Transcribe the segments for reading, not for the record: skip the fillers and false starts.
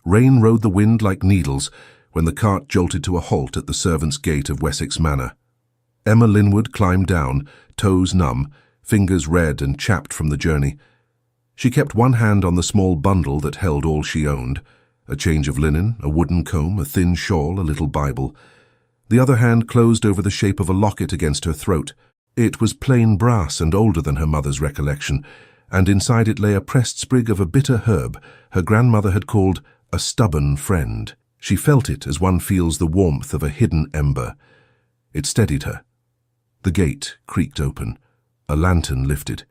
Rain rode the wind like needles when the cart jolted to a halt at the servants' gate of Wessex Manor. Emma Linwood climbed down, toes numb, fingers red and chapped from the journey. She kept one hand on the small bundle that held all she owned, a change of linen, a wooden comb, a thin shawl, a little Bible. The other hand closed over the shape of a locket against her throat. It was plain brass and older than her mother's recollection, and inside it lay a pressed sprig of a bitter herb her grandmother had called a stubborn friend. She felt it as one feels the warmth of a hidden ember. It steadied her. The gate creaked open. A lantern lifted.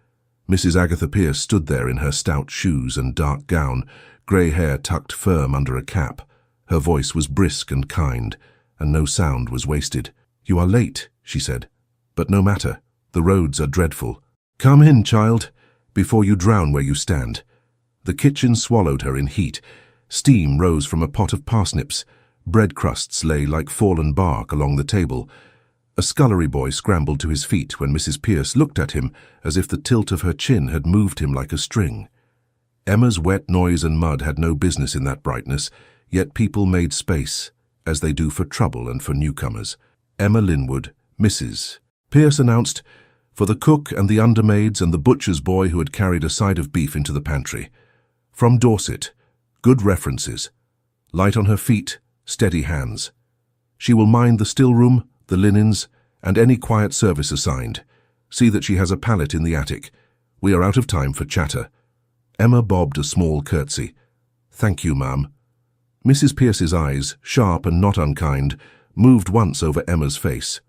Mrs. Agatha Pierce stood there in her stout shoes and dark gown, grey hair tucked firm under a cap. Her voice was brisk and kind, and no sound was wasted. "You are late," she said. "But no matter. The roads are dreadful. Come in, child, before you drown where you stand." The kitchen swallowed her in heat. Steam rose from a pot of parsnips. Bread crusts lay like fallen bark along the table. A scullery boy scrambled to his feet when Mrs. Pierce looked at him as if the tilt of her chin had moved him like a string. Emma's wet noise and mud had no business in that brightness, yet people made space, as they do for trouble and for newcomers. Emma Linwood, Mrs. Pierce announced, for the cook and the undermaids and the butcher's boy who had carried a side of beef into the pantry. From Dorset, good references. Light on her feet, steady hands. She will mind the still room, the linens, and any quiet service assigned. See that she has a pallet in the attic. We are out of time for chatter. Emma bobbed a small curtsy. "Thank you, ma'am." Mrs. Pierce's eyes, sharp and not unkind, moved once over Emma's face.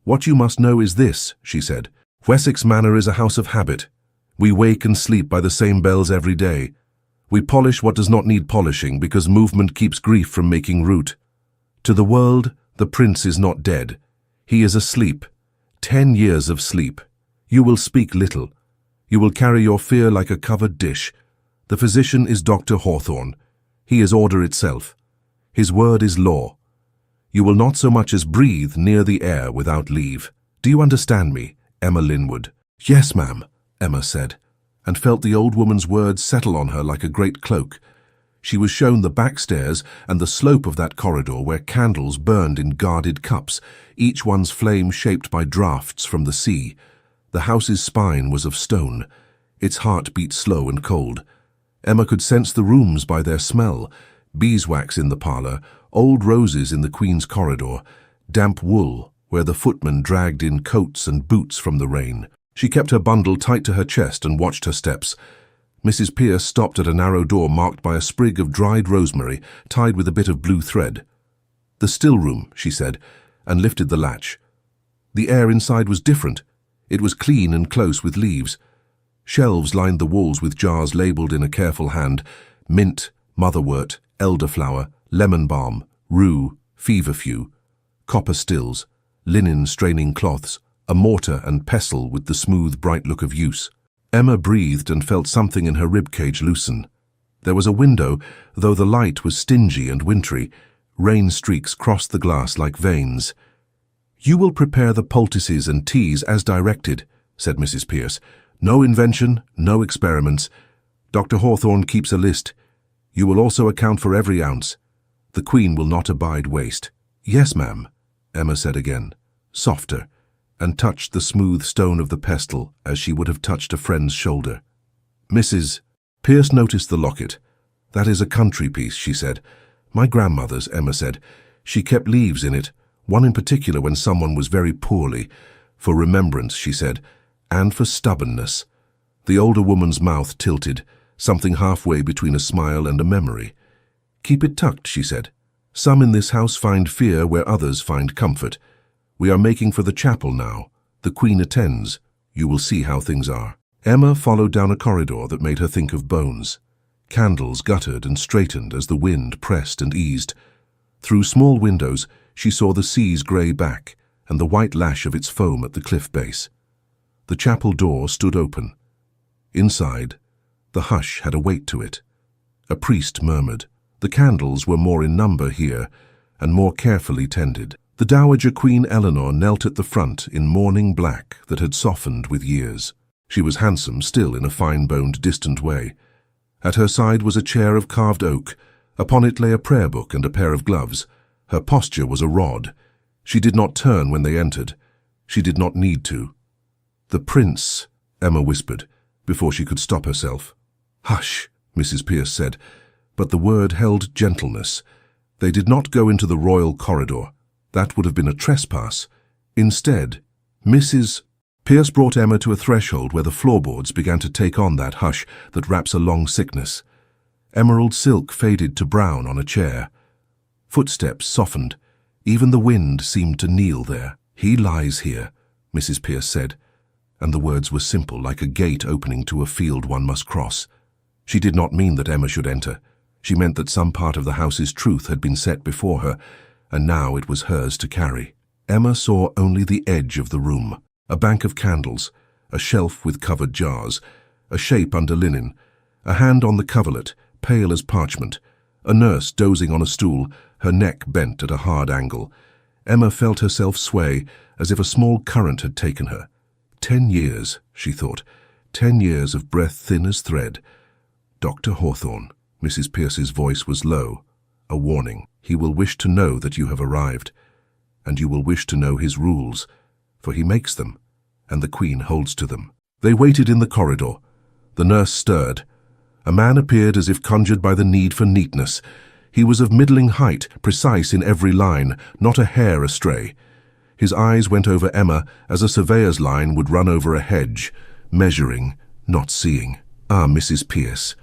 "What you must know is this," she said. "Wessex Manor is a house of habit. We wake and sleep by the same bells every day. We polish what does not need polishing because movement keeps grief from making root. To the world, the prince is not dead. He is asleep. 10 years of sleep. You will speak little. You will carry your fear like a covered dish. The physician is Dr. Hawthorne. He is order itself. His word is law. You will not so much as breathe near the air without leave. Do you understand me, Emma Linwood?" "Yes, ma'am," Emma said, and felt the old woman's words settle on her like a great cloak. She was shown the back stairs and the slope of that corridor where candles burned in guarded cups, each one's flame shaped by draughts from the sea. The house's spine was of stone. Its heart beat slow and cold. Emma could sense the rooms by their smell: beeswax in the parlour, old roses in the Queen's corridor, damp wool where the footman dragged in coats and boots from the rain. She kept her bundle tight to her chest and watched her steps. Mrs. Pierce stopped at a narrow door marked by a sprig of dried rosemary tied with a bit of blue thread. "The still room," she said, and lifted the latch. The air inside was different. It was clean and close with leaves. Shelves lined the walls with jars labelled in a careful hand: mint, motherwort, elderflower, lemon balm, rue, feverfew, copper stills, linen straining cloths, a mortar and pestle with the smooth, bright look of use. Emma breathed and felt something in her ribcage loosen. There was a window, though the light was stingy and wintry. Rain streaks crossed the glass like veins. "You will prepare the poultices and teas as directed," said Mrs. Pierce. "No invention, no experiments. Dr. Hawthorne keeps a list. You will also account for every ounce. The Queen will not abide waste." "Yes, ma'am," Emma said again, softer, and touched the smooth stone of the pestle as she would have touched a friend's shoulder. Mrs. Pierce noticed the locket. "That is a country piece," she said. "My grandmother's," Emma said. "She kept leaves in it, one in particular when someone was very poorly. For remembrance," she said, "and for stubbornness." The older woman's mouth tilted, something halfway between a smile and a memory. "Keep it tucked," she said. "Some in this house find fear where others find comfort. We are making for the chapel now. The Queen attends. You will see how things are." Emma followed down a corridor that made her think of bones. Candles guttered and straightened as the wind pressed and eased. Through small windows, she saw the sea's grey back and the white lash of its foam at the cliff base. The chapel door stood open. Inside, the hush had a weight to it. A priest murmured. The candles were more in number here, and more carefully tended. The Dowager Queen Eleanor knelt at the front in mourning black that had softened with years. She was handsome still in a fine-boned, distant way. At her side was a chair of carved oak, Upon it lay a prayer book and a pair of gloves. Her posture was a rod. She did not turn when they entered. She did not need to. "The prince," Emma whispered, before she could stop herself. "Hush," Mrs. Pearce said, but the word held gentleness. They did not go into the royal corridor. That would have been a trespass. Instead, Mrs. Pearce brought Emma to a threshold where the floorboards began to take on that hush that wraps a long sickness. Emerald silk faded to brown on a chair. Footsteps softened. Even the wind seemed to kneel there. "He lies here," Mrs. Pearce said, and the words were simple, like a gate opening to a field one must cross. She did not mean that Emma should enter. She meant that some part of the house's truth had been set before her, and now it was hers to carry. Emma saw only the edge of the room, a bank of candles, a shelf with covered jars, a shape under linen, a hand on the coverlet, pale as parchment, a nurse dozing on a stool, her neck bent at a hard angle. Emma felt herself sway as if a small current had taken her. 10 years, she thought, 10 years of breath thin as thread. "Dr. Hawthorne," Mrs. Pearce's voice was low, a warning. "He will wish to know that you have arrived, and you will wish to know his rules, for he makes them, and the Queen holds to them." They waited in the corridor. The nurse stirred. A man appeared as if conjured by the need for neatness. He was of middling height, precise in every line, not a hair astray. His eyes went over Emma as a surveyor's line would run over a hedge, measuring, not seeing. "Ah, Mrs. Pearce,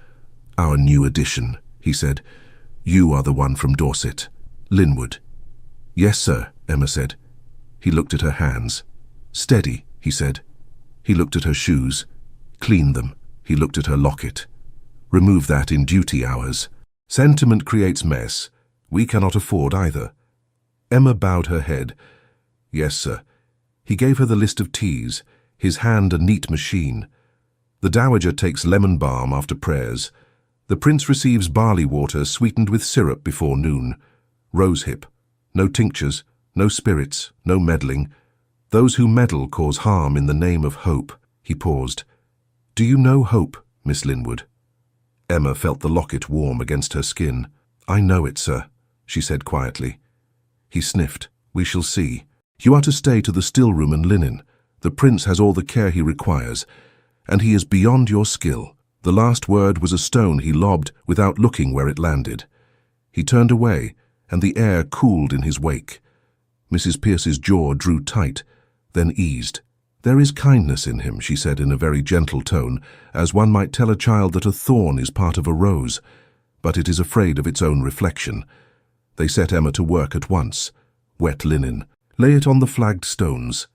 our new addition," he said. "You are the one from Dorset. Linwood." "Yes, sir," Emma said. He looked at her hands. "Steady," he said. He looked at her shoes. "Clean them." He looked at her locket. "Remove that in duty hours. Sentiment creates mess. We cannot afford either." Emma bowed her head. "Yes, sir." He gave her the list of teas, his hand a neat machine. "The Dowager takes lemon balm after prayers. The Prince receives barley water sweetened with syrup before noon. Rosehip. No tinctures, no spirits, no meddling. Those who meddle cause harm in the name of hope." He paused. "Do you know hope, Miss Linwood?" Emma felt the locket warm against her skin. "I know it, sir," she said quietly. He sniffed. "We shall see. You are to stay to the still room and linen. The Prince has all the care he requires, and he is beyond your skill." The last word was a stone he lobbed without looking where it landed. He turned away, and the air cooled in his wake. Mrs. Pearce's jaw drew tight, then eased. "There is kindness in him," she said in a very gentle tone, as one might tell a child that a thorn is part of a rose, but it is afraid of its own reflection. They set Emma to work at once. Wet linen. Lay it on the flagged stones.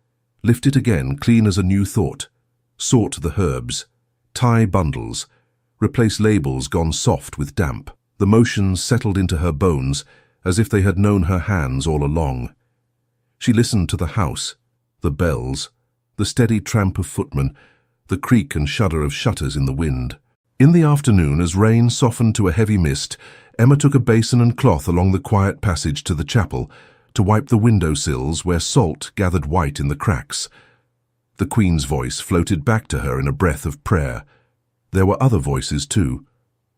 Lift it again, clean as a new thought. Sort the herbs. Tie bundles. Replace labels gone soft with damp. The motions settled into her bones, as if they had known her hands all along. She listened to the house, the bells, the steady tramp of footmen, the creak and shudder of shutters in the wind. In the afternoon, as rain softened to a heavy mist, Emma took a basin and cloth along the quiet passage to the chapel, to wipe the window-sills where salt gathered white in the cracks. The Queen's voice floated back to her in a breath of prayer. There were other voices too.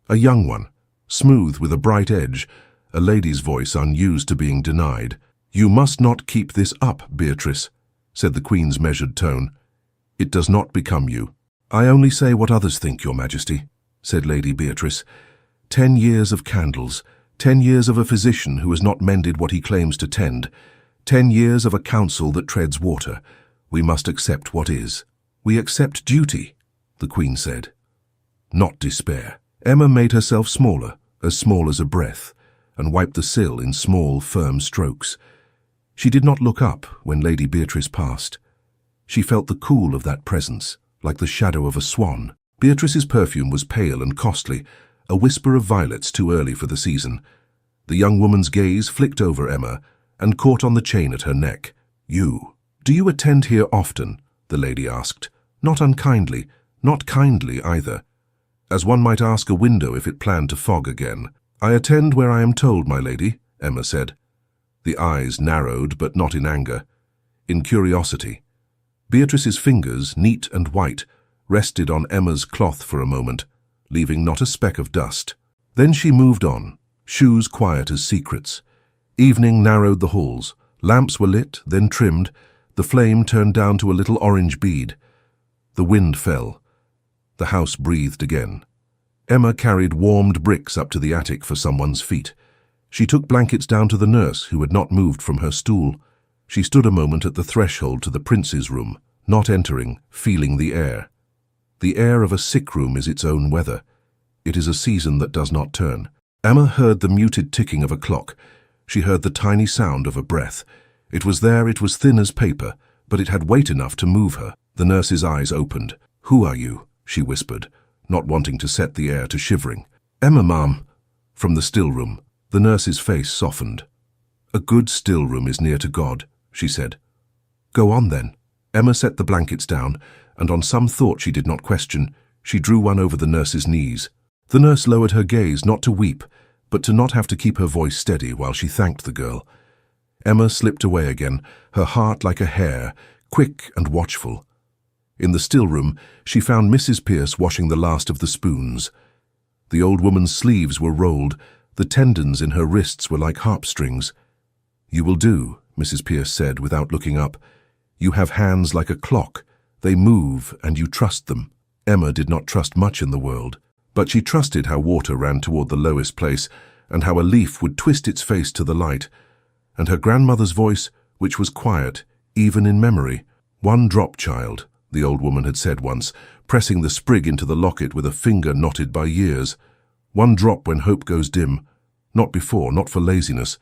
A young one, smooth with a bright edge, a lady's voice unused to being denied. "You must not keep this up, Beatrice," said the Queen's measured tone. "It does not become you." "I only say what others think, Your Majesty," said Lady Beatrice. 10 years of candles, 10 years of a physician who has not mended what he claims to tend, 10 years of a council that treads water. We must accept what is." "We accept duty," the Queen said. "Not despair." Emma made herself smaller, as small as a breath, and wiped the sill in small, firm strokes. She did not look up when Lady Beatrice passed. She felt the cool of that presence, like the shadow of a swan. Beatrice's perfume was pale and costly, a whisper of violets too early for the season. The young woman's gaze flicked over Emma and caught on the chain at her neck. "You. Do you attend here often?" the lady asked. Not unkindly, not kindly either. As one might ask a window if it planned to fog again. "I attend where I am told, my lady," Emma said. The eyes narrowed, but not in anger. In curiosity. Beatrice's fingers, neat and white, rested on Emma's cloth for a moment, leaving not a speck of dust. Then she moved on, shoes quiet as secrets. Evening narrowed the halls. Lamps were lit, then trimmed. The flame turned down to a little orange bead. The wind fell. The house breathed again. Emma carried warmed bricks up to the attic for someone's feet. She took blankets down to the nurse, who had not moved from her stool. She stood a moment at the threshold to the prince's room, not entering, feeling the air. The air of a sick room is its own weather. It is a season that does not turn. Emma heard the muted ticking of a clock. She heard the tiny sound of a breath. It was there, it was thin as paper, but it had weight enough to move her. The nurse's eyes opened. "Who are you?" she whispered, not wanting to set the air to shivering. "Emma, ma'am." From the still room, the nurse's face softened. "A good still room is near to God," she said. "Go on then." Emma set the blankets down, and on some thought she did not question, she drew one over the nurse's knees. The nurse lowered her gaze, not to weep, but to not have to keep her voice steady while she thanked the girl. Emma slipped away again, her heart like a hare, quick and watchful. In the still room, she found Mrs. Pierce washing the last of the spoons. The old woman's sleeves were rolled, the tendons in her wrists were like harpstrings. "You will do," Mrs. Pierce said without looking up. "You have hands like a clock. They move, and you trust them." Emma did not trust much in the world, but she trusted how water ran toward the lowest place, and how a leaf would twist its face to the light, and her grandmother's voice, which was quiet, even in memory. "One drop, child," the old woman had said once, pressing the sprig into the locket with a finger knotted by years. "One drop when hope goes dim, not before, not for laziness,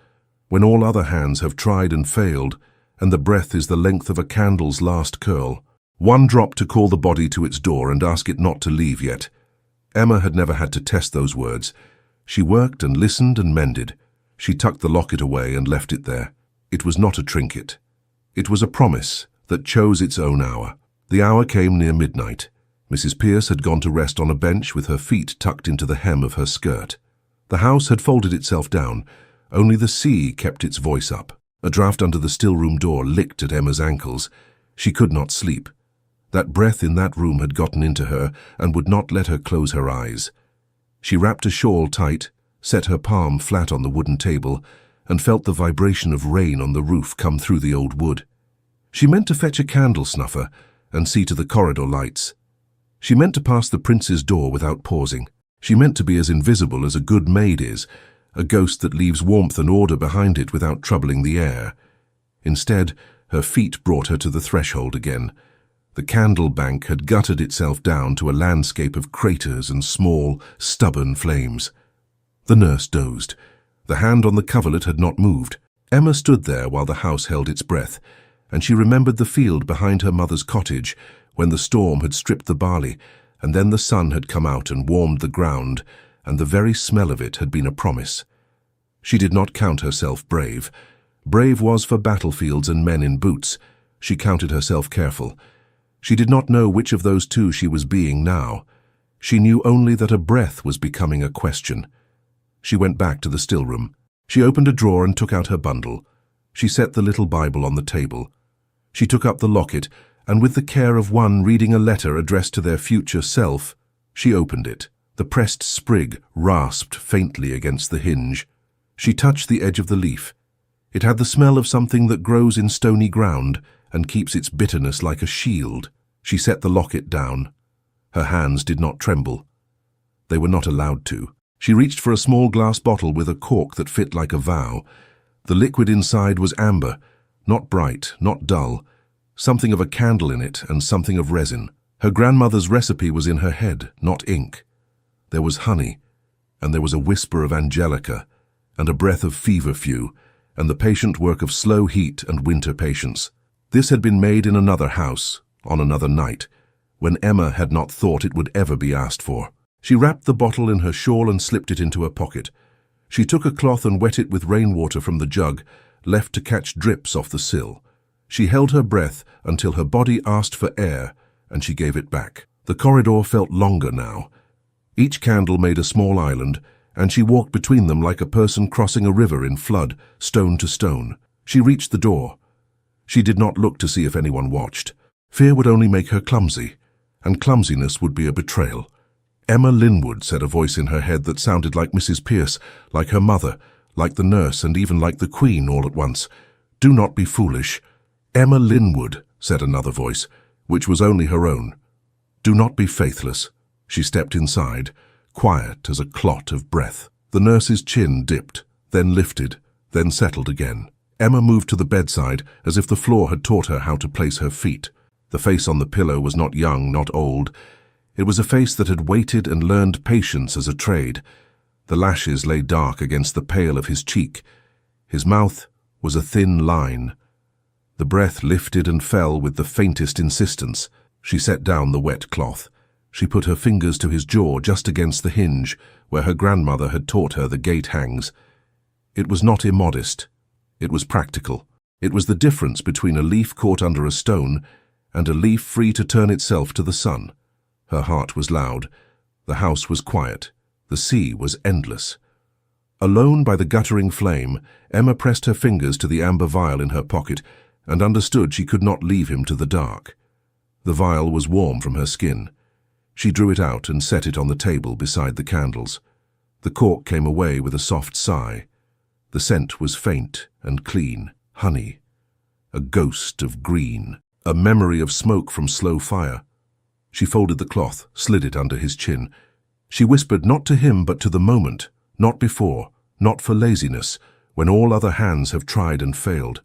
when all other hands have tried and failed, and the breath is the length of a candle's last curl. One drop to call the body to its door and ask it not to leave yet." Emma had never had to test those words. She worked and listened and mended. She tucked the locket away and left it there. It was not a trinket. It was a promise that chose its own hour. The hour came near midnight. Mrs. Pierce had gone to rest on a bench with her feet tucked into the hem of her skirt. The house had folded itself down. Only the sea kept its voice up. A draught under the still-room door licked at Emma's ankles. She could not sleep. That breath in that room had gotten into her and would not let her close her eyes. She wrapped a shawl tight, set her palm flat on the wooden table, and felt the vibration of rain on the roof come through the old wood. She meant to fetch a candle snuffer and see to the corridor lights. She meant to pass the prince's door without pausing. She meant to be as invisible as a good maid is, a ghost that leaves warmth and order behind it without troubling the air. Instead, her feet brought her to the threshold again. The candle bank had guttered itself down to a landscape of craters and small, stubborn flames. The nurse dozed. The hand on the coverlet had not moved. Emma stood there while the house held its breath, and she remembered the field behind her mother's cottage when the storm had stripped the barley, and then the sun had come out and warmed the ground, and the very smell of it had been a promise. She did not count herself brave. Brave was for battlefields and men in boots. She counted herself careful. She did not know which of those two she was being now. She knew only that a breath was becoming a question. She went back to the still room. She opened a drawer and took out her bundle. She set the little Bible on the table. She took up the locket, and with the care of one reading a letter addressed to their future self, she opened it. The pressed sprig rasped faintly against the hinge. She touched the edge of the leaf. It had the smell of something that grows in stony ground and keeps its bitterness like a shield. She set the locket down. Her hands did not tremble. They were not allowed to. She reached for a small glass bottle with a cork that fit like a vow. The liquid inside was amber, not bright, not dull, something of a candle in it and something of resin. Her grandmother's recipe was in her head, not ink. There was honey, and there was a whisper of angelica, and a breath of feverfew, and the patient work of slow heat and winter patience. This had been made in another house, on another night, when Emma had not thought it would ever be asked for. She wrapped the bottle in her shawl and slipped it into her pocket. She took a cloth and wet it with rainwater from the jug, left to catch drips off the sill. She held her breath until her body asked for air, and she gave it back. The corridor felt longer now. Each candle made a small island, and she walked between them like a person crossing a river in flood, stone to stone. She reached the door. She did not look to see if anyone watched. Fear would only make her clumsy, and clumsiness would be a betrayal. Emma Linwood, said a voice in her head that sounded like Mrs. Pierce, like her mother, like the nurse, and even like the Queen all at once. Do not be foolish. Emma Linwood, said another voice, which was only her own. Do not be faithless. She stepped inside, quiet as a clot of breath. The nurse's chin dipped, then lifted, then settled again. Emma moved to the bedside as if the floor had taught her how to place her feet. The face on the pillow was not young, not old. It was a face that had waited and learned patience as a trade. The lashes lay dark against the pale of his cheek. His mouth was a thin line. The breath lifted and fell with the faintest insistence. She set down the wet cloth. She put her fingers to his jaw just against the hinge, where her grandmother had taught her the gate hangs. It was not immodest. It was practical. It was the difference between a leaf caught under a stone and a leaf free to turn itself to the sun. Her heart was loud. The house was quiet. The sea was endless. Alone by the guttering flame, Emma pressed her fingers to the amber vial in her pocket and understood she could not leave him to the dark. The vial was warm from her skin. She drew it out and set it on the table beside the candles. The cork came away with a soft sigh. The scent was faint and clean, honey, a ghost of green, a memory of smoke from slow fire. She folded the cloth, slid it under his chin. She whispered not to him but to the moment, not before, not for laziness, when all other hands have tried and failed.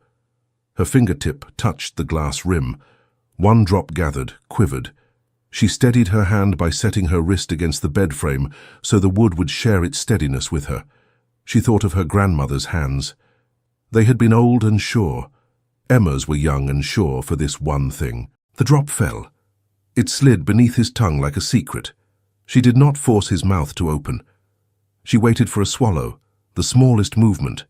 Her fingertip touched the glass rim. One drop gathered, quivered. She steadied her hand by setting her wrist against the bed frame so the wood would share its steadiness with her. She thought of her grandmother's hands. They had been old and sure. Emma's were young and sure for this one thing. The drop fell. It slid beneath his tongue like a secret. She did not force his mouth to open. She waited for a swallow, the smallest movement.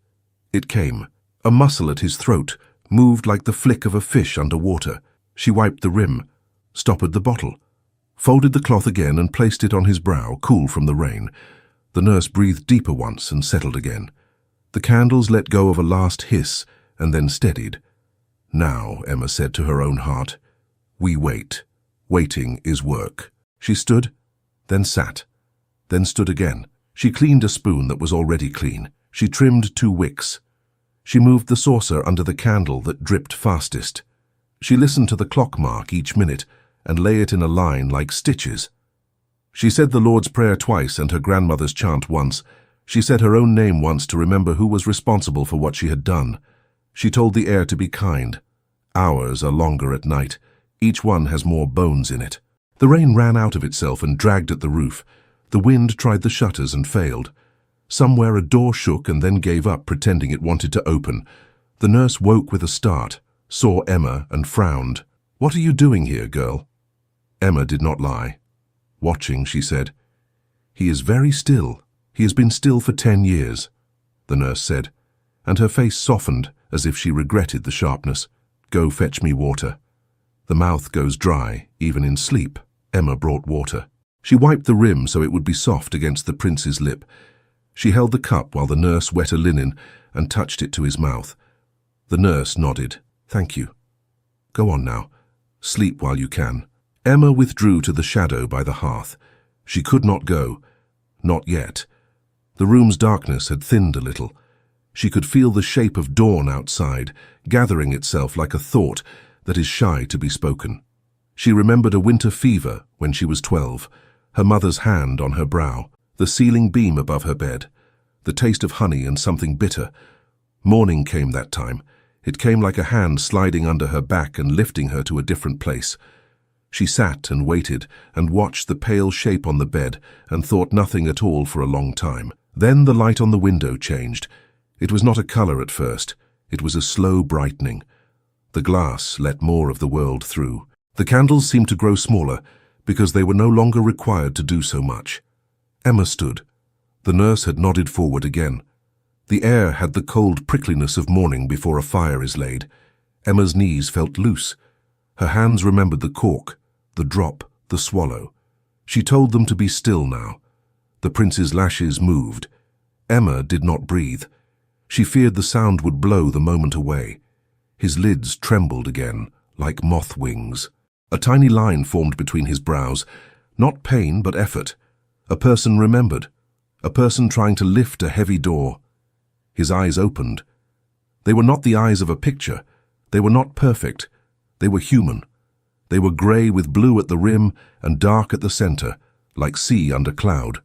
It came. A muscle at his throat moved like the flick of a fish under water. She wiped the rim, stoppered the bottle, folded the cloth again and placed it on his brow, cool from the rain. The nurse breathed deeper once and settled again. The candles let go of a last hiss and then steadied. Now, Emma said to her own heart, we wait. Waiting is work. She stood, then sat, then stood again. She cleaned a spoon that was already clean. She trimmed 2 wicks. She moved the saucer under the candle that dripped fastest. She listened to the clock mark each minute and lay it in a line like stitches. She said the Lord's Prayer twice and her grandmother's chant once. She said her own name once to remember who was responsible for what she had done. She told the air to be kind. Hours are longer at night. Each one has more bones in it. The rain ran out of itself and dragged at the roof. The wind tried the shutters and failed. Somewhere a door shook and then gave up, pretending it wanted to open. The nurse woke with a start, saw Emma and frowned. What are you doing here, girl? Emma did not lie. Watching, she said. He is very still. He has been still for 10 years, the nurse said, and her face softened as if she regretted the sharpness. Go fetch me water. The mouth goes dry, even in sleep. Emma brought water. She wiped the rim so it would be soft against the prince's lip. She held the cup while the nurse wet a linen and touched it to his mouth. The nurse nodded. Thank you. Go on now. Sleep while you can. Emma withdrew to the shadow by the hearth. She could not go. Not yet. The room's darkness had thinned a little. She could feel the shape of dawn outside, gathering itself like a thought that is shy to be spoken. She remembered a winter fever when she was 12, her mother's hand on her brow, the ceiling beam above her bed, the taste of honey and something bitter. Morning came that time. It came like a hand sliding under her back and lifting her to a different place. She sat and waited and watched the pale shape on the bed and thought nothing at all for a long time. Then the light on the window changed. It was not a color at first. It was a slow brightening. The glass let more of the world through. The candles seemed to grow smaller because they were no longer required to do so much. Emma stood. The nurse had nodded forward again. The air had the cold prickliness of morning before a fire is laid. Emma's knees felt loose. Her hands remembered the cork, the drop, the swallow. She told them to be still now. The prince's lashes moved. Emma did not breathe. She feared the sound would blow the moment away. His lids trembled again, like moth wings. A tiny line formed between his brows, not pain but effort. A person remembered. A person trying to lift a heavy door. His eyes opened. They were not the eyes of a picture. They were not perfect. They were human. They were grey with blue at the rim and dark at the center, like sea under cloud.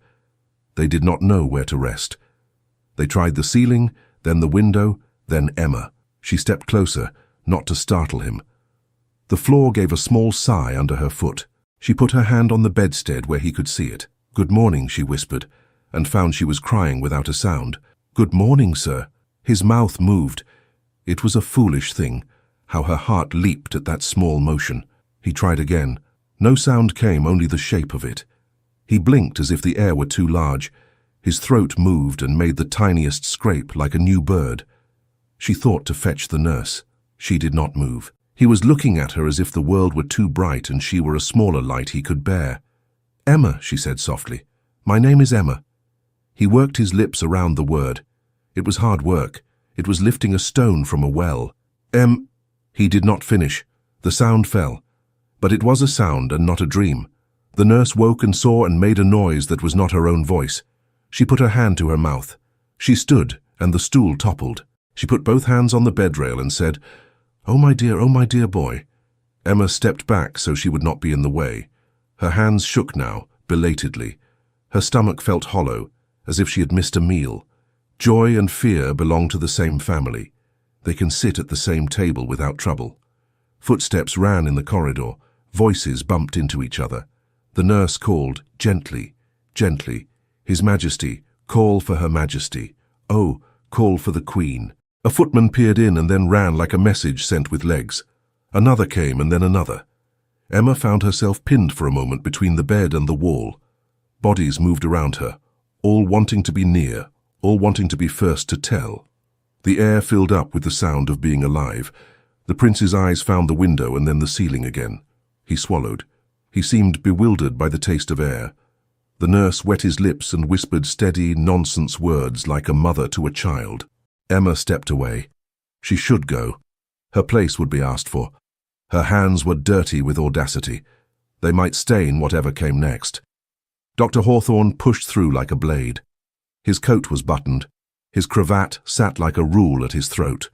They did not know where to rest. They tried the ceiling, then the window, then Emma. She stepped closer, not to startle him. The floor gave a small sigh under her foot. She put her hand on the bedstead where he could see it. "Good morning," she whispered, and found she was crying without a sound. "Good morning, sir." His mouth moved. It was a foolish thing, how her heart leaped at that small motion. He tried again. No sound came, only the shape of it. He blinked as if the air were too large. His throat moved and made the tiniest scrape like a new bird. She thought to fetch the nurse. She did not move. He was looking at her as if the world were too bright and she were a smaller light he could bear. "Emma," she said softly. "My name is Emma." He worked his lips around the word. It was hard work. It was lifting a stone from a well. He did not finish. The sound fell. But it was a sound and not a dream. The nurse woke and saw and made a noise that was not her own voice. She put her hand to her mouth. She stood, and the stool toppled. She put both hands on the bedrail and said, oh my dear boy." Emma stepped back so she would not be in the way. Her hands shook now, belatedly. Her stomach felt hollow, as if she had missed a meal. Joy and fear belong to the same family. They can sit at the same table without trouble. Footsteps ran in the corridor. Voices bumped into each other. The nurse called, gently, gently, His Majesty, call for Her Majesty. Oh, call for the Queen. A footman peered in and then ran like a message sent with legs. Another came and then another. Emma found herself pinned for a moment between the bed and the wall. Bodies moved around her, all wanting to be near, all wanting to be first to tell. The air filled up with the sound of being alive. The prince's eyes found the window and then the ceiling again. He swallowed. He seemed bewildered by the taste of air. The nurse wet his lips and whispered steady, nonsense words like a mother to a child. Emma stepped away. She should go. Her place would be asked for. Her hands were dirty with audacity. They might stain whatever came next. Dr. Hawthorne pushed through like a blade. His coat was buttoned. His cravat sat like a rule at his throat.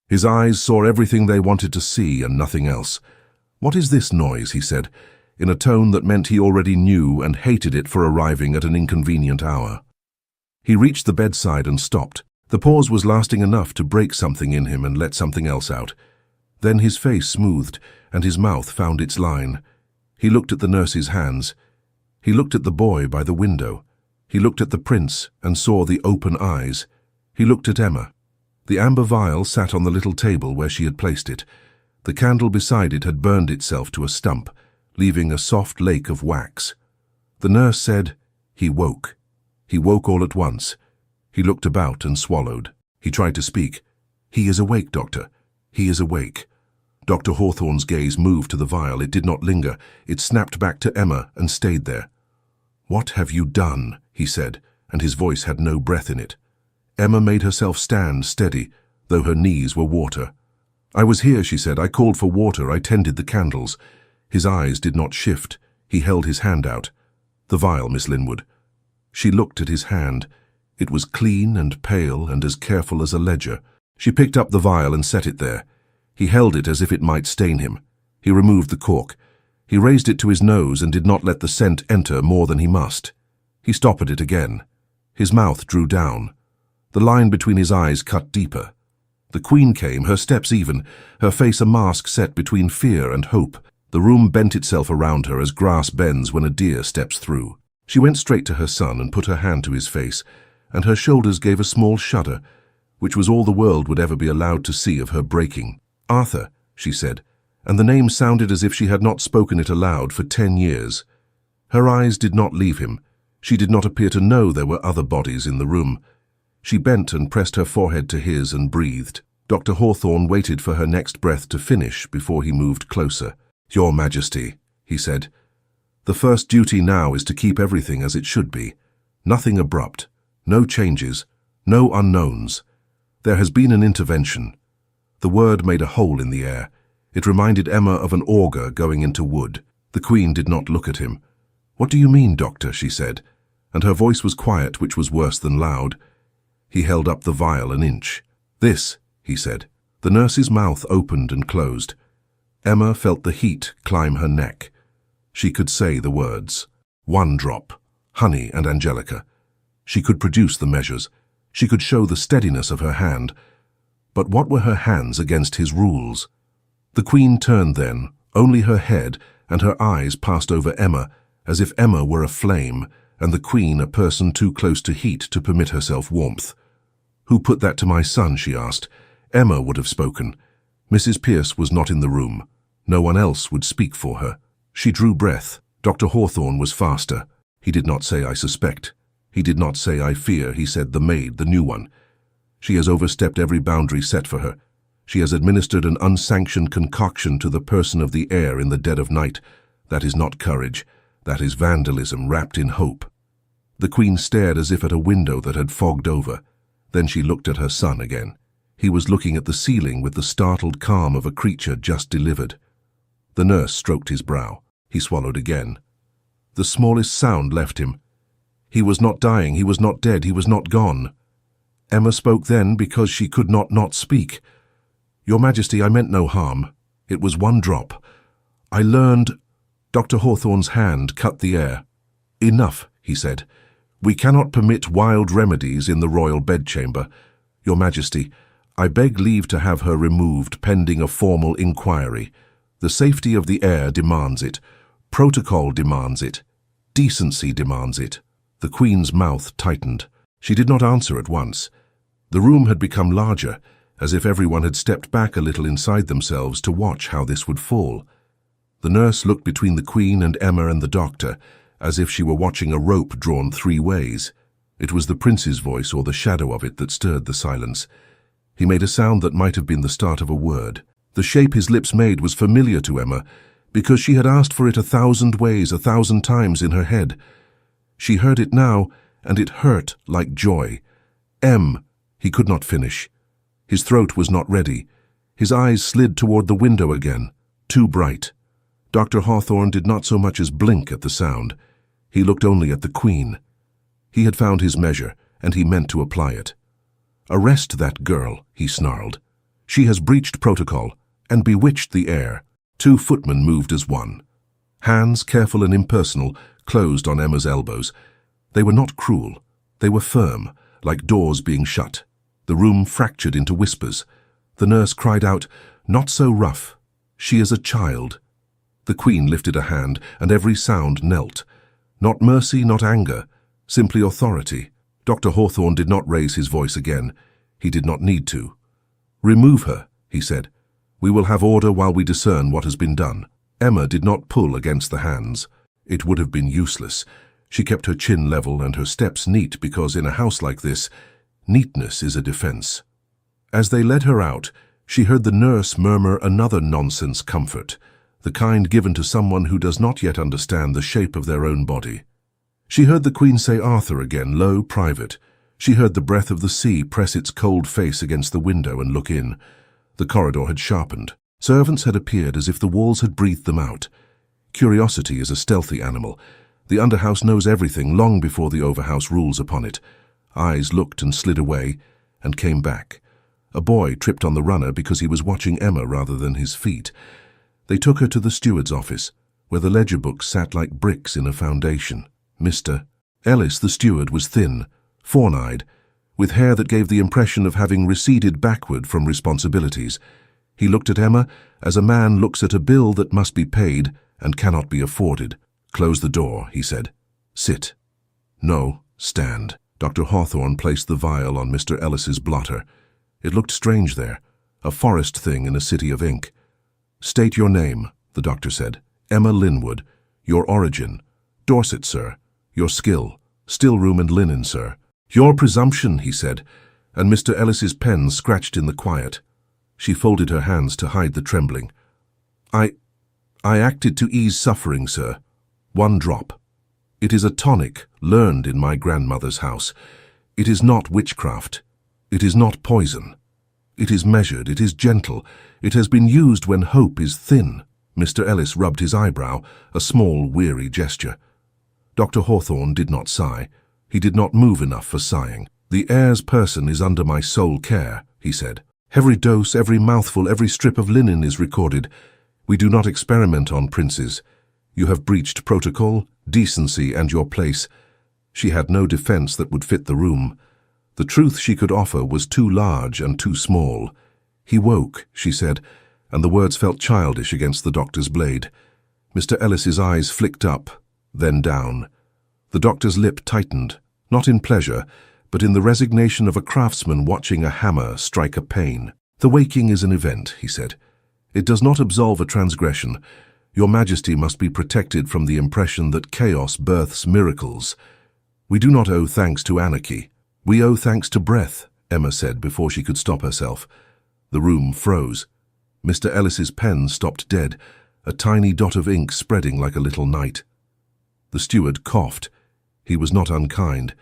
His eyes saw everything they wanted to see and nothing else. "What is this noise?" he said, in a tone that meant he already knew and hated it for arriving at an inconvenient hour. He reached the bedside and stopped. The pause was lasting enough to break something in him and let something else out. Then his face smoothed, and his mouth found its line. He looked at the nurse's hands. He looked at the boy by the window. He looked at the prince and saw the open eyes. He looked at Emma. The amber vial sat on the little table where she had placed it. The candle beside it had burned itself to a stump, leaving a soft lake of wax. The nurse said, "He woke." He woke all at once. He looked about and swallowed. He tried to speak. "He is awake, doctor. He is awake." Dr. Hawthorne's gaze moved to the vial. It did not linger. It snapped back to Emma and stayed there. "What have you done?" he said, and his voice had no breath in it. Emma made herself stand steady, though her knees were water. "I was here," she said. "I called for water. I tended the candles." His eyes did not shift. He held his hand out. "The vial, Miss Linwood." She looked at his hand. It was clean and pale and as careful as a ledger. She picked up the vial and set it there. He held it as if it might stain him. He removed the cork. He raised it to his nose and did not let the scent enter more than he must. He stoppered it again. His mouth drew down. The line between his eyes cut deeper. The Queen came, her steps even, her face a mask set between fear and hope. The room bent itself around her as grass bends when a deer steps through. She went straight to her son and put her hand to his face, and her shoulders gave a small shudder, which was all the world would ever be allowed to see of her breaking. "Arthur," she said, and the name sounded as if she had not spoken it aloud for 10 years. Her eyes did not leave him. She did not appear to know there were other bodies in the room. She bent and pressed her forehead to his and breathed. Dr. Hawthorne waited for her next breath to finish before he moved closer. "Your Majesty," he said, "the first duty now is to keep everything as it should be. Nothing abrupt, no changes, no unknowns. There has been an intervention." The word made a hole in the air. It reminded Emma of an auger going into wood. The Queen did not look at him. "What do you mean, Doctor?" she said. and her voice was quiet, which was worse than loud. He held up the vial an inch. "This," he said. The nurse's mouth opened and closed. Emma felt the heat climb her neck. She could say the words. 1 drop. Honey and Angelica. She could produce the measures. She could show the steadiness of her hand. But what were her hands against his rules? The Queen turned then. Only her head and her eyes passed over Emma, as if Emma were a flame, and the Queen a person too close to heat to permit herself warmth. "Who put that to my son?" she asked. Emma would have spoken. Mrs. Pierce was not in the room. No one else would speak for her. She drew breath. Dr. Hawthorne was faster. He did not say, "I suspect." He did not say, "I fear." He said, "The maid, the new one. She has overstepped every boundary set for her. She has administered an unsanctioned concoction to the person of the heir in the dead of night. That is not courage. That is vandalism wrapped in hope." The Queen stared as if at a window that had fogged over. Then she looked at her son again. He was looking at the ceiling with the startled calm of a creature just delivered. The nurse stroked his brow. He swallowed again. The smallest sound left him. He was not dying, he was not dead, he was not gone. Emma spoke then because she could not speak. "Your Majesty, I meant no harm. It was 1 drop. I learned—" Dr. Hawthorne's hand cut the air. "Enough," he said. "We cannot permit wild remedies in the royal bedchamber. Your Majesty, I beg leave to have her removed pending a formal inquiry. The safety of the heir demands it. Protocol demands it. Decency demands it." The Queen's mouth tightened. She did not answer at once. The room had become larger, as if everyone had stepped back a little inside themselves to watch how this would fall. The nurse looked between the Queen and Emma and the doctor, as if she were watching a rope drawn 3 ways. It was the prince's voice or the shadow of it that stirred the silence. He made a sound that might have been the start of a word. The shape his lips made was familiar to Emma, because she had asked for it 1,000 ways, 1,000 times in her head. She heard it now, and it hurt like joy. He could not finish. His throat was not ready. His eyes slid toward the window again, too bright. Dr. Hawthorne did not so much as blink at the sound. He looked only at the Queen. He had found his measure, and he meant to apply it. "Arrest that girl," he snarled. "She has breached protocol and bewitched the heir." 2 footmen moved as one. Hands, careful and impersonal, closed on Emma's elbows. They were not cruel. They were firm, like doors being shut. The room fractured into whispers. The nurse cried out, "Not so rough. She is a child." The Queen lifted a hand, and every sound knelt. Not mercy, not anger, simply authority. Dr. Hawthorne did not raise his voice again. He did not need to. "Remove her," he said. "We will have order while we discern what has been done." Emma did not pull against the hands. It would have been useless. She kept her chin level and her steps neat because in a house like this, neatness is a defense. As they led her out, she heard the nurse murmur another nonsense comfort, the kind given to someone who does not yet understand the shape of their own body. She heard the Queen say Arthur again, low, private. She heard the breath of the sea press its cold face against the window and look in. The corridor had sharpened. Servants had appeared as if the walls had breathed them out. Curiosity is a stealthy animal. The underhouse knows everything long before the overhouse rules upon it. Eyes looked and slid away, and came back. A boy tripped on the runner because he was watching Emma rather than his feet. They took her to the steward's office, where the ledger books sat like bricks in a foundation. Mr. Ellis, the steward, was thin, fawn-eyed, with hair that gave the impression of having receded backward from responsibilities. He looked at Emma as a man looks at a bill that must be paid and cannot be afforded. "Close the door," he said. "Sit." "No, stand." Dr. Hawthorne placed the vial on Mr. Ellis's blotter. It looked strange there, a forest thing in a city of ink. "State your name," the doctor said. "Emma Linwood. Your origin." "Dorset, sir." "Your skill." "Still-room and linen, sir." "Your presumption," he said, and Mr. Ellis's pen scratched in the quiet. She folded her hands to hide the trembling. I acted to ease suffering, sir. 1 drop. It is a tonic learned in my grandmother's house. It is not witchcraft. It is not poison. It is measured, it is gentle. It has been used when hope is thin." Mr. Ellis rubbed his eyebrow, a small, weary gesture. Dr. Hawthorne did not sigh. He did not move enough for sighing. "The heir's person is under my sole care," he said. "Every dose, every mouthful, every strip of linen is recorded. We do not experiment on princes. You have breached protocol, decency, and your place." She had no defense that would fit the room. The truth she could offer was too large and too small. "He woke," she said, and the words felt childish against the doctor's blade. Mr. Ellis's eyes flicked up, then down. The doctor's lip tightened, not in pleasure, but in the resignation of a craftsman watching a hammer strike a pane. "The waking is an event," he said. "It does not absolve a transgression. Your Majesty must be protected from the impression that chaos births miracles. We do not owe thanks to anarchy. We owe thanks to breath," Emma said before she could stop herself. The room froze. Mr. Ellis's pen stopped dead, a tiny dot of ink spreading like a little night. The steward coughed. He was not unkind.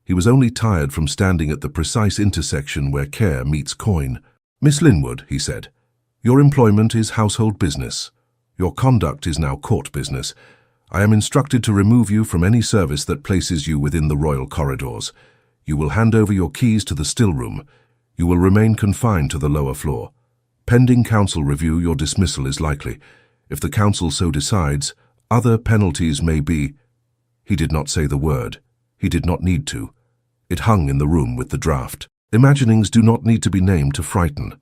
He was only tired from standing at the precise intersection where care meets coin. "Miss Linwood," he said, "your employment is household business. Your conduct is now court business. I am instructed to remove you from any service that places you within the royal corridors. You will hand over your keys to the still room. You will remain confined to the lower floor. Pending council review, your dismissal is likely. If the council so decides, other penalties may be—" He did not say the word. He did not need to. It hung in the room with the draft. Imaginings do not need to be named to frighten.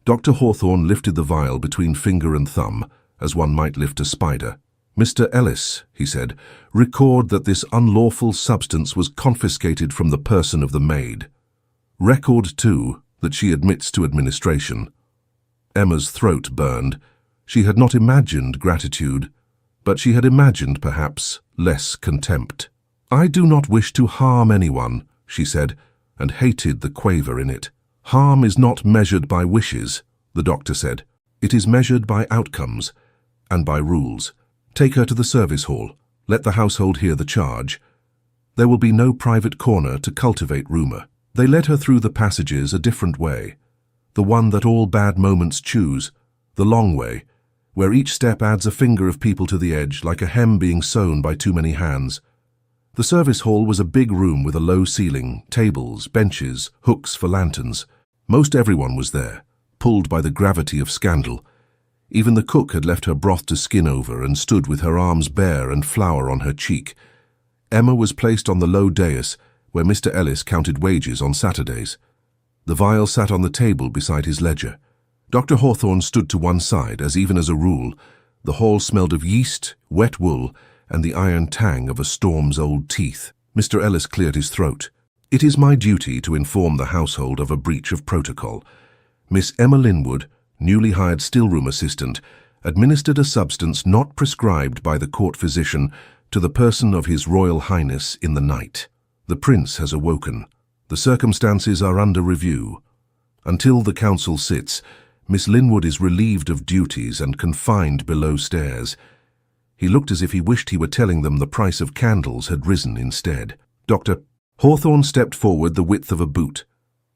Dr. Hawthorne lifted the vial between finger and thumb, as one might lift a spider. "Mr. Ellis," he said, "record that this unlawful substance was confiscated from the person of the maid. Record, too, that she admits to administration." Emma's throat burned. She had not imagined gratitude, but she had imagined, perhaps, less contempt. "I do not wish to harm anyone," she said, and hated the quaver in it. "Harm is not measured by wishes," the doctor said. "It is measured by outcomes and by rules. Take her to the service hall. Let the household hear the charge. There will be no private corner to cultivate rumor." They led her through the passages a different way, the one that all bad moments choose, the long way, where each step adds a finger of people to the edge, like a hem being sewn by too many hands. The service hall was a big room with a low ceiling, tables, benches, hooks for lanterns. Most everyone was there, pulled by the gravity of scandal. Even the cook had left her broth to skin over and stood with her arms bare and flour on her cheek. Emma was placed on the low dais, where Mr. Ellis counted wages on Saturdays. The vial sat on the table beside his ledger. Dr. Hawthorne stood to one side, as even as a rule. The hall smelled of yeast, wet wool, and the iron tang of a storm's old teeth. Mr. Ellis cleared his throat. "It is my duty to inform the household of a breach of protocol. Miss Emma Linwood, newly hired stillroom assistant, administered a substance not prescribed by the court physician to the person of His Royal Highness in the night. The prince has awoken. The circumstances are under review. Until the council sits, Miss Linwood is relieved of duties and confined below stairs." He looked as if he wished he were telling them the price of candles had risen instead. Dr. Hawthorne stepped forward the width of a boot.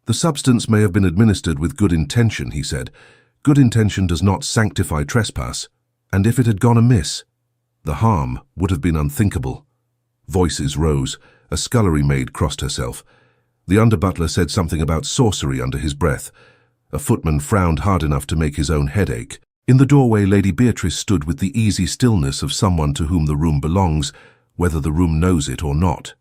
"The substance may have been administered with good intention," he said. "Good intention does not sanctify trespass, and if it had gone amiss, the harm would have been unthinkable." Voices rose. A scullery maid crossed herself. The under-butler said something about sorcery under his breath. A footman frowned hard enough to make his own head ache. In the doorway, Lady Beatrice stood with the easy stillness of someone to whom the room belongs, whether the room knows it or not.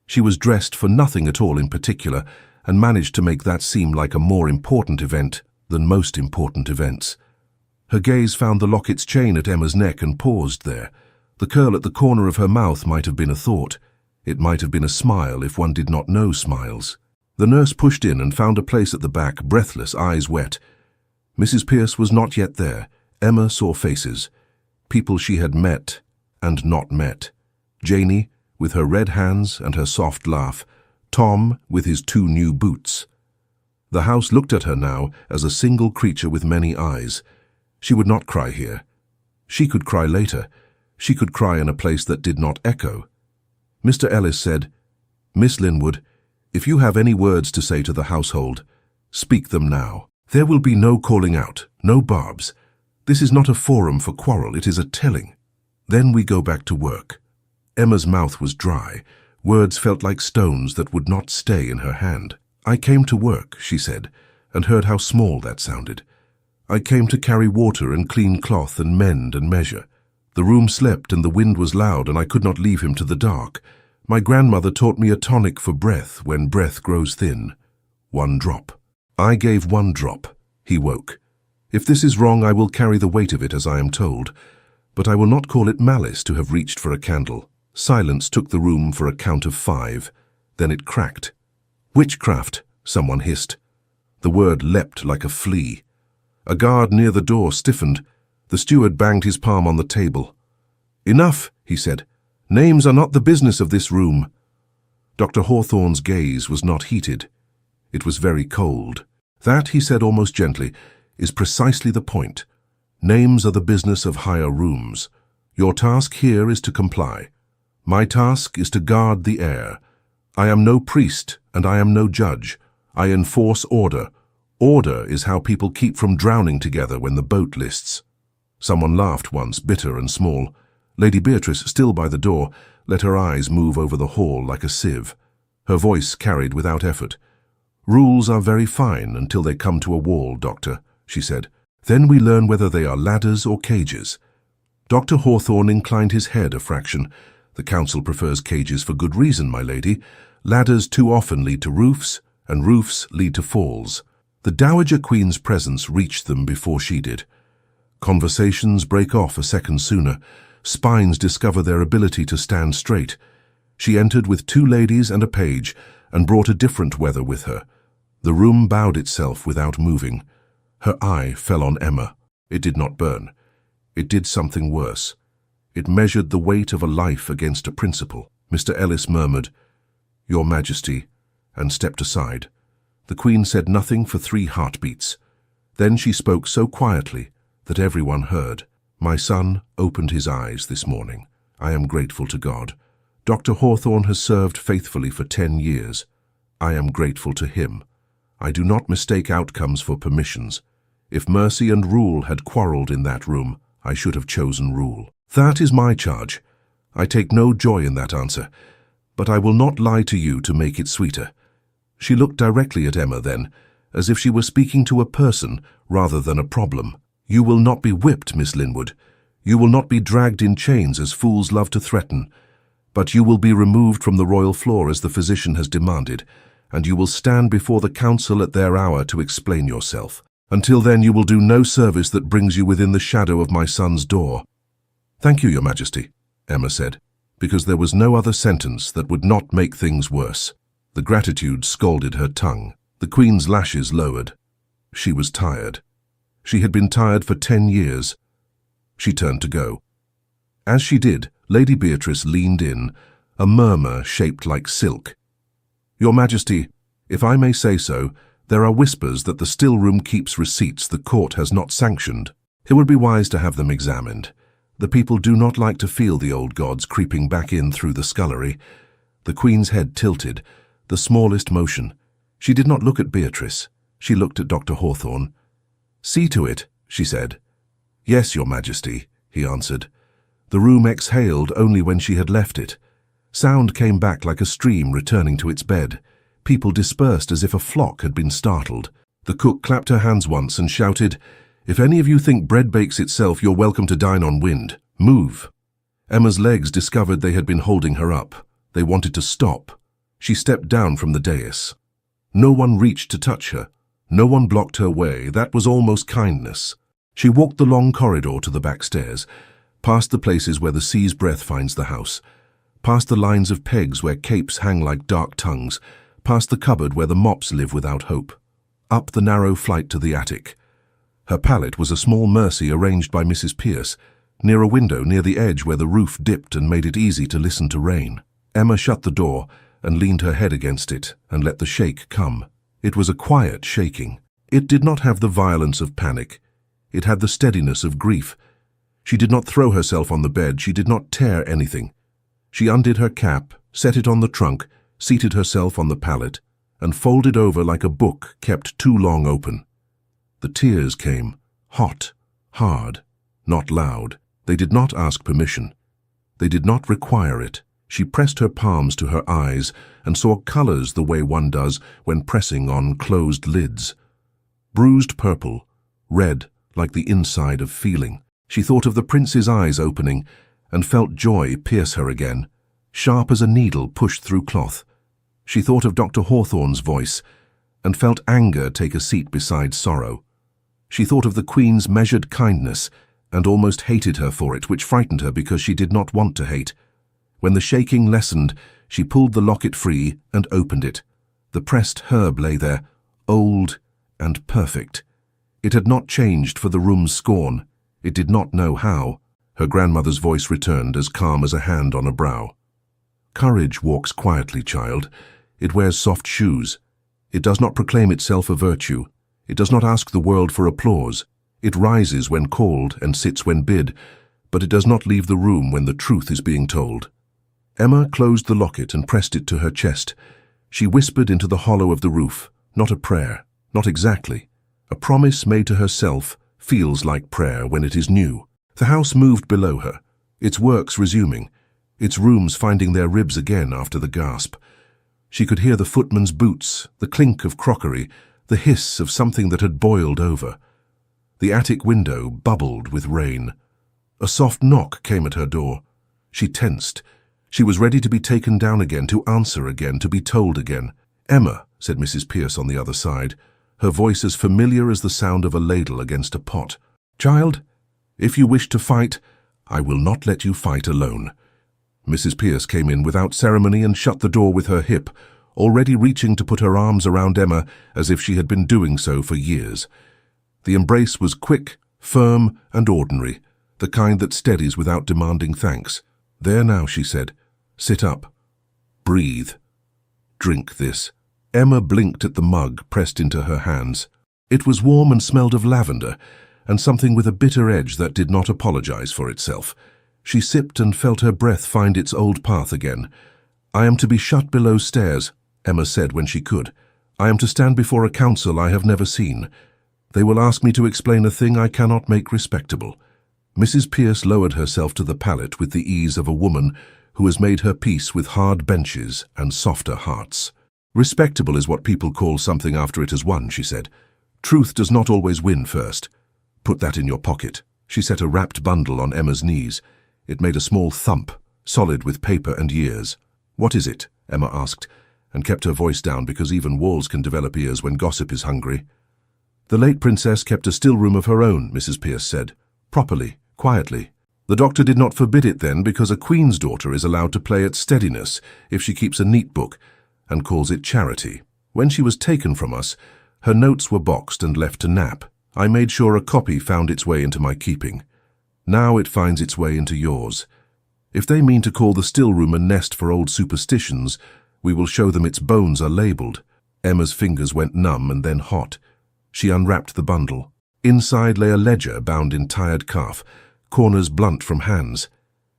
She was dressed for nothing at all in particular, and managed to make that seem like a more important event than most important events. Her gaze found the locket's chain at Emma's neck and paused there. The curl at the corner of her mouth might have been a thought. It might have been a smile if one did not know smiles. The nurse pushed in and found a place at the back, breathless, eyes wet. Mrs. Pierce was not yet there. Emma saw faces. People she had met and not met. Janie, with her red hands and her soft laugh. Tom, with his 2 new boots. The house looked at her now as a single creature with many eyes. She would not cry here. She could cry later. She could cry in a place that did not echo. Mr. Ellis said, "Miss Linwood, if you have any words to say to the household, speak them now. There will be no calling out, no barbs. This is not a forum for quarrel, it is a telling. Then we go back to work." Emma's mouth was dry. Words felt like stones that would not stay in her hand. "I came to work," she said, and heard how small that sounded. "I came to carry water and clean cloth and mend and measure. The room slept and the wind was loud and I could not leave him to the dark. My grandmother taught me a tonic for breath when breath grows thin. 1 drop. I gave 1 drop. He woke. If this is wrong, I will carry the weight of it as I am told. But I will not call it malice to have reached for a candle." Silence took the room for a count of 5. Then it cracked. "Witchcraft," someone hissed. The word leapt like a flea. A guard near the door stiffened. The steward banged his palm on the table. "Enough," he said. "Names are not the business of this room." Dr. Hawthorne's gaze was not heated. It was very cold. "That," he said almost gently, "is precisely the point. Names are the business of higher rooms. Your task here is to comply. My task is to guard the air. I am no priest and I am no judge. I enforce order. Order is how people keep from drowning together when the boat lists." Someone laughed once, bitter and small. Lady Beatrice, still by the door, let her eyes move over the hall like a sieve. Her voice carried without effort. "Rules are very fine until they come to a wall, Doctor," she said. "Then we learn whether they are ladders or cages." Dr. Hawthorne inclined his head a fraction. "The council prefers cages for good reason, my lady. Ladders too often lead to roofs, and roofs lead to falls." The Dowager Queen's presence reached them before she did. Conversations break off a second sooner. Spines discover their ability to stand straight. She entered with 2 ladies and a page, and brought a different weather with her. The room bowed itself without moving. Her eye fell on Emma. It did not burn. It did something worse. It measured the weight of a life against a principle. Mr. Ellis murmured, "Your Majesty," and stepped aside. The Queen said nothing for 3 heartbeats. Then she spoke so quietly that everyone heard. "My son opened his eyes this morning. I am grateful to God. Dr. Hawthorne has served faithfully for 10 years. I am grateful to him. I do not mistake outcomes for permissions. If mercy and rule had quarreled in that room, I should have chosen rule. That is my charge. I take no joy in that answer, but I will not lie to you to make it sweeter." She looked directly at Emma then, as if she were speaking to a person rather than a problem. "You will not be whipped, Miss Linwood. You will not be dragged in chains as fools love to threaten. But you will be removed from the royal floor as the physician has demanded, and you will stand before the council at their hour to explain yourself. Until then you will do no service that brings you within the shadow of my son's door." "Thank you, Your Majesty," Emma said, because there was no other sentence that would not make things worse. The gratitude scalded her tongue. The Queen's lashes lowered. She was tired. She had been tired for 10 years. She turned to go. As she did, Lady Beatrice leaned in, a murmur shaped like silk. "Your Majesty, if I may say so, there are whispers that the still room keeps receipts the court has not sanctioned. It would be wise to have them examined. The people do not like to feel the old gods creeping back in through the scullery." The Queen's head tilted, the smallest motion. She did not look at Beatrice. She looked at Dr. Hawthorne. "See to it," she said. "Yes, Your Majesty," he answered. The room exhaled only when she had left it. Sound came back like a stream returning to its bed. People dispersed as if a flock had been startled. The cook clapped her hands once and shouted, "If any of you think bread bakes itself, you're welcome to dine on wind. Move." Emma's legs discovered they had been holding her up. They wanted to stop. She stepped down from the dais. No one reached to touch her. No one blocked her way. That was almost kindness. She walked the long corridor to the back stairs, past the places where the sea's breath finds the house, past the lines of pegs where capes hang like dark tongues, past the cupboard where the mops live without hope, up the narrow flight to the attic. Her pallet was a small Mercy arranged by Mrs. Pierce, near a window near the edge where the roof dipped and made it easy to listen to rain. Emma shut the door and leaned her head against it and let the shake come. It was a quiet shaking. It did not have the violence of panic. It had the steadiness of grief. She did not throw herself on the bed. She did not tear anything. She undid her cap, set it on the trunk, seated herself on the pallet, and folded over like a book kept too long open. The tears came, hot, hard, not loud. They did not ask permission. They did not require it. She pressed her palms to her eyes and saw colors the way one does when pressing on closed lids. Bruised purple, red like the inside of feeling. She thought of the prince's eyes opening and felt joy pierce her again, sharp as a needle pushed through cloth. She thought of Dr. Hawthorne's voice and felt anger take a seat beside sorrow. She thought of the Queen's measured kindness and almost hated her for it, which frightened her because she did not want to hate. When the shaking lessened, she pulled the locket free and opened it. The pressed herb lay there, old and perfect. It had not changed for the room's scorn. It did not know how. Her grandmother's voice returned, as calm as a hand on a brow. Courage walks quietly, child. It wears soft shoes. It does not proclaim itself a virtue. It does not ask the world for applause. It rises when called and sits when bid, but it does not leave the room when the truth is being told. Emma closed the locket and pressed it to her chest. She whispered into the hollow of the roof, not a prayer, not exactly. A promise made to herself feels like prayer when it is new. The house moved below her, its works resuming, its rooms finding their ribs again after the gasp. She could hear the footman's boots, the clink of crockery, the hiss of something that had boiled over. The attic window bubbled with rain. A soft knock came at her door. She tensed. She was ready to be taken down again, to answer again, to be told again. "Emma," said Mrs. Pierce on the other side, her voice as familiar as the sound of a ladle against a pot. "Child, if you wish to fight, I will not let you fight alone." Mrs. Pierce came in without ceremony and shut the door with her hip, already reaching to put her arms around Emma as if she had been doing so for years. The embrace was quick, firm, and ordinary, the kind that steadies without demanding thanks. "There now," she said. "Sit up. Breathe. Drink this." Emma blinked at the mug pressed into her hands. It was warm and smelled of lavender, and something with a bitter edge that did not apologize for itself. She sipped and felt her breath find its old path again. "I am to be shut below stairs," Emma said when she could. "I am to stand before a council I have never seen. They will ask me to explain a thing I cannot make respectable." Mrs. Pierce lowered herself to the pallet with the ease of a woman who has made her peace with hard benches and softer hearts. "Respectable is what people call something after it has won," she said. "Truth does not always win first. Put that in your pocket." She set a wrapped bundle on Emma's knees. It made a small thump, solid with paper and years. "What is it?" Emma asked, and kept her voice down because even walls can develop ears when gossip is hungry. "The late princess kept a still room of her own," Mrs. Pierce said. "Properly, quietly. The doctor did not forbid it then because a queen's daughter is allowed to play at steadiness if she keeps a neat book and calls it charity. When she was taken from us, her notes were boxed and left to nap. I made sure a copy found its way into my keeping. Now it finds its way into yours. If they mean to call the still room a nest for old superstitions, we will show them its bones are labelled." Emma's fingers went numb and then hot. She unwrapped the bundle. Inside lay a ledger bound in tired calf, corners blunt from hands.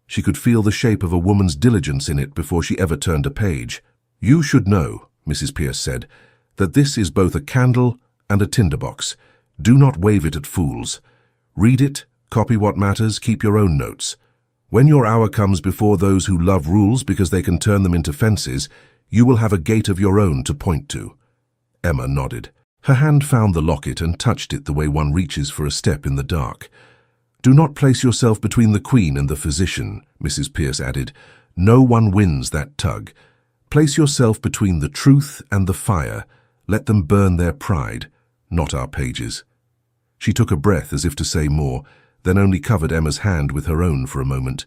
She could feel the shape of a woman's diligence in it before she ever turned a page. "You should know," Mrs. Pierce said, "that this is both a candle and a tinderbox. Do not wave it at fools. Read it, copy what matters, keep your own notes. When your hour comes before those who love rules because they can turn them into fences, you will have a gate of your own to point to." Emma nodded. Her hand found the locket and touched it the way one reaches for a step in the dark. "Do not place yourself between the Queen and the physician," Mrs. Pierce added. "No one wins that tug. Place yourself between the truth and the fire. Let them burn their pride, not our pages." She took a breath as if to say more, then only covered Emma's hand with her own for a moment.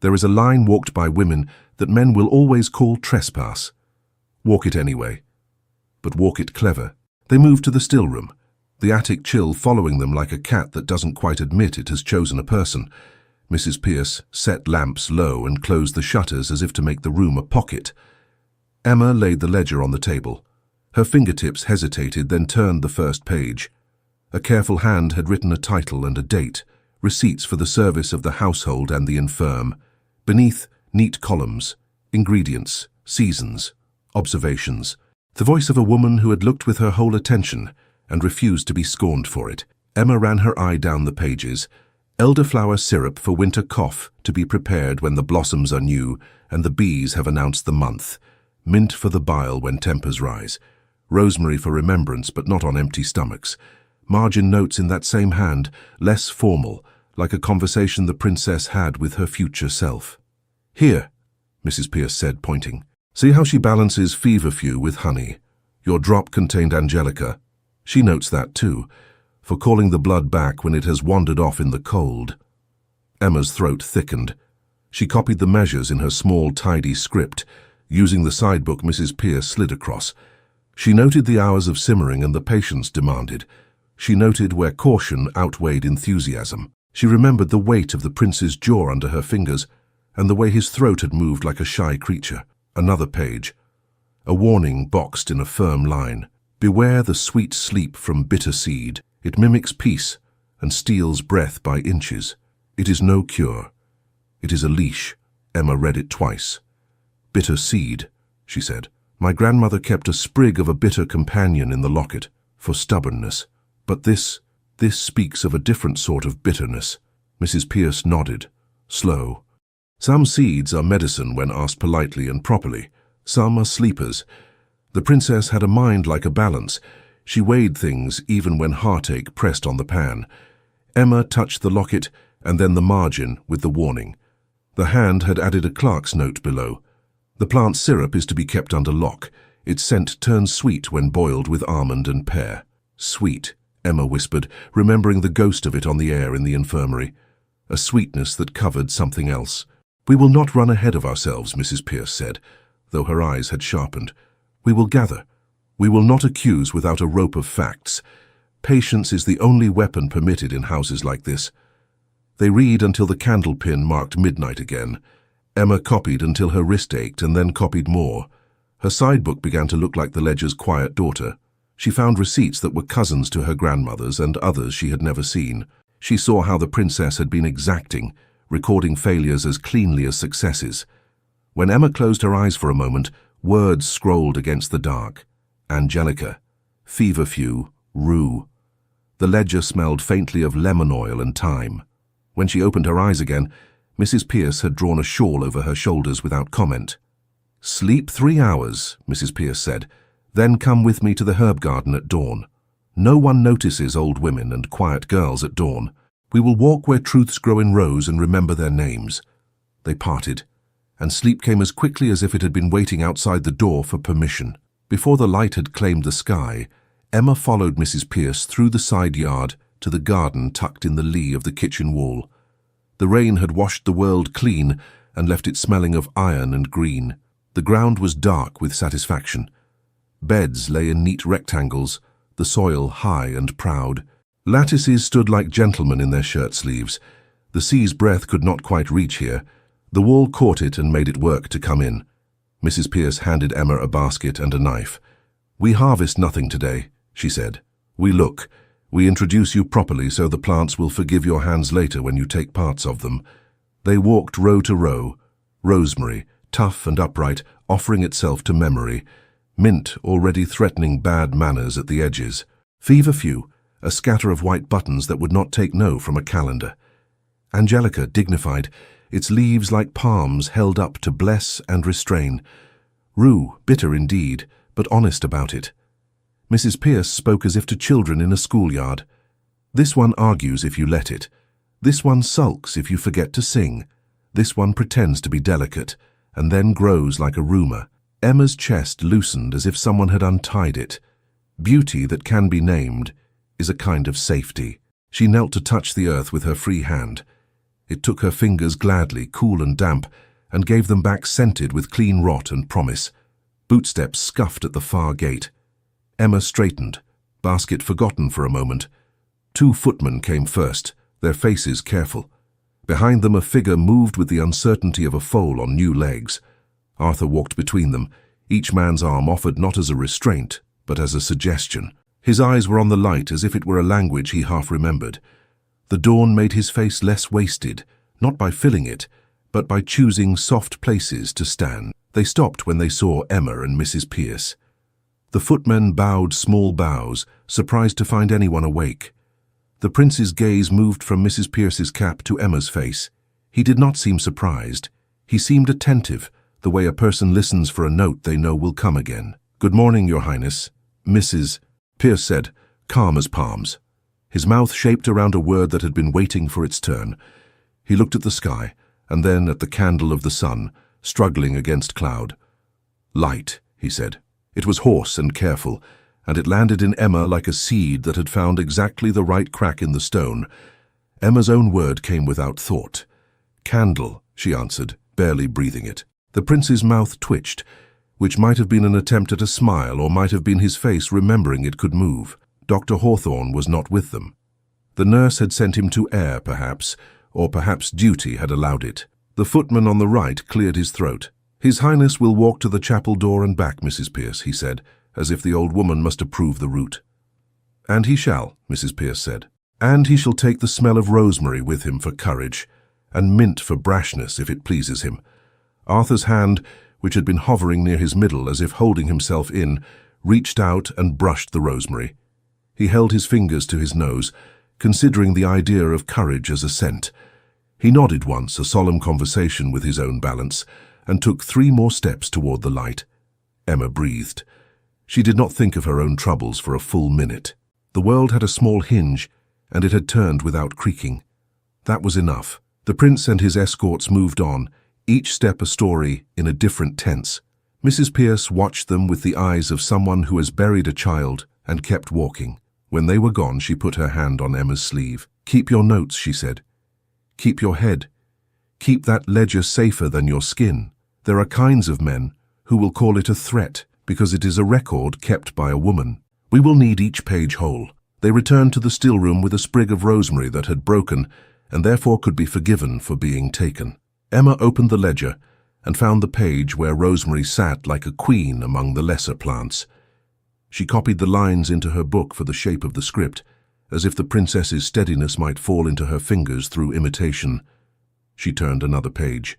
"There is a line walked by women that men will always call trespass. Walk it anyway, but walk it clever." They moved to the still room, the attic chill following them like a cat that doesn't quite admit it has chosen a person. Mrs. Pierce set lamps low and closed the shutters as if to make the room a pocket. Emma laid the ledger on the table. Her fingertips hesitated, then turned the first page. A careful hand had written a title and a date, receipts for the service of the household and the infirm. Beneath, neat columns, ingredients, seasons, observations. The voice of a woman who had looked with her whole attention and refused to be scorned for it. Emma ran her eye down the pages. Elderflower syrup for winter cough to be prepared when the blossoms are new, and the bees have announced the month. Mint for the bile when tempers rise. Rosemary for remembrance, but not on empty stomachs. Margin notes in that same hand, less formal, like a conversation the princess had with her future self. "Here," Mrs. Pierce said, pointing. "See how she balances feverfew with honey. Your drop contained angelica." She notes that too, for calling the blood back when it has wandered off in the cold. Emma's throat thickened. She copied the measures in her small, tidy script, using the sidebook Mrs. Pierce slid across. She noted the hours of simmering and the patience demanded. She noted where caution outweighed enthusiasm. She remembered the weight of the prince's jaw under her fingers, and the way his throat had moved like a shy creature. Another page. A warning boxed in a firm line. "Beware the sweet sleep from bitter seed. It mimics peace and steals breath by inches. It is no cure. It is a leash." Emma read it twice. "Bitter seed," she said. "My grandmother kept a sprig of a bitter companion in the locket, for stubbornness. But this speaks of a different sort of bitterness." Mrs. Pierce nodded, slow. "Some seeds are medicine when asked politely and properly. Some are sleepers. The princess had a mind like a balance. She weighed things even when heartache pressed on the pan." Emma touched the locket and then the margin with the warning. The hand had added a clerk's note below. "The plant syrup is to be kept under lock. Its scent turns sweet when boiled with almond and pear." "Sweet," Emma whispered, remembering the ghost of it on the air in the infirmary. A sweetness that covered something else. "We will not run ahead of ourselves," Mrs. Pierce said, though her eyes had sharpened. "We will gather. We will not accuse without a rope of facts. Patience is the only weapon permitted in houses like this." They read until the candle pin marked midnight again. Emma copied until her wrist ached and then copied more. Her sidebook began to look like the ledger's quiet daughter. She found receipts that were cousins to her grandmother's and others she had never seen. She saw how the princess had been exacting, recording failures as cleanly as successes. When Emma closed her eyes for a moment, words scrolled against the dark. Angelica, feverfew, rue. The ledger smelled faintly of lemon oil and thyme. When she opened her eyes again, Mrs. Pierce had drawn a shawl over her shoulders without comment. "Sleep 3 hours," Mrs. Pierce said, "then come with me to the herb garden at dawn. No one notices old women and quiet girls at dawn. We will walk where truths grow in rows and remember their names." They parted, and sleep came as quickly as if it had been waiting outside the door for permission. Before the light had claimed the sky, Emma followed Mrs. Pierce through the side yard to the garden tucked in the lee of the kitchen wall. The rain had washed the world clean and left it smelling of iron and green. The ground was dark with satisfaction. Beds lay in neat rectangles, the soil high and proud. Lattices stood like gentlemen in their shirt sleeves. The sea's breath could not quite reach here. The wall caught it and made it work to come in. Mrs. Pierce handed Emma a basket and a knife. "We harvest nothing today," she said. "We look. We introduce you properly so the plants will forgive your hands later when you take parts of them." They walked row to row. Rosemary, tough and upright, offering itself to memory. Mint, already threatening bad manners at the edges. Feverfew, a scatter of white buttons that would not take no from a calendar. Angelica, dignified, its leaves like palms held up to bless and restrain. Rue, bitter indeed, but honest about it. Mrs. Pierce spoke as if to children in a schoolyard. "This one argues if you let it. This one sulks if you forget to sing. This one pretends to be delicate, and then grows like a rumor." Emma's chest loosened as if someone had untied it. Beauty that can be named is a kind of safety. She knelt to touch the earth with her free hand. It took her fingers gladly, cool and damp, and gave them back scented with clean rot and promise. Bootsteps scuffed at the far gate. Emma straightened, basket forgotten for a moment. 2 footmen came first, their faces careful. Behind them a figure moved with the uncertainty of a foal on new legs. Arthur walked between them, each man's arm offered not as a restraint, but as a suggestion. His eyes were on the light as if it were a language he half remembered. The dawn made his face less wasted, not by filling it, but by choosing soft places to stand. They stopped when they saw Emma and Mrs. Pierce. The footmen bowed small bows, surprised to find anyone awake. The prince's gaze moved from Mrs. Pierce's cap to Emma's face. He did not seem surprised. He seemed attentive, the way a person listens for a note they know will come again. "Good morning, Your Highness," Mrs. Pierce said, calm as palms. His mouth shaped around a word that had been waiting for its turn. He looked at the sky, and then at the candle of the sun, struggling against cloud. "Light," he said. It was hoarse and careful, and it landed in Emma like a seed that had found exactly the right crack in the stone. Emma's own word came without thought. "Candle," she answered, barely breathing it. The prince's mouth twitched, which might have been an attempt at a smile or might have been his face remembering it could move. Dr. Hawthorne was not with them. The nurse had sent him to air, perhaps, or perhaps duty had allowed it. The footman on the right cleared his throat. "His Highness will walk to the chapel door and back, Mrs. Pierce," he said, as if the old woman must approve the route. "And he shall," Mrs. Pierce said. "And he shall take the smell of rosemary with him for courage, and mint for brashness, if it pleases him." Arthur's hand, which had been hovering near his middle as if holding himself in, reached out and brushed the rosemary. He held his fingers to his nose, considering the idea of courage as a scent. He nodded once, a solemn conversation with his own balance, and took 3 more steps toward the light. Emma breathed. She did not think of her own troubles for a full minute. The world had a small hinge, and it had turned without creaking. That was enough. The prince and his escorts moved on, each step a story in a different tense. Mrs. Pierce watched them with the eyes of someone who has buried a child and kept walking. When they were gone, she put her hand on Emma's sleeve. "Keep your notes," she said. "Keep your head. Keep that ledger safer than your skin. There are kinds of men who will call it a threat because it is a record kept by a woman. We will need each page whole." They returned to the still room with a sprig of rosemary that had broken and therefore could be forgiven for being taken. Emma opened the ledger and found the page where rosemary sat like a queen among the lesser plants. She copied the lines into her book for the shape of the script, as if the princess's steadiness might fall into her fingers through imitation. She turned another page.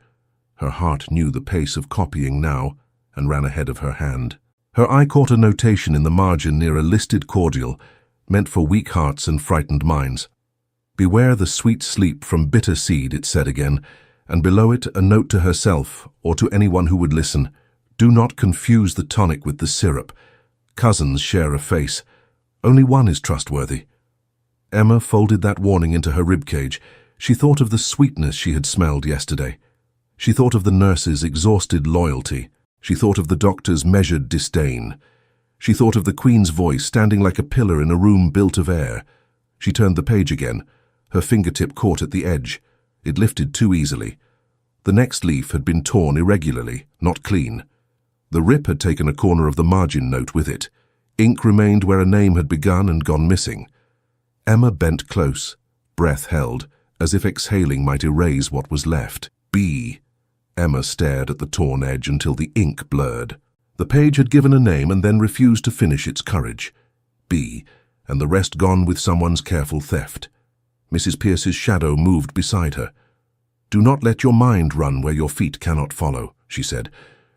Her heart knew the pace of copying now and ran ahead of her hand. Her eye caught a notation in the margin near a listed cordial, meant for weak hearts and frightened minds. "Beware the sweet sleep from bitter seed," it said again, and below it a note to herself or to anyone who would listen. "Do not confuse the tonic with the syrup. Cousins share a face. Only one is trustworthy." Emma folded that warning into her ribcage. She thought of the sweetness she had smelled yesterday. She thought of the nurse's exhausted loyalty. She thought of the doctor's measured disdain. She thought of the Queen's voice standing like a pillar in a room built of air. She turned the page again. Her fingertip caught at the edge. It lifted too easily. The next leaf had been torn irregularly, not clean. The rip had taken a corner of the margin note with it. Ink remained where a name had begun and gone missing. Emma bent close, breath held, as if exhaling might erase what was left. B. Emma stared at the torn edge until the ink blurred. The page had given a name and then refused to finish its courage. B. And the rest gone with someone's careful theft. Mrs. Pierce's shadow moved beside her. "Do not let your mind run where your feet cannot follow," she said.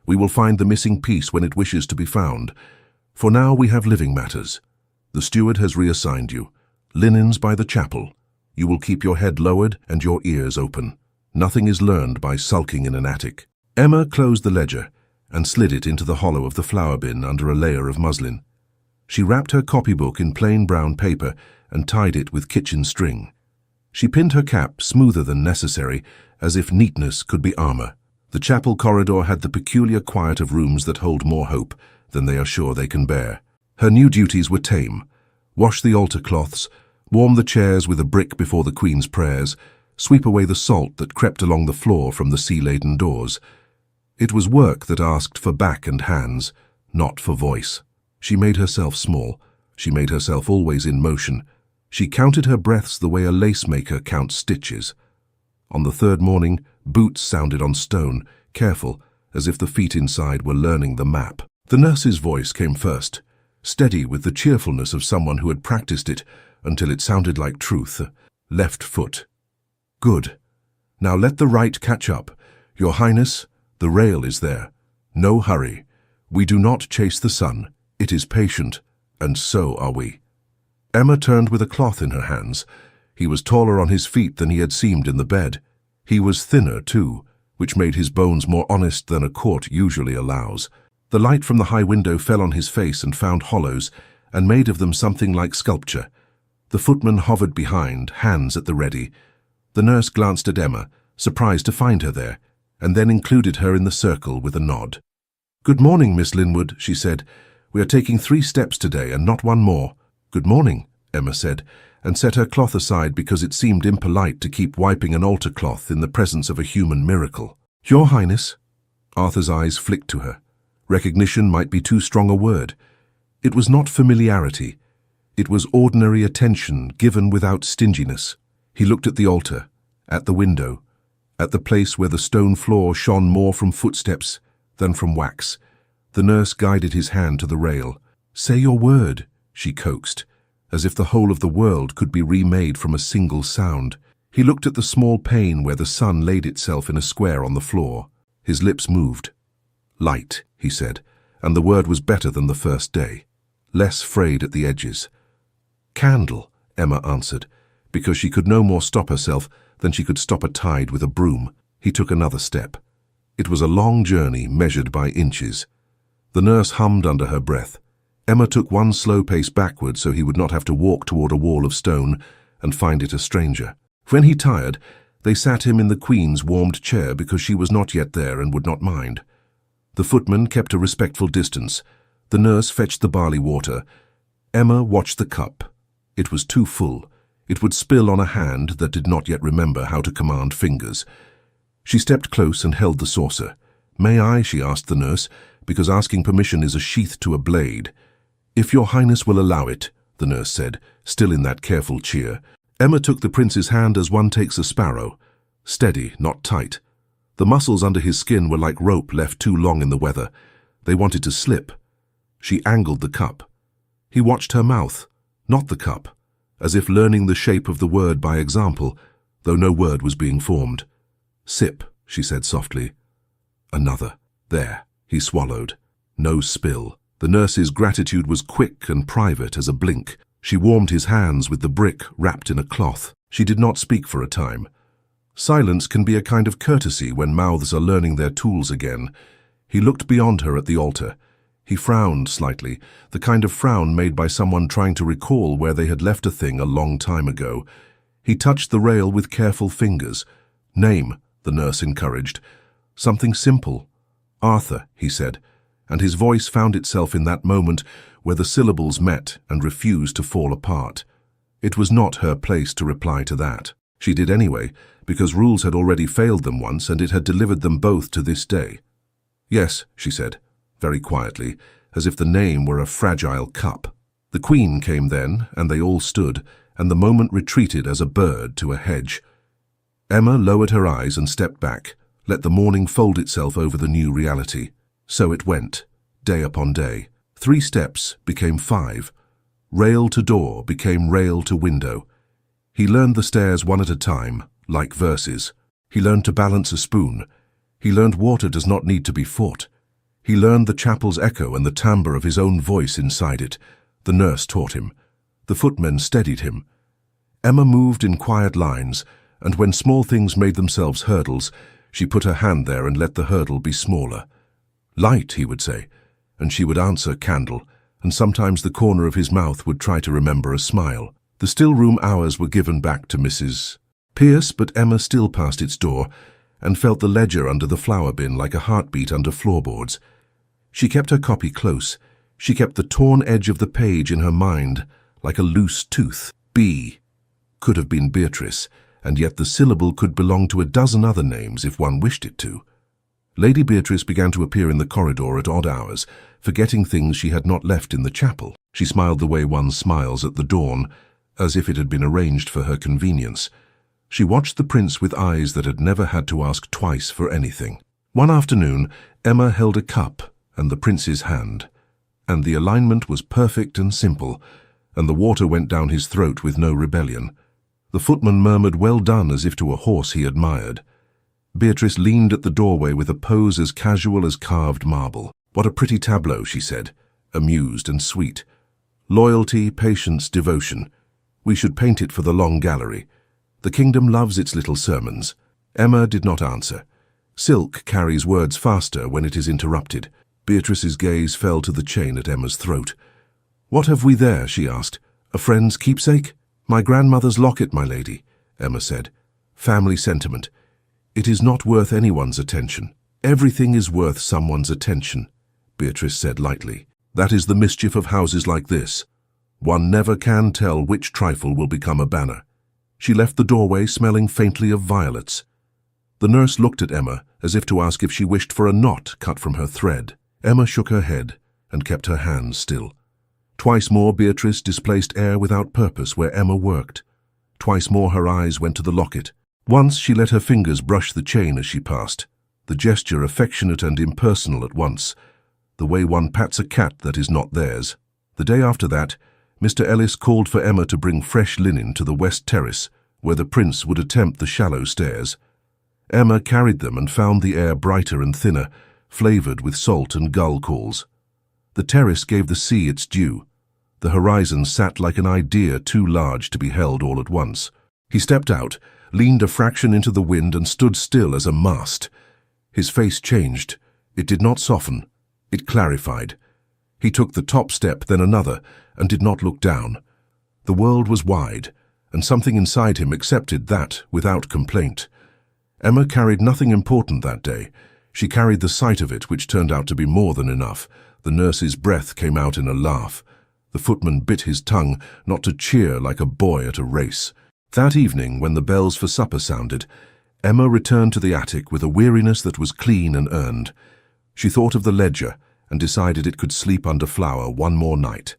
"We will find the missing piece when it wishes to be found. For now we have living matters. The steward has reassigned you. Linens by the chapel. You will keep your head lowered and your ears open. Nothing is learned by sulking in an attic." Emma closed the ledger and slid it into the hollow of the flower bin under a layer of muslin. She wrapped her copybook in plain brown paper and tied it with kitchen string. She pinned her cap smoother than necessary, as if neatness could be armor. The chapel corridor had the peculiar quiet of rooms that hold more hope than they are sure they can bear. Her new duties were tame. Wash the altar cloths, warm the chairs with a brick before the Queen's prayers, sweep away the salt that crept along the floor from the sea-laden doors. It was work that asked for back and hands, not for voice. She made herself small. She made herself always in motion. She counted her breaths the way a lace-maker counts stitches. On the third morning, boots sounded on stone, careful, as if the feet inside were learning the map. The nurse's voice came first, steady with the cheerfulness of someone who had practiced it until it sounded like truth. "Left foot. Good. Now let the right catch up. Your Highness, the rail is there. No hurry. We do not chase the sun. It is patient, and so are we." Emma turned with a cloth in her hands. He was taller on his feet than he had seemed in the bed. He was thinner, too, which made his bones more honest than a court usually allows. The light from the high window fell on his face and found hollows, and made of them something like sculpture. The footman hovered behind, hands at the ready. The nurse glanced at Emma, surprised to find her there, and then included her in the circle with a nod. "Good morning, Miss Linwood," she said. "We are taking 3 steps today and not one more." "Good morning," Emma said, and set her cloth aside because it seemed impolite to keep wiping an altar cloth in the presence of a human miracle. "Your Highness." Arthur's eyes flicked to her. Recognition might be too strong a word. It was not familiarity. It was ordinary attention given without stinginess. He looked at the altar, at the window, at the place where the stone floor shone more from footsteps than from wax. The nurse guided his hand to the rail. "Say your word," she coaxed, as if the whole of the world could be remade from a single sound. He looked at the small pane where the sun laid itself in a square on the floor. His lips moved. "Light," he said, and the word was better than the first day. Less frayed at the edges. "Candle," Emma answered, because she could no more stop herself than she could stop a tide with a broom. He took another step. It was a long journey measured by inches. The nurse hummed under her breath. Emma took one slow pace backward so he would not have to walk toward a wall of stone and find it a stranger. When he tired, they sat him in the Queen's warmed chair because she was not yet there and would not mind. The footman kept a respectful distance. The nurse fetched the barley water. Emma watched the cup. It was too full. It would spill on a hand that did not yet remember how to command fingers. She stepped close and held the saucer. "May I?" she asked the nurse, because asking permission is a sheath to a blade. "If your Highness will allow it," the nurse said, still in that careful cheer. Emma took the prince's hand as one takes a sparrow. Steady, not tight. The muscles under his skin were like rope left too long in the weather. They wanted to slip. She angled the cup. He watched her mouth, not the cup, as if learning the shape of the word by example, though no word was being formed. "Sip," she said softly. Another. There, he swallowed. No spill. The nurse's gratitude was quick and private as a blink. She warmed his hands with the brick wrapped in a cloth. She did not speak for a time. Silence can be a kind of courtesy when mouths are learning their tools again. He looked beyond her at the altar. He frowned slightly, the kind of frown made by someone trying to recall where they had left a thing a long time ago. He touched the rail with careful fingers. "Name," the nurse encouraged. "Something simple." "Arthur," he said, and his voice found itself in that moment where the syllables met and refused to fall apart. It was not her place to reply to that. She did anyway, because rules had already failed them once and it had delivered them both to this day. "Yes," she said, very quietly, as if the name were a fragile cup. The Queen came then, and they all stood, and the moment retreated as a bird to a hedge. Emma lowered her eyes and stepped back, let the morning fold itself over the new reality. So it went, day upon day. 3 steps became 5. Rail to door became rail to window. He learned the stairs one at a time, like verses. He learned to balance a spoon. He learned water does not need to be fought. He learned the chapel's echo and the timbre of his own voice inside it. The nurse taught him. The footmen steadied him. Emma moved in quiet lines, and when small things made themselves hurdles, she put her hand there and let the hurdle be smaller. "Light," he would say, and she would answer candle, and sometimes the corner of his mouth would try to remember a smile. The still-room hours were given back to Mrs. Pierce, but Emma still passed its door and felt the ledger under the flower bin like a heartbeat under floorboards. She kept her copy close. She kept the torn edge of the page in her mind like a loose tooth. B could have been Beatrice, and yet the syllable could belong to a dozen other names if one wished it to. Lady Beatrice began to appear in the corridor at odd hours, forgetting things she had not left in the chapel. She smiled the way one smiles at the dawn, as if it had been arranged for her convenience. She watched the prince with eyes that had never had to ask twice for anything. One afternoon, Emma held a cup and the prince's hand, and the alignment was perfect and simple, and the water went down his throat with no rebellion. The footman murmured "well done" as if to a horse he admired. Beatrice leaned at the doorway with a pose as casual as carved marble. "What a pretty tableau," she said, amused and sweet. "Loyalty, patience, devotion. We should paint it for the long gallery. The kingdom loves its little sermons." Emma did not answer. Silk carries words faster when it is interrupted. Beatrice's gaze fell to the chain at Emma's throat. "What have we there?" she asked. "A friend's keepsake?" "My grandmother's locket, my lady," Emma said. "Family sentiment. It is not worth anyone's attention." "Everything is worth someone's attention," Beatrice said lightly. "That is the mischief of houses like this. One never can tell which trifle will become a banner." She left the doorway smelling faintly of violets. The nurse looked at Emma as if to ask if she wished for a knot cut from her thread. Emma shook her head and kept her hands still. Twice more Beatrice displaced air without purpose where Emma worked. Twice more her eyes went to the locket. Once she let her fingers brush the chain as she passed, the gesture affectionate and impersonal at once, the way one pats a cat that is not theirs. The day after that, Mr. Ellis called for Emma to bring fresh linen to the west terrace, where the prince would attempt the shallow stairs. Emma carried them and found the air brighter and thinner, flavoured with salt and gull calls. The terrace gave the sea its due. The horizon sat like an idea too large to be held all at once. He stepped out, leaned a fraction into the wind and stood still as a mast. His face changed. It did not soften. It clarified. He took the top step, then another, and did not look down. The world was wide, and something inside him accepted that without complaint. Emma carried nothing important that day. She carried the sight of it, which turned out to be more than enough. The nurse's breath came out in a laugh. The footman bit his tongue not to cheer like a boy at a race. That evening, when the bells for supper sounded, Emma returned to the attic with a weariness that was clean and earned. She thought of the ledger and decided it could sleep under flour one more night.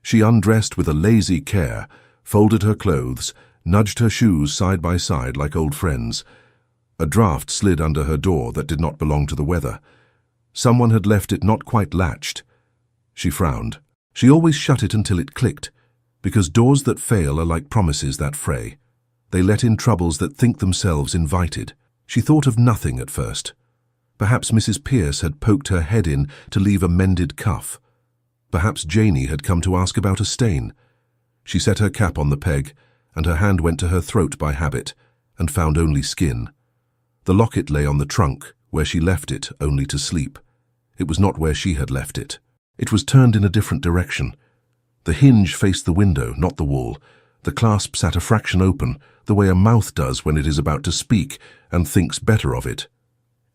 She undressed with a lazy care, folded her clothes, nudged her shoes side by side like old friends. A draught slid under her door that did not belong to the weather. Someone had left it not quite latched. She frowned. She always shut it until it clicked, because doors that fail are like promises that fray. They let in troubles that think themselves invited. She thought of nothing at first. Perhaps Mrs. Pierce had poked her head in to leave a mended cuff. Perhaps Janey had come to ask about a stain. She set her cap on the peg, and her hand went to her throat by habit, and found only skin. The locket lay on the trunk, where she left it only to sleep. It was not where she had left it. It was turned in a different direction. The hinge faced the window, not the wall. The clasp sat a fraction open, the way a mouth does when it is about to speak and thinks better of it.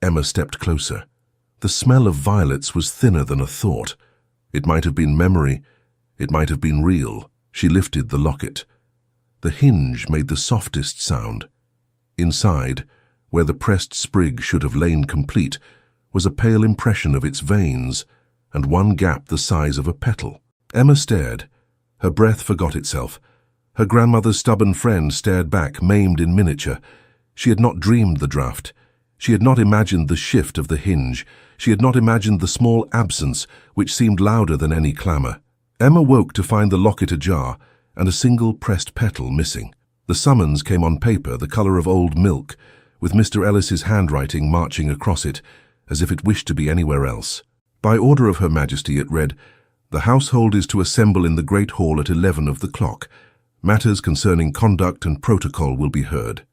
Emma stepped closer. The smell of violets was thinner than a thought. It might have been memory. It might have been real. She lifted the locket. The hinge made the softest sound. Inside, where the pressed sprig should have lain complete, was a pale impression of its veins, and one gap the size of a petal. Emma stared. Her breath forgot itself. Her grandmother's stubborn friend stared back, maimed in miniature. She had not dreamed the draught. She had not imagined the shift of the hinge. She had not imagined the small absence, which seemed louder than any clamour. Emma woke to find the locket ajar, and a single pressed petal missing. The summons came on paper, the colour of old milk, with Mr. Ellis's handwriting marching across it, as if it wished to be anywhere else. By order of Her Majesty it read, "The household is to assemble in the Great Hall at 11 of the clock. Matters concerning conduct and protocol will be heard."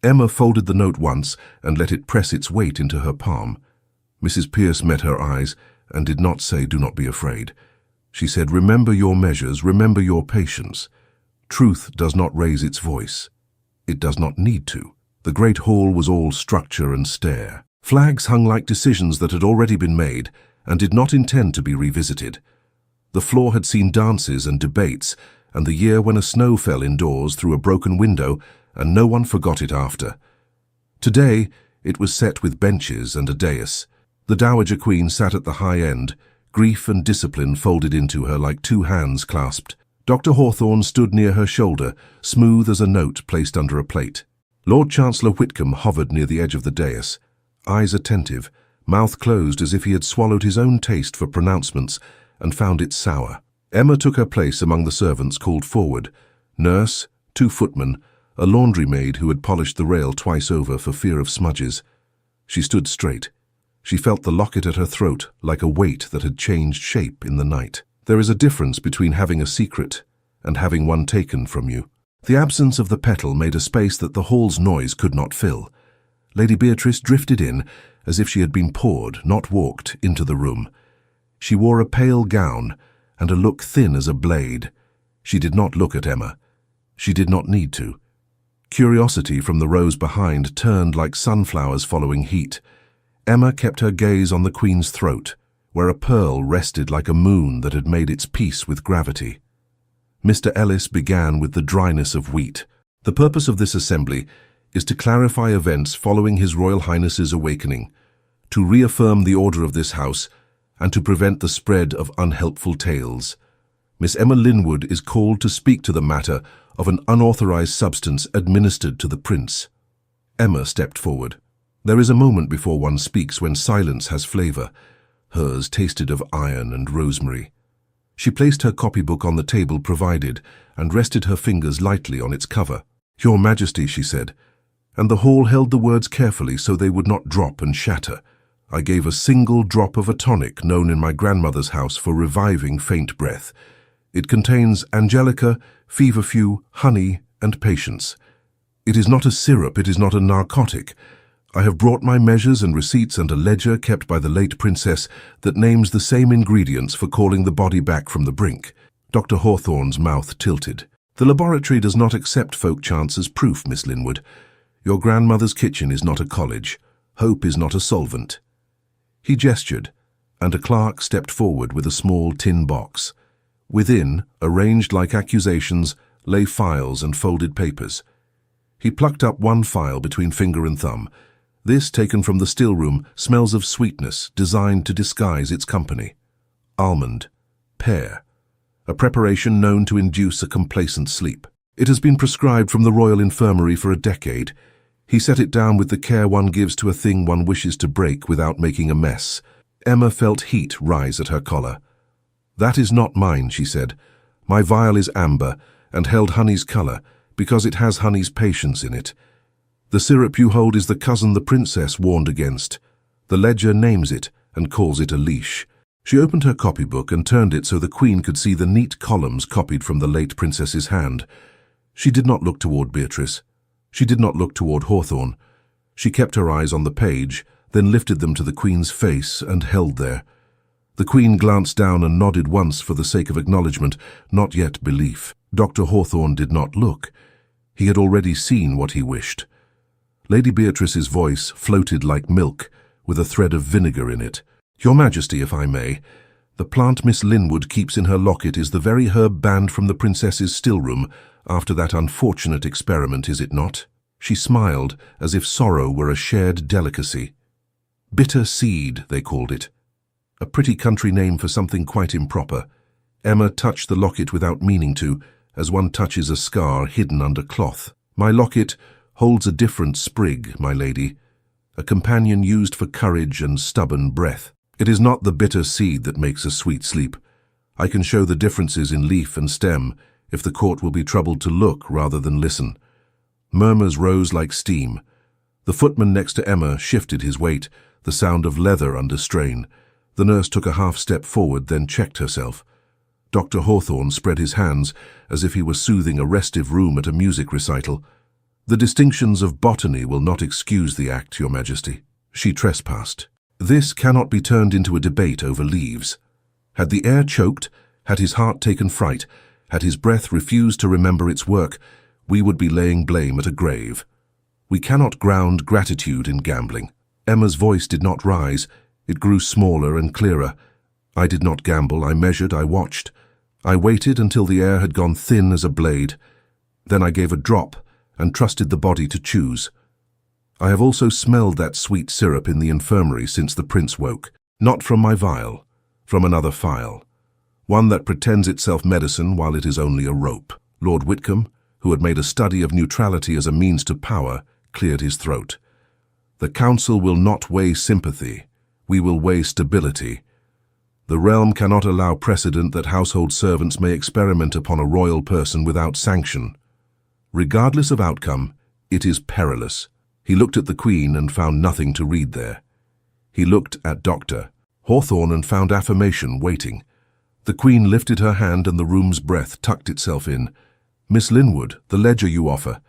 Emma folded the note once and let it press its weight into her palm. Mrs. Pierce met her eyes and did not say, "Do not be afraid." She said, "Remember your measures, remember your patience. Truth does not raise its voice. It does not need to." The Great Hall was all structure and stare. Flags hung like decisions that had already been made and did not intend to be revisited. The floor had seen dances and debates, and the year when a snow fell indoors through a broken window, and no one forgot it after. Today, it was set with benches and a dais. The Dowager Queen sat at the high end, grief and discipline folded into her like two hands clasped. Dr. Hawthorne stood near her shoulder, smooth as a note placed under a plate. Lord Chancellor Whitcomb hovered near the edge of the dais, eyes attentive, mouth closed as if he had swallowed his own taste for pronouncements and found it sour. Emma took her place among the servants called forward. Nurse, 2 footmen, a laundry maid who had polished the rail twice over for fear of smudges. She stood straight. She felt the locket at her throat like a weight that had changed shape in the night. There is a difference between having a secret and having one taken from you. The absence of the petal made a space that the hall's noise could not fill. Lady Beatrice drifted in, as if she had been poured, not walked, into the room. She wore a pale gown, and a look thin as a blade. She did not look at Emma. She did not need to. Curiosity from the rows behind turned like sunflowers following heat. Emma kept her gaze on the Queen's throat, where a pearl rested like a moon that had made its peace with gravity. Mr. Ellis began with the dryness of wheat. The purpose of this assembly is to clarify events following His Royal Highness's awakening, to reaffirm the order of this house, and to prevent the spread of unhelpful tales. Miss Emma Linwood is called to speak to the matter of an unauthorized substance administered to the Prince. Emma stepped forward. There is a moment before one speaks when silence has flavor. Hers tasted of iron and rosemary. She placed her copybook on the table provided and rested her fingers lightly on its cover. "Your Majesty," she said, and the hall held the words carefully so they would not drop and shatter. "I gave a single drop of a tonic known in my grandmother's house for reviving faint breath. It contains angelica, feverfew, honey, and patience. It is not a syrup, it is not a narcotic. I have brought my measures and receipts and a ledger kept by the late princess that names the same ingredients for calling the body back from the brink." Dr. Hawthorne's mouth tilted. "The laboratory does not accept folk chants as proof, Miss Linwood. Your grandmother's kitchen is not a college. Hope is not a solvent." He gestured, and a clerk stepped forward with a small tin box. Within, arranged like accusations, lay files and folded papers. He plucked up one file between finger and thumb. This, taken from the still room, smells of sweetness, designed to disguise its company. Almond. Pear. A preparation known to induce a complacent sleep. It has been prescribed from the Royal Infirmary for a decade. He set it down with the care one gives to a thing one wishes to break without making a mess. Emma felt heat rise at her collar. "That is not mine," she said. "My vial is amber and held honey's color because it has honey's patience in it. The syrup you hold is the cousin the princess warned against. The ledger names it and calls it a leash." She opened her copybook and turned it so the Queen could see the neat columns copied from the late princess's hand. She did not look toward Beatrice. She did not look toward Hawthorne. She kept her eyes on the page, then lifted them to the Queen's face and held there. The Queen glanced down and nodded once for the sake of acknowledgement, not yet belief. Dr. Hawthorne did not look. He had already seen what he wished. Lady Beatrice's voice floated like milk, with a thread of vinegar in it. "Your Majesty, if I may, the plant Miss Linwood keeps in her locket is the very herb banned from the princess's still-room after that unfortunate experiment, is it not?" She smiled, as if sorrow were a shared delicacy. "Bitter seed," they called it. A pretty country name for something quite improper. Emma touched the locket without meaning to, as one touches a scar hidden under cloth. "My locket holds a different sprig, my lady, a companion used for courage and stubborn breath. It is not the bitter seed that makes a sweet sleep. I can show the differences in leaf and stem if the court will be troubled to look rather than listen." Murmurs rose like steam. The footman next to Emma shifted his weight, the sound of leather under strain. The nurse took a half-step forward, then checked herself. Dr. Hawthorne spread his hands as if he were soothing a restive room at a music recital. "The distinctions of botany will not excuse the act, Your Majesty." She trespassed. This cannot be turned into a debate over leaves. Had the air choked, had his heart taken fright, had his breath refused to remember its work, we would be laying blame at a grave. We cannot ground gratitude in gambling. Emma's voice did not rise. It grew smaller and clearer. "I did not gamble. I measured. I watched. I waited until the air had gone thin as a blade. Then I gave a drop and trusted the body to choose. I have also smelled that sweet syrup in the infirmary since the prince woke. Not from my vial, from another phial. One that pretends itself medicine while it is only a rope." Lord Whitcomb, who had made a study of neutrality as a means to power, cleared his throat. "The council will not weigh sympathy. We will weigh stability. The realm cannot allow precedent that household servants may experiment upon a royal person without sanction. Regardless of outcome, it is perilous." He looked at the Queen and found nothing to read there. He looked at Dr. Hawthorne and found affirmation waiting. The Queen lifted her hand and the room's breath tucked itself in. "Miss Linwood, the ledger you offer,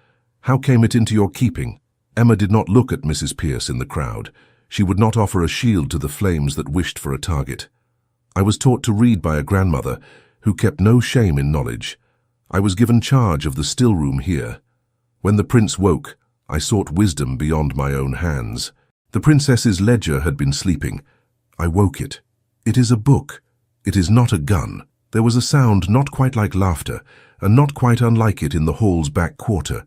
how came it into your keeping?" Emma did not look at Mrs. Pierce in the crowd. She would not offer a shield to the flames that wished for a target. I was taught to read by a grandmother who kept no shame in knowledge. I was given charge of the still room here. When the prince woke, I sought wisdom beyond my own hands. The princess's ledger had been sleeping. I woke it. It is a book. It is not a gun. There was a sound not quite like laughter, and not quite unlike it in the hall's back quarter.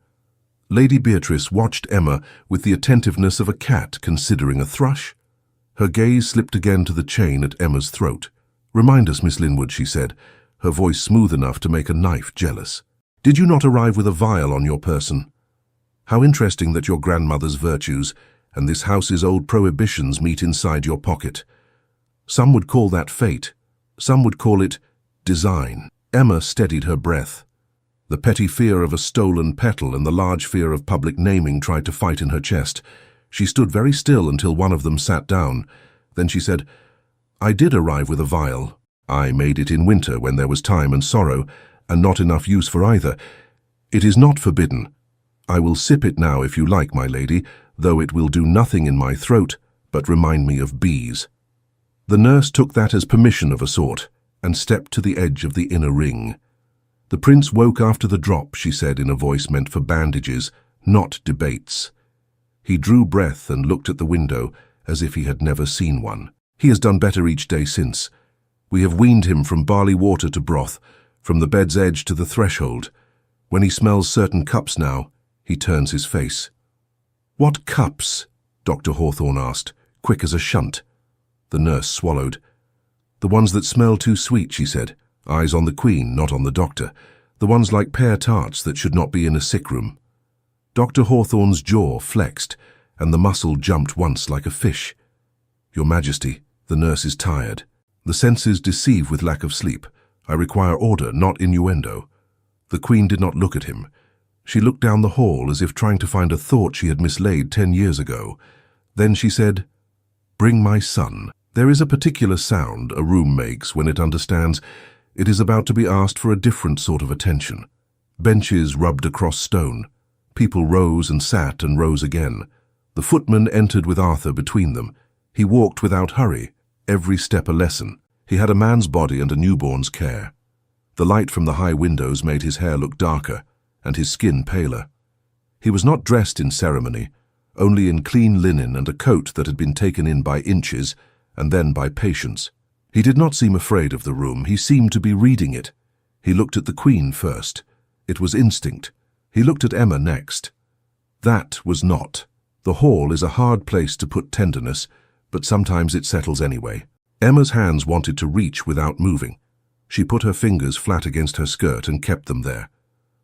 Lady Beatrice watched Emma with the attentiveness of a cat considering a thrush. Her gaze slipped again to the chain at Emma's throat. "Remind us, Miss Linwood," she said, her voice smooth enough to make a knife jealous. "Did you not arrive with a vial on your person? How interesting that your grandmother's virtues and this house's old prohibitions meet inside your pocket. Some would call that fate. Some would call it design." Emma steadied her breath. The petty fear of a stolen petal and the large fear of public naming tried to fight in her chest. She stood very still until one of them sat down. Then she said, "I did arrive with a vial. I made it in winter when there was time and sorrow, and not enough use for either. It is not forbidden. I will sip it now if you like, my lady, though it will do nothing in my throat but remind me of bees." The nurse took that as permission of a sort, and stepped to the edge of the inner ring. "The prince woke after the drop," she said in a voice meant for bandages, not debates. He drew breath and looked at the window as if he had never seen one. "He has done better each day since. We have weaned him from barley water to broth, from the bed's edge to the threshold. When he smells certain cups now, he turns his face." "What cups?" Dr. Hawthorne asked, quick as a shunt. The nurse swallowed. "The ones that smell too sweet," she said. "Eyes on the Queen, not on the doctor. The ones like pear tarts that should not be in a sick room." Dr. Hawthorne's jaw flexed, and the muscle jumped once like a fish. "Your Majesty, the nurse is tired. The senses deceive with lack of sleep. I require order, not innuendo." The Queen did not look at him. She looked down the hall as if trying to find a thought she had mislaid 10 years ago. Then she said, "Bring my son." There is a particular sound a room makes when it understands it is about to be asked for a different sort of attention. Benches rubbed across stone. People rose and sat and rose again. The footman entered with Arthur between them. He walked without hurry, every step a lesson. He had a man's body and a newborn's care. The light from the high windows made his hair look darker, and his skin paler. He was not dressed in ceremony, only in clean linen and a coat that had been taken in by inches, and then by patience. He did not seem afraid of the room. He seemed to be reading it. He looked at the Queen first. It was instinct. He looked at Emma next. That was not. The hall is a hard place to put tenderness, but sometimes it settles anyway. Emma's hands wanted to reach without moving. She put her fingers flat against her skirt and kept them there.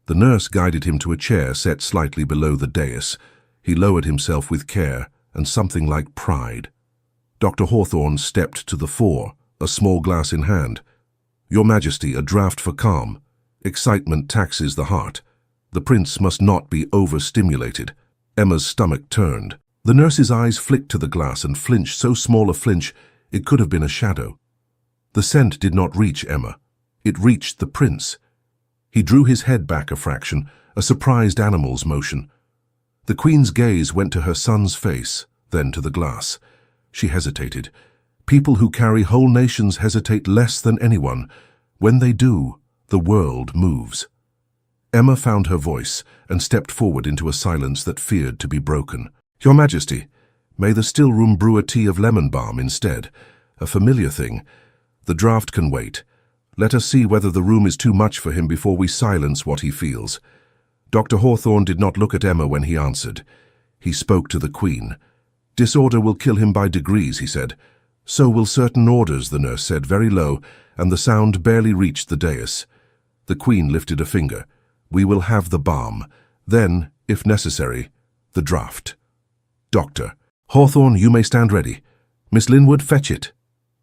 The nurse guided him to a chair set slightly below the dais. He lowered himself with care and something like pride. Dr. Hawthorne stepped to the fore, a small glass in hand. "Your Majesty, a draught for calm. Excitement taxes the heart. The prince must not be overstimulated." Emma's stomach turned. The nurse's eyes flicked to the glass and flinched, so small a flinch it could have been a shadow. The scent did not reach Emma. It reached the prince. He drew his head back a fraction, a surprised animal's motion. The Queen's gaze went to her son's face, then to the glass. She hesitated. People who carry whole nations hesitate less than anyone. When they do, the world moves. Emma found her voice and stepped forward into a silence that feared to be broken. "Your Majesty, may the still room brew a tea of lemon balm instead? A familiar thing. The draught can wait. Let us see whether the room is too much for him before we silence what he feels." Dr. Hawthorne did not look at Emma when he answered. He spoke to the Queen. "Disorder will kill him by degrees," he said. "So will certain orders," the nurse said very low, and the sound barely reached the dais. The Queen lifted a finger. "We will have the balm. Then, if necessary, the draught." "Doctor." "Hawthorne, you may stand ready. Miss Linwood, fetch it."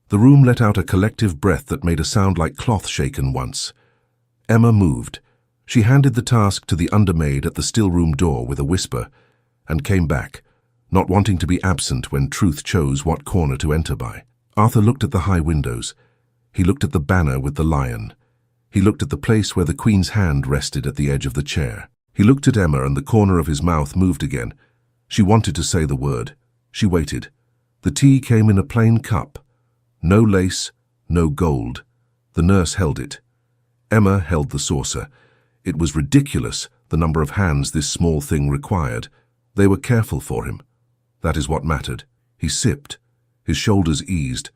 The room let out a collective breath that made a sound like cloth shaken once. Emma moved. She handed the task to the undermaid at the still-room door with a whisper, and came back, not wanting to be absent when truth chose what corner to enter by. Arthur looked at the high windows. He looked at the banner with the lion. He looked at the place where the Queen's hand rested at the edge of the chair. He looked at Emma, and the corner of his mouth moved again. She wanted to say the word. She waited. The tea came in a plain cup. No lace, no gold. The nurse held it. Emma held the saucer. It was ridiculous, the number of hands this small thing required. They were careful for him. That is what mattered. He sipped. His shoulders eased.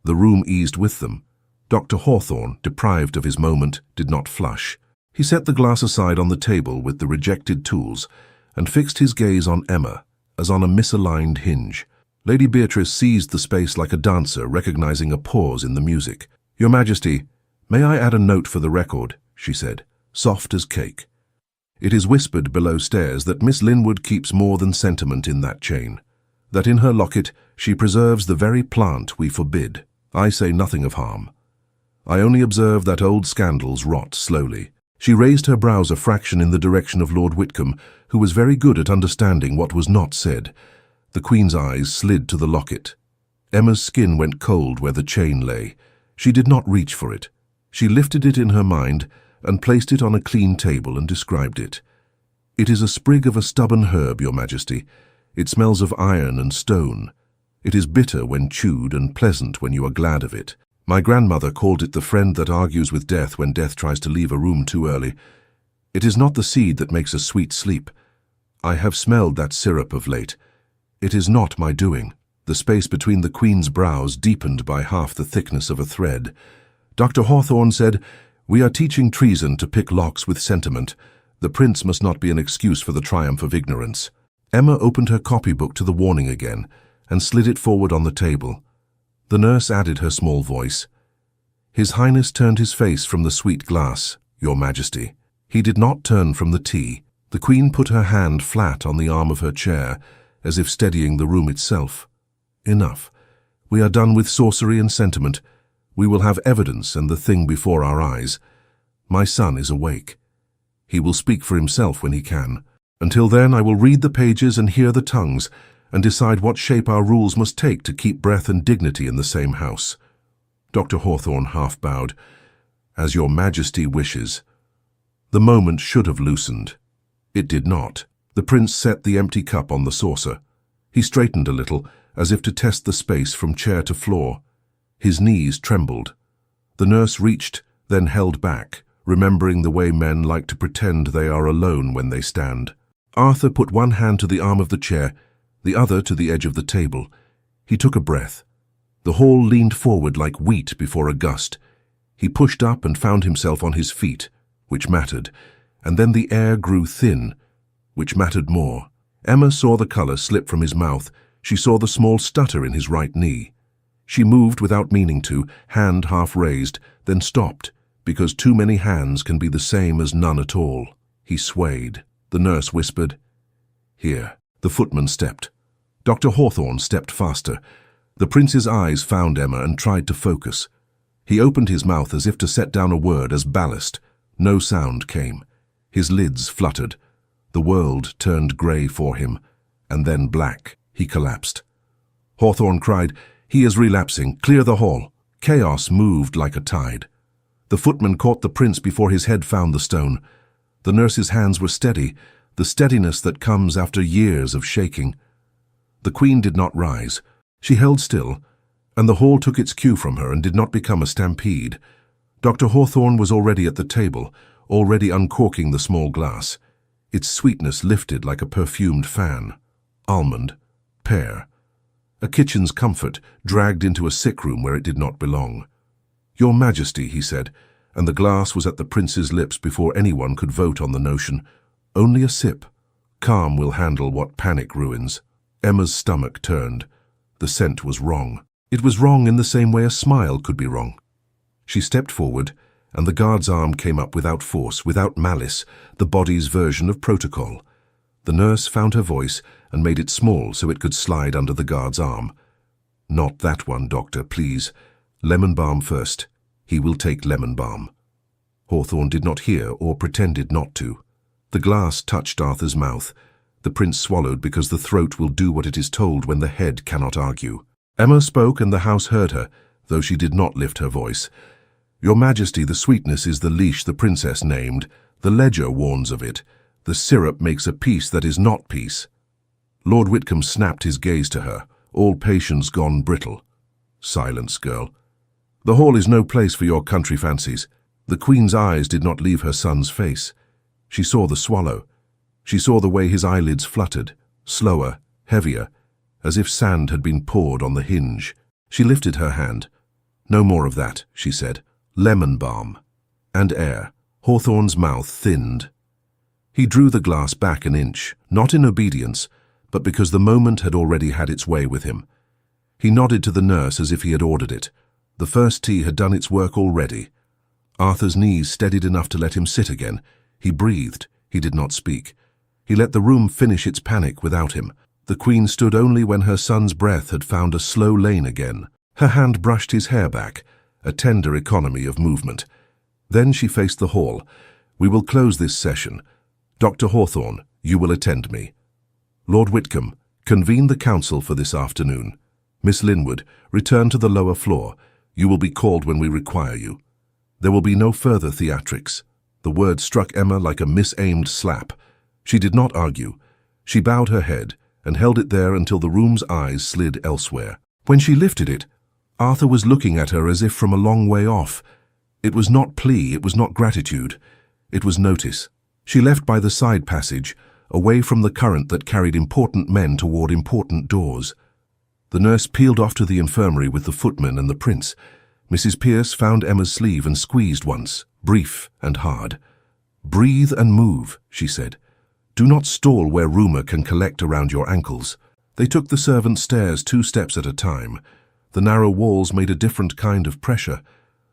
The room eased with them. Dr. Hawthorne, deprived of his moment, did not flush. He set the glass aside on the table with the rejected tools and fixed his gaze on Emma, as on a misaligned hinge. Lady Beatrice seized the space like a dancer, recognizing a pause in the music. "Your Majesty, may I add a note for the record?" she said, soft as cake. "It is whispered below stairs that Miss Linwood keeps more than sentiment in that chain, that in her locket she preserves the very plant we forbid. I say nothing of harm. I only observe that old scandals rot slowly." She raised her brows a fraction in the direction of Lord Whitcomb, who was very good at understanding what was not said. The Queen's eyes slid to the locket. Emma's skin went cold where the chain lay. She did not reach for it. She lifted it in her mind and placed it on a clean table and described it. "It is a sprig of a stubborn herb, Your Majesty. It smells of iron and stone. It is bitter when chewed and pleasant when you are glad of it. My grandmother called it the friend that argues with death when death tries to leave a room too early. It is not the seed that makes a sweet sleep. I have smelled that syrup of late. It is not my doing." The space between the Queen's brows deepened by half the thickness of a thread. Dr. Hawthorne said, "We are teaching treason to pick locks with sentiment. The prince must not be an excuse for the triumph of ignorance." Emma opened her copybook to the warning again and slid it forward on the table. The nurse added her small voice. "His Highness turned his face from the sweet glass, Your Majesty." He did not turn from the tea. The Queen put her hand flat on the arm of her chair, as if steadying the room itself. "Enough. We are done with sorcery and sentiment. We will have evidence and the thing before our eyes. My son is awake. He will speak for himself when he can. Until then, I will read the pages and hear the tongues, and decide what shape our rules must take to keep breath and dignity in the same house." Dr. Hawthorne half bowed. "As Your Majesty wishes." The moment should have loosened. It did not. The prince set the empty cup on the saucer. He straightened a little, as if to test the space from chair to floor. His knees trembled. The nurse reached, then held back, remembering the way men like to pretend they are alone when they stand. Arthur put one hand to the arm of the chair, the other to the edge of the table. He took a breath. The hall leaned forward like wheat before a gust. He pushed up and found himself on his feet, which mattered, and then the air grew thin, which mattered more. Emma saw the color slip from his mouth. She saw the small stutter in his right knee. She moved without meaning to, hand half raised, then stopped, because too many hands can be the same as none at all. He swayed. The nurse whispered, "Here." The footman stepped. Dr. Hawthorne stepped faster. The prince's eyes found Emma and tried to focus. He opened his mouth as if to set down a word as ballast. No sound came. His lids fluttered. The world turned grey for him, and then black. He collapsed. Hawthorne cried, "He is relapsing. Clear the hall." Chaos moved like a tide. The footman caught the prince before his head found the stone. The nurse's hands were steady, the steadiness that comes after years of shaking. The Queen did not rise. She held still, and the hall took its cue from her and did not become a stampede. Dr. Hawthorne was already at the table, already uncorking the small glass. Its sweetness lifted like a perfumed fan. Almond, pear. A kitchen's comfort dragged into a sick room where it did not belong. "Your Majesty," he said, and the glass was at the prince's lips before anyone could vote on the notion. "Only a sip. Calm will handle what panic ruins." Emma's stomach turned. The scent was wrong. It was wrong in the same way a smile could be wrong. She stepped forward, and the guard's arm came up without force, without malice, the body's version of protocol. The nurse found her voice and made it small so it could slide under the guard's arm. "Not that one, doctor, please. Lemon balm first. He will take lemon balm." Hawthorne did not hear or pretended not to. The glass touched Arthur's mouth. The prince swallowed because the throat will do what it is told when the head cannot argue. Emma spoke and the house heard her, though she did not lift her voice. "Your Majesty, the sweetness is the leash the princess named. The ledger warns of it. The syrup makes a peace that is not peace." Lord Whitcomb snapped his gaze to her, all patience gone brittle. "Silence, girl. The hall is no place for your country fancies." The Queen's eyes did not leave her son's face. She saw the swallow. She saw the way his eyelids fluttered, slower, heavier, as if sand had been poured on the hinge. She lifted her hand. "No more of that," she said. "Lemon balm." And air. Hawthorne's mouth thinned. He drew the glass back an inch, not in obedience, but because the moment had already had its way with him. He nodded to the nurse as if he had ordered it. The first tea had done its work already. Arthur's knees steadied enough to let him sit again. He breathed. He did not speak. He let the room finish its panic without him. The Queen stood only when her son's breath had found a slow lane again. Her hand brushed his hair back, a tender economy of movement. Then she faced the hall. "We will close this session. Dr. Hawthorne, you will attend me. Lord Whitcomb, convene the council for this afternoon. Miss Linwood, return to the lower floor. You will be called when we require you. There will be no further theatrics." The word struck Emma like a misaimed slap. She did not argue. She bowed her head and held it there until the room's eyes slid elsewhere. When she lifted it, Arthur was looking at her as if from a long way off. It was not plea, it was not gratitude. It was notice. She left by the side passage, away from the current that carried important men toward important doors. The nurse peeled off to the infirmary with the footman and the prince. Mrs. Pearce found Emma's sleeve and squeezed once, brief and hard. "Breathe and move," she said. "Do not stall where rumor can collect around your ankles." They took the servants' stairs 2 steps at a time. The narrow walls made a different kind of pressure,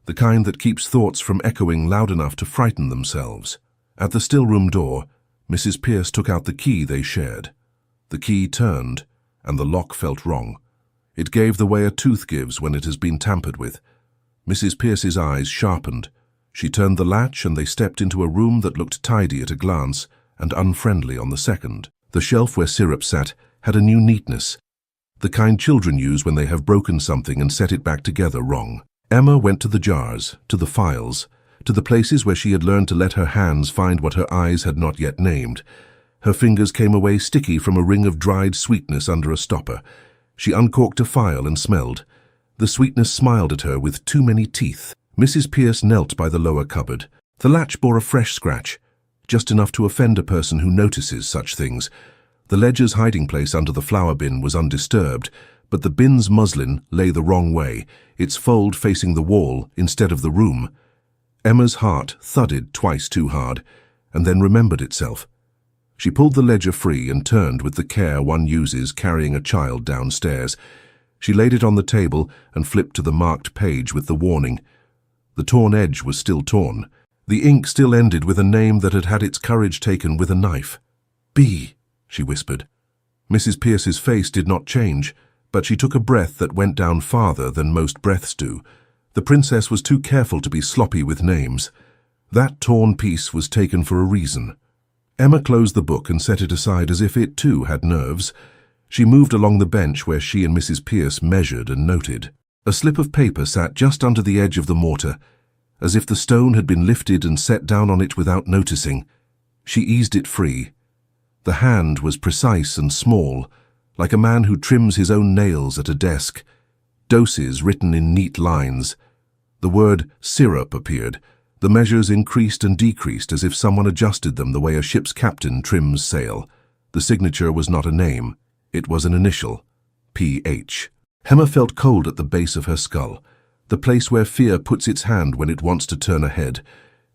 the kind that keeps thoughts from echoing loud enough to frighten themselves. At the still-room door, Mrs. Pearce took out the key they shared. The key turned, and the lock felt wrong. It gave the way a tooth gives when it has been tampered with. Mrs. Pearce's eyes sharpened. She turned the latch and they stepped into a room that looked tidy at a glance and unfriendly on the second. The shelf where syrup sat had a new neatness, the kind children use when they have broken something and set it back together wrong. Emma went to the jars, to the files, to the places where she had learned to let her hands find what her eyes had not yet named. Her fingers came away sticky from a ring of dried sweetness under a stopper. She uncorked a file and smelled. The sweetness smiled at her with too many teeth. Mrs. Pearce knelt by the lower cupboard. The latch bore a fresh scratch, just enough to offend a person who notices such things. The ledger's hiding place under the flour bin was undisturbed, but the bin's muslin lay the wrong way, its fold facing the wall instead of the room. Emma's heart thudded twice too hard, and then remembered itself. She pulled the ledger free and turned with the care one uses carrying a child downstairs. She laid it on the table and flipped to the marked page with the warning. The torn edge was still torn. The ink still ended with a name that had had its courage taken with a knife. "B," she whispered. Mrs. Pearce's face did not change, but she took a breath that went down farther than most breaths do. The princess was too careful to be sloppy with names. That torn piece was taken for a reason. Emma closed the book and set it aside as if it too had nerves. She moved along the bench where she and Mrs. Pearce measured and noted. A slip of paper sat just under the edge of the mortar, as if the stone had been lifted and set down on it without noticing. She eased it free. The hand was precise and small, like a man who trims his own nails at a desk. Doses written in neat lines. The word syrup appeared. The measures increased and decreased as if someone adjusted them the way a ship's captain trims sail. The signature was not a name. It was an initial. P.H. Emma felt cold at the base of her skull, the place where fear puts its hand when it wants to turn ahead.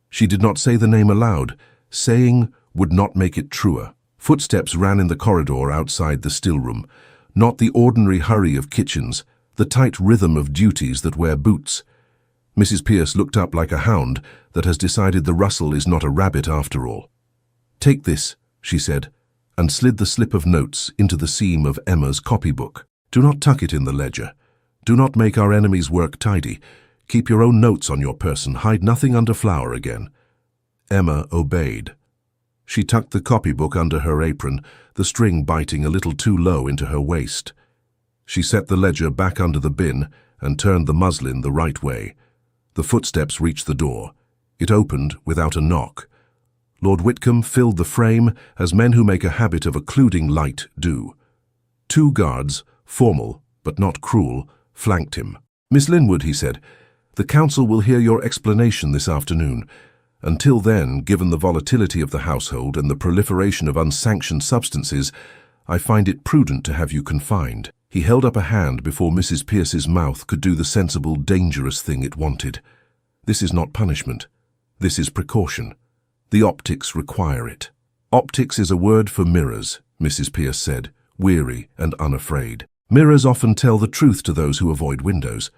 She did not say the name aloud. Saying would not make it truer. Footsteps ran in the corridor outside the still-room. Not the ordinary hurry of kitchens, the tight rhythm of duties that wear boots. Mrs. Pearce looked up like a hound that has decided the rustle is not a rabbit after all. "Take this," she said, and slid the slip of notes into the seam of Emma's copybook. "Do not tuck it in the ledger. Do not make our enemies' work tidy. Keep your own notes on your person. Hide nothing under flour again." Emma obeyed. She tucked the copybook under her apron, the string biting a little too low into her waist. She set the ledger back under the bin and turned the muslin the right way. The footsteps reached the door. It opened without a knock. Lord Whitcomb filled the frame as men who make a habit of occluding light do. 2 guards, formal but not cruel, flanked him. "Miss Linwood," he said, "the council will hear your explanation this afternoon. Until then, given the volatility of the household and the proliferation of unsanctioned substances, I find it prudent to have you confined." He held up a hand before Mrs. Pierce's mouth could do the sensible, dangerous thing it wanted. "This is not punishment. This is precaution. The optics require it." "Optics is a word for mirrors," Mrs. Pierce said, weary and unafraid. "Mirrors often tell the truth to those who avoid windows."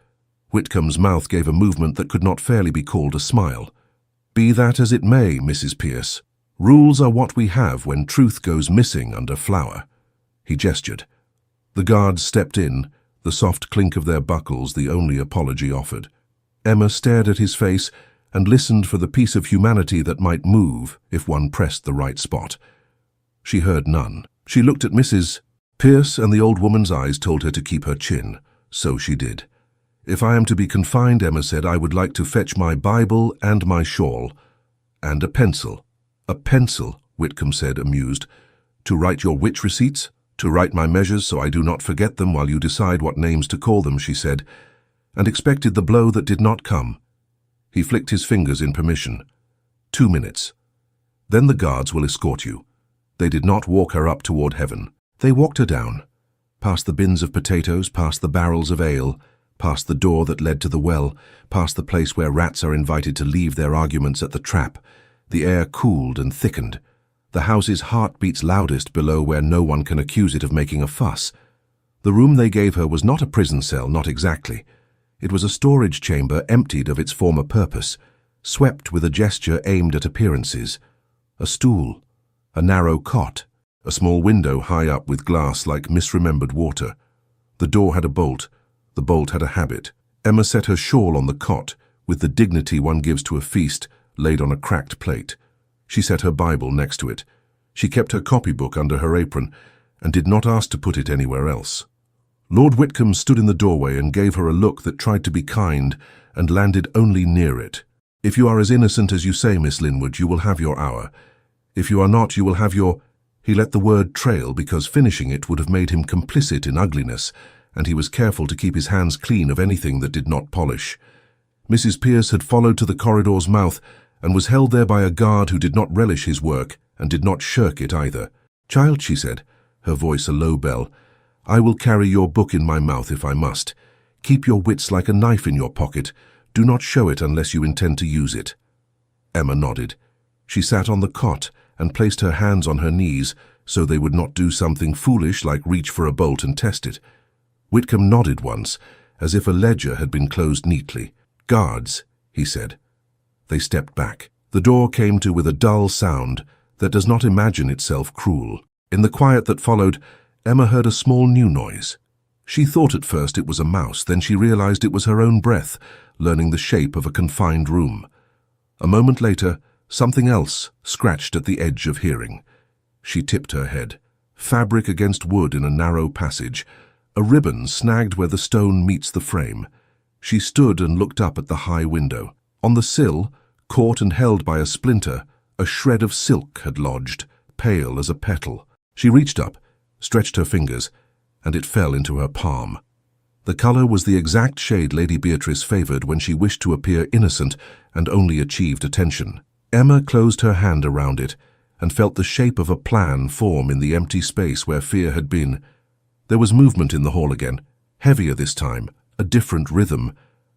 Whitcomb's mouth gave a movement that could not fairly be called a smile. "Be that as it may, Mrs. Pierce, rules are what we have when truth goes missing under flour." He gestured. The guards stepped in, the soft clink of their buckles the only apology offered. Emma stared at his face and listened for the piece of humanity that might move if one pressed the right spot. She heard none. She looked at Mrs. Pierce, and the old woman's eyes told her to keep her chin. So she did. "If I am to be confined," Emma said, "I would like to fetch my Bible and my shawl. And a pencil." "A pencil," Whitcomb said, amused. "To write your witch receipts? To write my measures so I do not forget them while you decide what names to call them," she said, and expected the blow that did not come. He flicked his fingers in permission. 2 minutes. "Then the guards will escort you." They did not walk her up toward heaven. They walked her down, past the bins of potatoes, past the barrels of ale, past the door that led to the well, past the place where rats are invited to leave their arguments at the trap. The air cooled and thickened. The house's heart beats loudest below where no one can accuse it of making a fuss. The room they gave her was not a prison cell, not exactly. It was a storage chamber emptied of its former purpose, swept with a gesture aimed at appearances. A stool, a narrow cot, a small window high up with glass like misremembered water. The door had a bolt. The bolt had a habit. Emma set her shawl on the cot, with the dignity one gives to a feast, laid on a cracked plate. She set her Bible next to it. She kept her copybook under her apron, and did not ask to put it anywhere else. Lord Whitcomb stood in the doorway and gave her a look that tried to be kind and landed only near it. "If you are as innocent as you say, Miss Linwood, you will have your hour. If you are not, you will have your—" He let the word trail because finishing it would have made him complicit in ugliness, and he was careful to keep his hands clean of anything that did not polish. Mrs. Pierce had followed to the corridor's mouth and was held there by a guard who did not relish his work and did not shirk it either. "Child," she said, her voice a low bell, "I will carry your book in my mouth if I must. Keep your wits like a knife in your pocket. Do not show it unless you intend to use it." Emma nodded. She sat on the cot and placed her hands on her knees so they would not do something foolish like reach for a bolt and test it. Whitcomb nodded once, as if a ledger had been closed neatly. "Guards," he said. They stepped back. The door came to with a dull sound that does not imagine itself cruel. In the quiet that followed, Emma heard a small new noise. She thought at first it was a mouse, then she realized it was her own breath, learning the shape of a confined room. A moment later, something else scratched at the edge of hearing. She tipped her head. Fabric against wood in a narrow passage. A ribbon snagged where the stone meets the frame. She stood and looked up at the high window. On the sill, caught and held by a splinter, a shred of silk had lodged, pale as a petal. She reached up, stretched her fingers, and it fell into her palm. The color was the exact shade Lady Beatrice favored when she wished to appear innocent and only achieved attention. Emma closed her hand around it and felt the shape of a plan form in the empty space where fear had been. There was movement in the hall again, heavier this time, a different rhythm.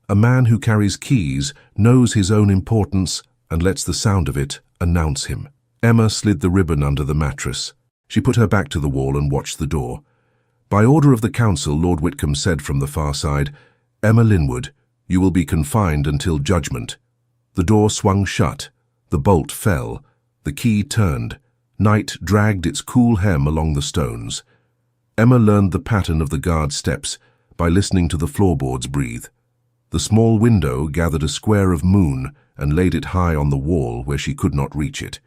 A man who carries keys knows his own importance and lets the sound of it announce him. Emma slid the ribbon under the mattress. She put her back to the wall and watched the door. By order of the council, Lord Whitcomb said from the far side, "Emma Linwood, you will be confined until judgment." The door swung shut. The bolt fell. The key turned. Night dragged its cool hem along the stones. Emma learned the pattern of the guard's steps by listening to the floorboards breathe. The small window gathered a square of moon and laid it high on the wall where she could not reach it.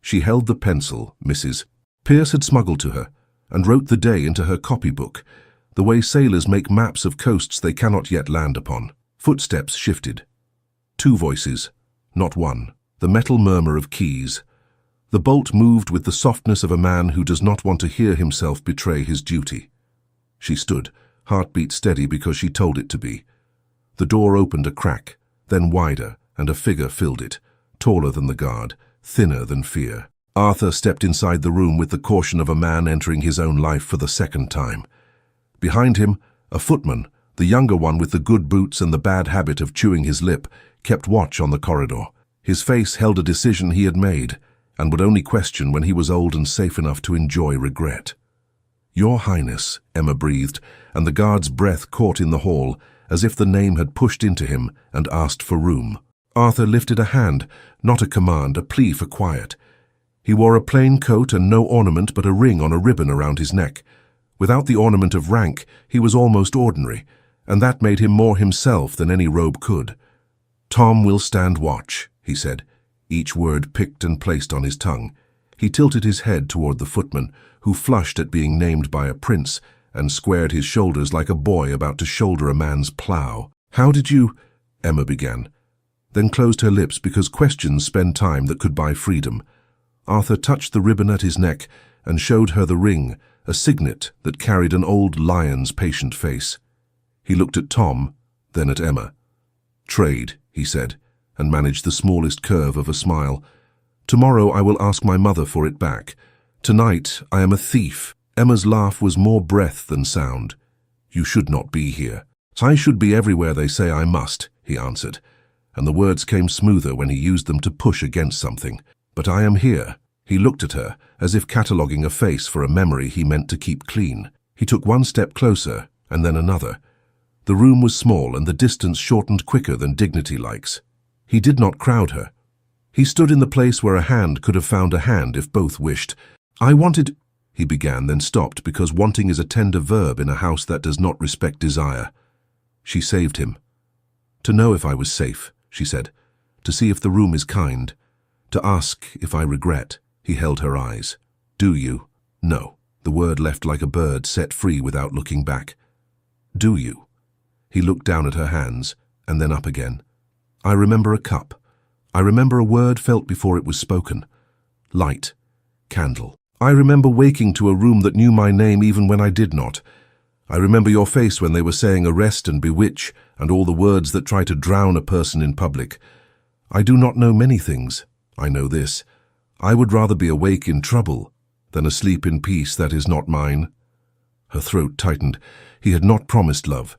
She held the pencil Mrs. Pierce had smuggled to her and wrote the day into her copybook, the way sailors make maps of coasts they cannot yet land upon. Footsteps shifted. 2 voices, not one. The metal murmur of keys. The bolt moved with the softness of a man who does not want to hear himself betray his duty. She stood, heartbeat steady because she told it to be. The door opened a crack, then wider, and a figure filled it, taller than the guard, thinner than fear. Arthur stepped inside the room with the caution of a man entering his own life for the second time. Behind him, a footman, the younger one with the good boots and the bad habit of chewing his lip, kept watch on the corridor. His face held a decision he had made, and would only question when he was old and safe enough to enjoy regret. "Your Highness," Emma breathed, and the guard's breath caught in the hall, as if the name had pushed into him and asked for room. Arthur lifted a hand, not a command, a plea for quiet. He wore a plain coat and no ornament but a ring on a ribbon around his neck. Without the ornament of rank, he was almost ordinary, and that made him more himself than any robe could. "Tom will stand watch," he said, each word picked and placed on his tongue. He tilted his head toward the footman, who flushed at being named by a prince, and squared his shoulders like a boy about to shoulder a man's plough. "How did you—" Emma began, then closed her lips because questions spend time that could buy freedom. Arthur touched the ribbon at his neck and showed her the ring, a signet that carried an old lion's patient face. He looked at Tom, then at Emma. "Trade," he said, and managed the smallest curve of a smile. "Tomorrow I will ask my mother for it back. Tonight I am a thief." Emma's laugh was more breath than sound. "You should not be here." "I should be everywhere they say I must," he answered, and the words came smoother when he used them to push against something. "But I am here." He looked at her, as if cataloguing a face for a memory he meant to keep clean. He took one step closer, and then another. The room was small, and the distance shortened quicker than dignity likes. He did not crowd her. He stood in the place where a hand could have found a hand if both wished. "I wanted—" he began, then stopped because wanting is a tender verb in a house that does not respect desire. She saved him. "To know if I was safe," she said. "To see if the room is kind. To ask if I regret." He held her eyes. "Do you?" "No." The word left like a bird set free without looking back. "Do you?" He looked down at her hands, and then up again. "I remember a cup. I remember a word felt before it was spoken. Light. Candle. I remember waking to a room that knew my name even when I did not. I remember your face when they were saying arrest and bewitch, and all the words that try to drown a person in public. I do not know many things. I know this. I would rather be awake in trouble than asleep in peace that is not mine." Her throat tightened. He had not promised love.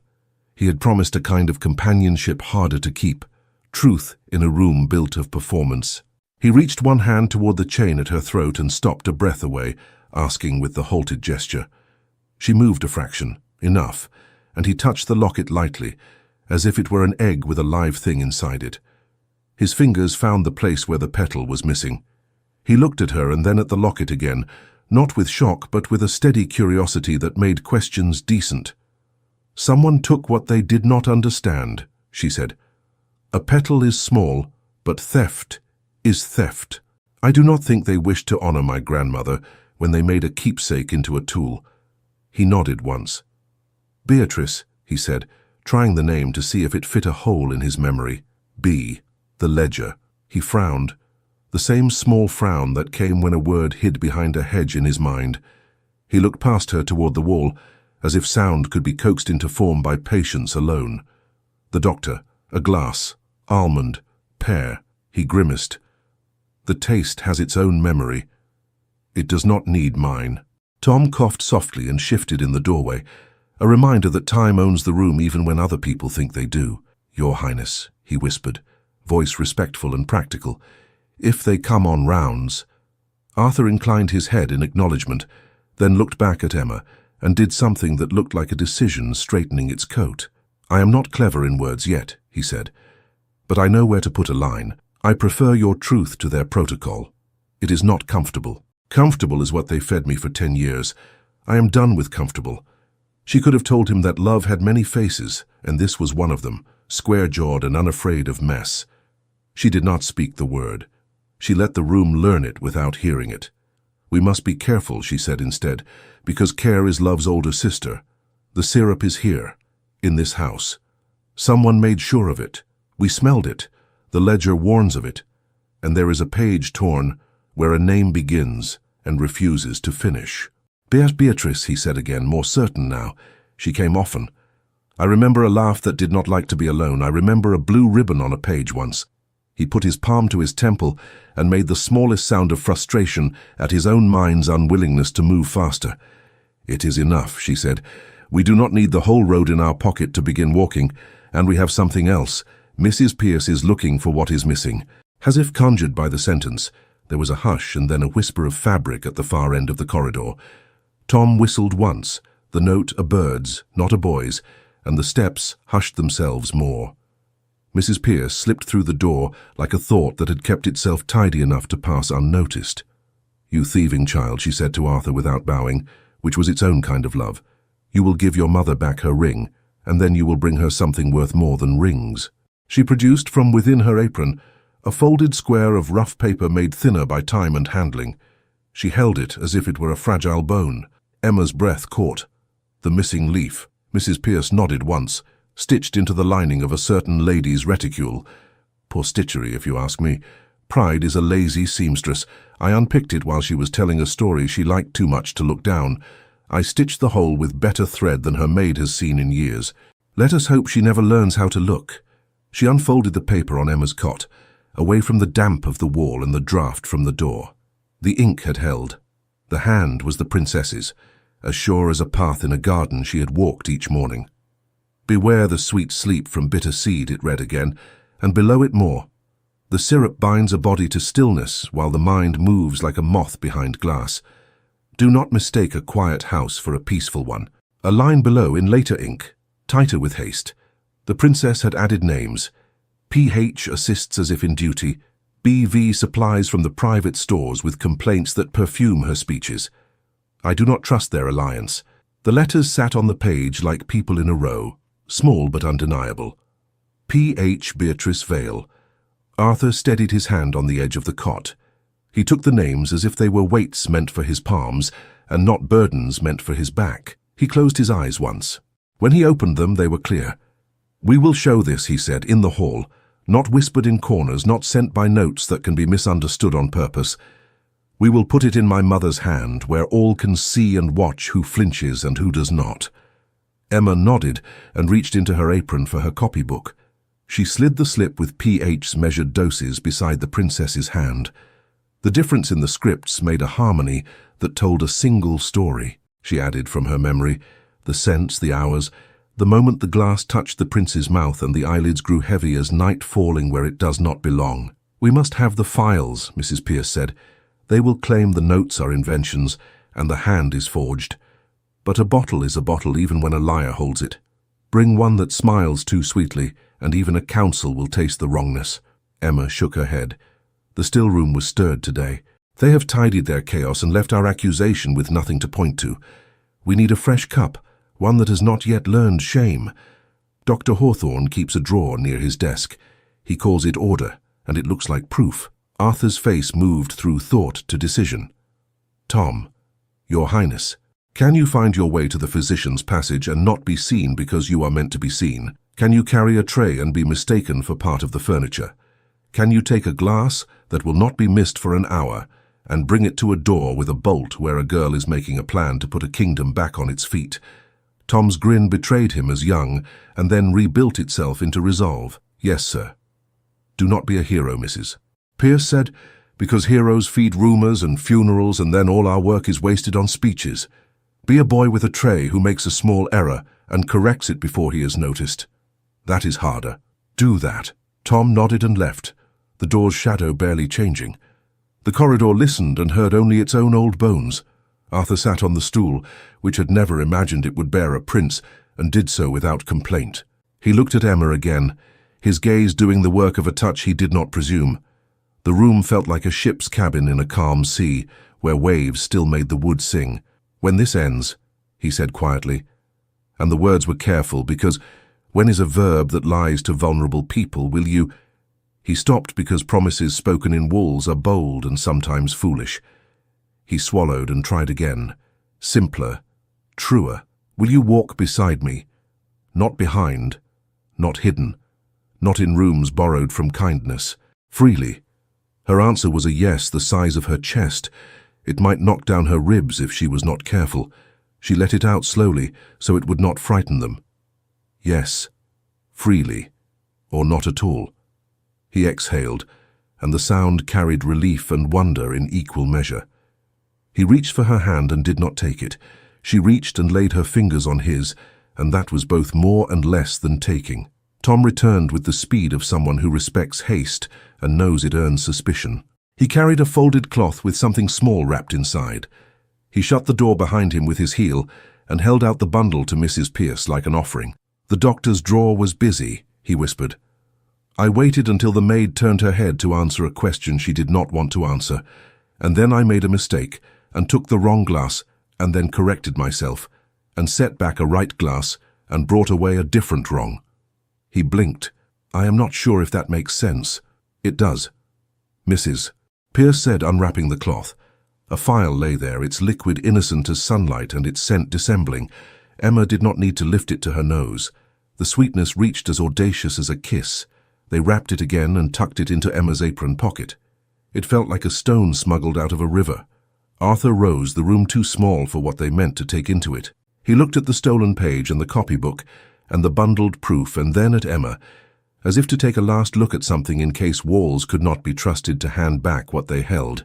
He had promised a kind of companionship harder to keep, truth in a room built of performance. He reached one hand toward the chain at her throat and stopped a breath away, asking with the halted gesture. She moved a fraction, enough, and he touched the locket lightly, as if it were an egg with a live thing inside it. His fingers found the place where the petal was missing. He looked at her and then at the locket again, not with shock but with a steady curiosity that made questions decent. "Someone took what they did not understand," she said. "A petal is small, but theft is theft. I do not think they wished to honor my grandmother when they made a keepsake into a tool." He nodded once. "Beatrice," he said, trying the name to see if it fit a hole in his memory. "B. The ledger." He frowned, the same small frown that came when a word hid behind a hedge in his mind. He looked past her toward the wall, as if sound could be coaxed into form by patience alone. "The doctor, a glass, almond, pear." He grimaced. "The taste has its own memory. It does not need mine." Tom coughed softly and shifted in the doorway, a reminder that time owns the room even when other people think they do. "Your Highness," he whispered, voice respectful and practical. "If they come on rounds—" Arthur inclined his head in acknowledgement, then looked back at Emma and did something that looked like a decision straightening its coat. "I am not clever in words yet," he said, "but I know where to put a line. I prefer your truth to their protocol. It is not comfortable. Comfortable is what they fed me for 10 years. I am done with comfortable." She could have told him that love had many faces, and this was one of them, square-jawed and unafraid of mess. She did not speak the word. She let the room learn it without hearing it. "We must be careful," she said instead, "because care is love's older sister. The syrup is here, in this house. Someone made sure of it. We smelled it. The ledger warns of it. And there is a page torn where a name begins and refuses to finish." "Beatrice," he said again, more certain now. She came often. I remember a laugh that did not like to be alone. I remember a blue ribbon on a page once. He put his palm to his temple and made the smallest sound of frustration at his own mind's unwillingness to move faster. "It is enough," she said. "We do not need the whole road in our pocket to begin walking, and we have something else. Mrs. Pierce is looking for what is missing." As if conjured by the sentence, there was a hush and then a whisper of fabric at the far end of the corridor. Tom whistled once, the note a bird's, not a boy's, and the steps hushed themselves more. Mrs. Pierce slipped through the door like a thought that had kept itself tidy enough to pass unnoticed. "You thieving child," she said to Arthur without bowing, which was its own kind of love. "You will give your mother back her ring, and then you will bring her something worth more than rings." She produced from within her apron a folded square of rough paper made thinner by time and handling. She held it as if it were a fragile bone. Emma's breath caught. The missing leaf. Mrs. Pierce nodded once, stitched into the lining of a certain lady's reticule. Poor stitchery, if you ask me. Pride is a lazy seamstress. I unpicked it while she was telling a story she liked too much to look down. I stitched the hole with better thread than her maid has seen in years. Let us hope she never learns how to look. She unfolded the paper on Emma's cot, away from the damp of the wall and the draught from the door. The ink had held. The hand was the princess's, as sure as a path in a garden she had walked each morning. "Beware the sweet sleep from bitter seed," it read again, and below it more. "The syrup binds a body to stillness, while the mind moves like a moth behind glass. Do not mistake a quiet house for a peaceful one." A line below in later ink, tighter with haste. The princess had added names. PH assists as if in duty. BV supplies from the private stores with complaints that perfume her speeches. I do not trust their alliance. The letters sat on the page like people in a row, small but undeniable. P.H. Beatrice Vale. Arthur steadied his hand on the edge of the cot. He took the names as if they were weights meant for his palms and not burdens meant for his back. He closed his eyes once. When he opened them, they were clear. "We will show this," he said, "in the hall, not whispered in corners, not sent by notes that can be misunderstood on purpose. We will put it in my mother's hand, where all can see and watch who flinches and who does not." Emma nodded and reached into her apron for her copybook. She slid the slip with PH's measured doses beside the princess's hand. The difference in the scripts made a harmony that told a single story, she added from her memory. The scents, the hours, the moment the glass touched the prince's mouth and the eyelids grew heavy as night falling where it does not belong. "We must have the files," Mrs. Pierce said. "They will claim the notes are inventions and the hand is forged. But a bottle is a bottle even when a liar holds it. Bring one that smiles too sweetly, and even a counsel will taste the wrongness." Emma shook her head. The still room was stirred today. "They have tidied their chaos and left our accusation with nothing to point to. We need a fresh cup, one that has not yet learned shame. Dr. Hawthorne keeps a drawer near his desk. He calls it order, and it looks like proof." Arthur's face moved through thought to decision. "Tom, Your Highness, can you find your way to the physician's passage and not be seen because you are meant to be seen? Can you carry a tray and be mistaken for part of the furniture? Can you take a glass that will not be missed for an hour and bring it to a door with a bolt where a girl is making a plan to put a kingdom back on its feet?" Tom's grin betrayed him as young and then rebuilt itself into resolve. "Yes, sir." "Do not be a hero, Mrs. Pierce said, "because heroes feed rumors and funerals and then all our work is wasted on speeches. Be a boy with a tray who makes a small error and corrects it before he is noticed. That is harder. Do that." Tom nodded and left, the door's shadow barely changing. The corridor listened and heard only its own old bones. Arthur sat on the stool, which had never imagined it would bear a prince, and did so without complaint. He looked at Emma again, his gaze doing the work of a touch he did not presume. The room felt like a ship's cabin in a calm sea, where waves still made the wood sing. "When this ends," he said quietly, and the words were careful because when is a verb that lies to vulnerable people, will you... He stopped because promises spoken in walls are bold and sometimes foolish. He swallowed and tried again. Simpler, truer. "Will you walk beside me? Not behind, not hidden, not in rooms borrowed from kindness, freely." Her answer was a yes the size of her chest. It might knock down her ribs if she was not careful. She let it out slowly so it would not frighten them. Yes, freely, or not at all. He exhaled, and the sound carried relief and wonder in equal measure. He reached for her hand and did not take it. She reached and laid her fingers on his, and that was both more and less than taking. Tom returned with the speed of someone who respects haste and knows it earns suspicion. He carried a folded cloth with something small wrapped inside. He shut the door behind him with his heel and held out the bundle to Mrs. Pierce like an offering. "The doctor's drawer was busy," he whispered. "I waited until the maid turned her head to answer a question she did not want to answer, and then I made a mistake and took the wrong glass and then corrected myself and set back a right glass and brought away a different wrong." He blinked. "I am not sure if that makes sense." "It does, Mrs. Pierce said, unwrapping the cloth. A phial lay there, its liquid innocent as sunlight and its scent dissembling. Emma did not need to lift it to her nose. The sweetness reached as audacious as a kiss. They wrapped it again and tucked it into Emma's apron pocket. It felt like a stone smuggled out of a river. Arthur rose, the room too small for what they meant to take into it. He looked at the stolen page and the copybook and the bundled proof, and then at Emma, as if to take a last look at something in case Walls could not be trusted to hand back what they held.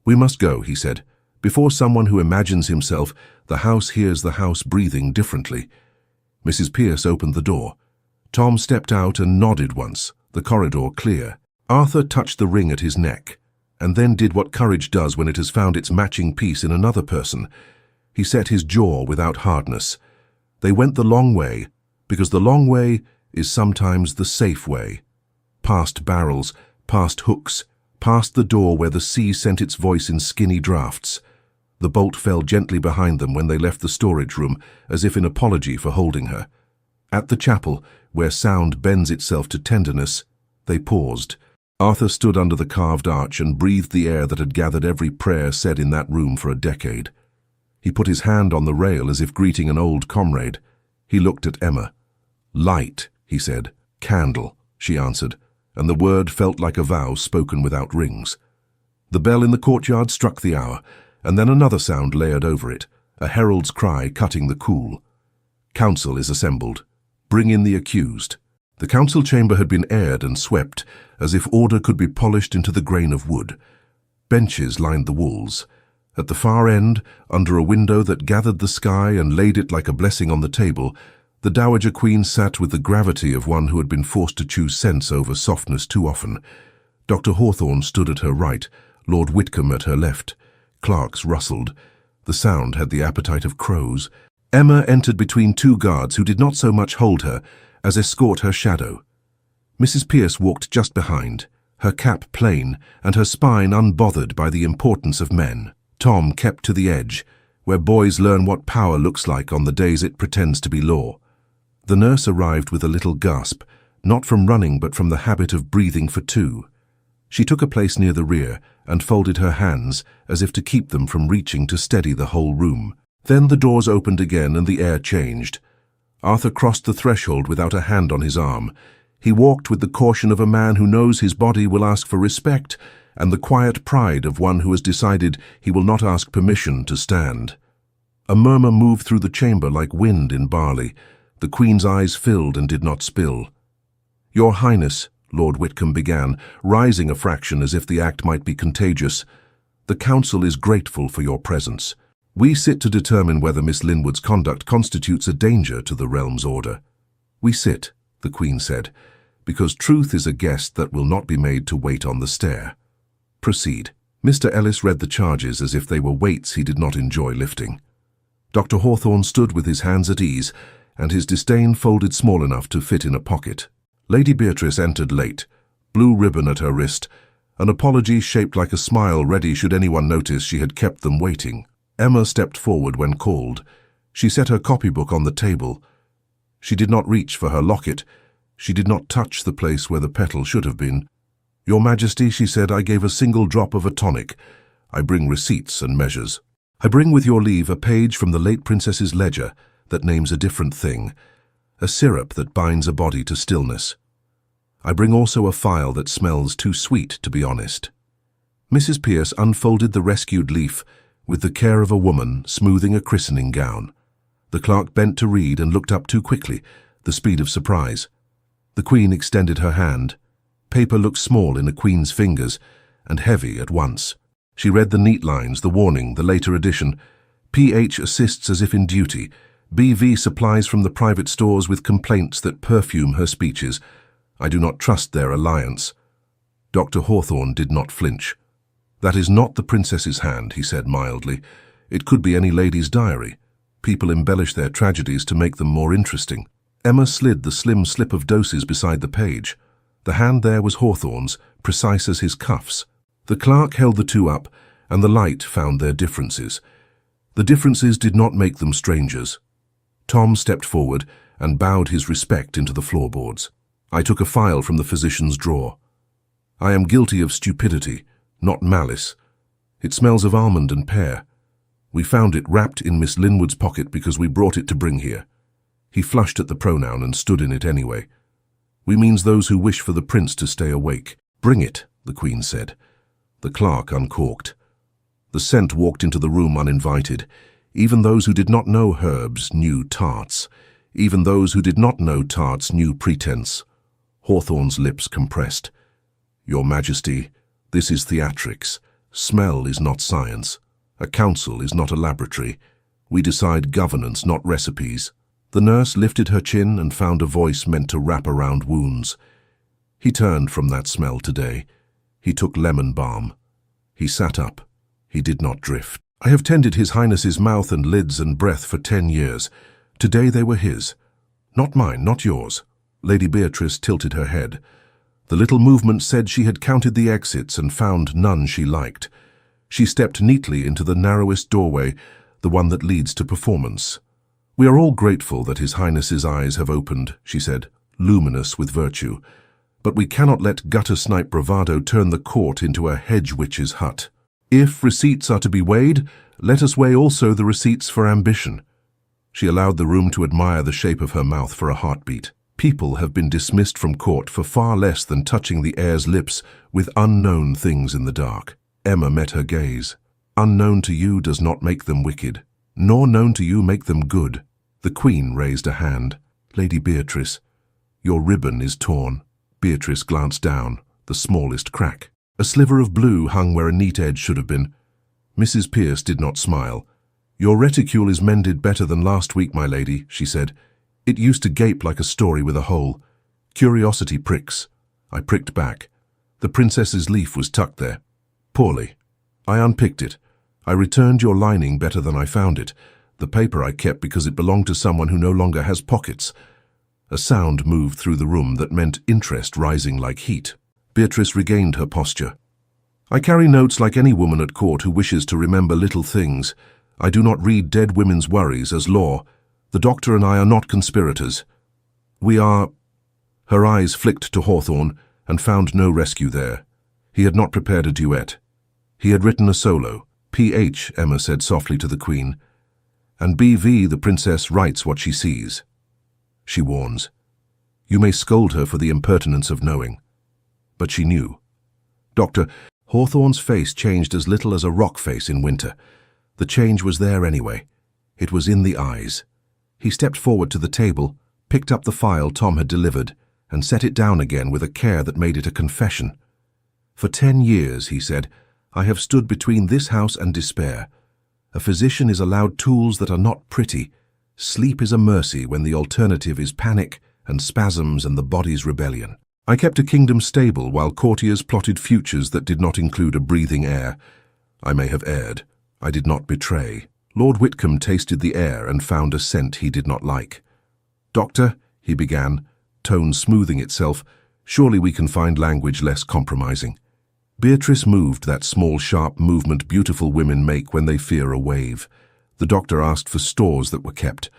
"We must go," he said. "Before someone who imagines himself, the house hears the house breathing differently." Mrs. Pierce opened the door. Tom stepped out and nodded once, the corridor clear. Arthur touched the ring at his neck, and then did what courage does when it has found its matching piece in another person. He set his jaw without hardness. They went the long way, because the long way is sometimes the safe way. Past barrels, past hooks, past the door where the sea sent its voice in skinny draughts. The bolt fell gently behind them when they left the storage room, as if in apology for holding her. At the chapel, where sound bends itself to tenderness, they paused. Arthur stood under the carved arch and breathed the air that had gathered every prayer said in that room for a decade. He put his hand on the rail as if greeting an old comrade. He looked at Emma. "Light," he said. "Candle," she answered, and the word felt like a vow spoken without rings. The bell in the courtyard struck the hour, and then another sound layered over it, a herald's cry cutting the cool. "Council is assembled. Bring in the accused." The council chamber had been aired and swept, as if order could be polished into the grain of wood. Benches lined the walls. At the far end, under a window that gathered the sky and laid it like a blessing on the table, the Dowager Queen sat with the gravity of one who had been forced to choose sense over softness too often. Dr. Hawthorne stood at her right, Lord Whitcomb at her left. Clerks rustled. The sound had the appetite of crows. Emma entered between two guards who did not so much hold her as escort her shadow. Mrs. Pierce walked just behind, her cap plain and her spine unbothered by the importance of men. Tom kept to the edge, where boys learn what power looks like on the days it pretends to be law. The nurse arrived with a little gasp, not from running but from the habit of breathing for two. She took a place near the rear and folded her hands as if to keep them from reaching to steady the whole room. Then the doors opened again and the air changed. Arthur crossed the threshold without a hand on his arm. He walked with the caution of a man who knows his body will ask for respect, and the quiet pride of one who has decided he will not ask permission to stand. A murmur moved through the chamber like wind in barley. The Queen's eyes filled and did not spill. "Your Highness," Lord Whitcomb began, rising a fraction as if the act might be contagious, "the Council is grateful for your presence. We sit to determine whether Miss Linwood's conduct constitutes a danger to the realm's order." "We sit," the Queen said, "because truth is a guest that will not be made to wait on the stair. Proceed." Mr. Ellis read the charges as if they were weights he did not enjoy lifting. Dr. Hawthorne stood with his hands at ease, and his disdain folded small enough to fit in a pocket. Lady Beatrice entered late, blue ribbon at her wrist, an apology shaped like a smile ready should anyone notice she had kept them waiting. Emma stepped forward when called. She set her copybook on the table. She did not reach for her locket. She did not touch the place where the petal should have been. "Your Majesty," she said, "I gave a single drop of a tonic. I bring receipts and measures. I bring, with your leave, a page from the late Princess's ledger that names a different thing, a syrup that binds a body to stillness. I bring also a phial that smells too sweet to be honest." Mrs. Pierce unfolded the rescued leaf with the care of a woman smoothing a christening gown. The clerk bent to read and looked up too quickly, the speed of surprise. The Queen extended her hand. Paper looked small in a queen's fingers, and heavy at once. She read the neat lines, the warning, the later addition. PH assists as if in duty. BV supplies from the private stores with complaints that perfume her speeches. I do not trust their alliance. Dr. Hawthorne did not flinch. That is not the princess's hand, he said mildly. It could be any lady's diary. People embellish their tragedies to make them more interesting. Emma slid the slim slip of doses beside the page. The hand there was Hawthorne's, precise as his cuffs. The clerk held the two up, and the light found their differences. The differences did not make them strangers. Tom stepped forward and bowed his respect into the floorboards. I took a file from the physician's drawer. I am guilty of stupidity, not malice. It smells of almond and pear. We found it wrapped in Miss Linwood's pocket because we brought it to bring here. He flushed at the pronoun and stood in it anyway. We means those who wish for the prince to stay awake. Bring it, the Queen said. The clerk uncorked. The scent walked into the room uninvited. Even those who did not know herbs knew tarts. Even those who did not know tarts knew pretense. Hawthorne's lips compressed. Your Majesty, this is theatrics. Smell is not science. A council is not a laboratory. We decide governance, not recipes. The nurse lifted her chin and found a voice meant to wrap around wounds. He turned from that smell today. He took lemon balm. He sat up. He did not drift. I have tended His Highness's mouth and lids and breath for 10 years. Today they were his. Not mine, not yours. Lady Beatrice tilted her head. The little movement said she had counted the exits and found none she liked. She stepped neatly into the narrowest doorway, the one that leads to performance. We are all grateful that His Highness's eyes have opened, she said, luminous with virtue. But we cannot let gutter-snipe bravado turn the court into a hedge witch's hut. If receipts are to be weighed, let us weigh also the receipts for ambition. She allowed the room to admire the shape of her mouth for a heartbeat. People have been dismissed from court for far less than touching the heir's lips with unknown things in the dark. Emma met her gaze. Unknown to you does not make them wicked, nor known to you make them good. The Queen raised a hand. Lady Beatrice, your ribbon is torn. Beatrice glanced down, the smallest crack. A sliver of blue hung where a neat edge should have been. Mrs. Pierce did not smile. Your reticule is mended better than last week, my lady, she said. It used to gape like a story with a hole. Curiosity pricks. I pricked back. The princess's leaf was tucked there. Poorly. I unpicked it. I returned your lining better than I found it. The paper I kept because it belonged to someone who no longer has pockets. A sound moved through the room that meant interest rising like heat. Beatrice regained her posture. I carry notes like any woman at court who wishes to remember little things. I do not read dead women's worries as law. The doctor and I are not conspirators. We are... Her eyes flicked to Hawthorne and found no rescue there. He had not prepared a duet. He had written a solo. PH, Emma said softly to the Queen. And BV, the princess, writes what she sees. She warns. You may scold her for the impertinence of knowing. But she knew. Doctor, Hawthorne's face changed as little as a rock face in winter. The change was there anyway. It was in the eyes. He stepped forward to the table, picked up the file Tom had delivered, and set it down again with a care that made it a confession. For 10 years, he said, I have stood between this house and despair. A physician is allowed tools that are not pretty. Sleep is a mercy when the alternative is panic and spasms and the body's rebellion. I kept a kingdom stable while courtiers plotted futures that did not include a breathing heir. I may have erred. I did not betray. Lord Whitcomb tasted the air and found a scent he did not like. Doctor, he began, tone smoothing itself, surely we can find language less compromising. Beatrice moved that small, sharp movement beautiful women make when they fear a wave. The doctor asked for stores that were kept.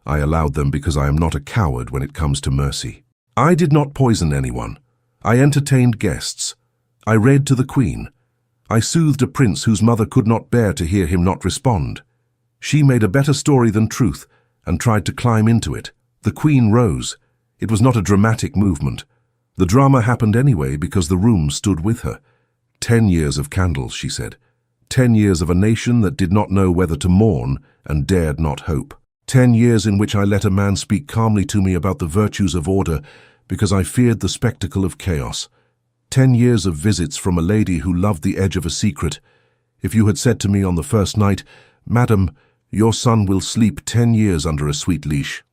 I allowed them because I am not a coward when it comes to mercy. I did not poison anyone. I entertained guests. I read to the Queen. I soothed a prince whose mother could not bear to hear him not respond. She made a better story than truth and tried to climb into it. The Queen rose. It was not a dramatic movement. The drama happened anyway because the room stood with her. 10 years of candles, she said. 10 years of a nation that did not know whether to mourn and dared not hope. 10 years in which I let a man speak calmly to me about the virtues of order because I feared the spectacle of chaos. 10 years of visits from a lady who loved the edge of a secret. If you had said to me on the first night, "Madam, your son will sleep 10 years under a sweet leash,"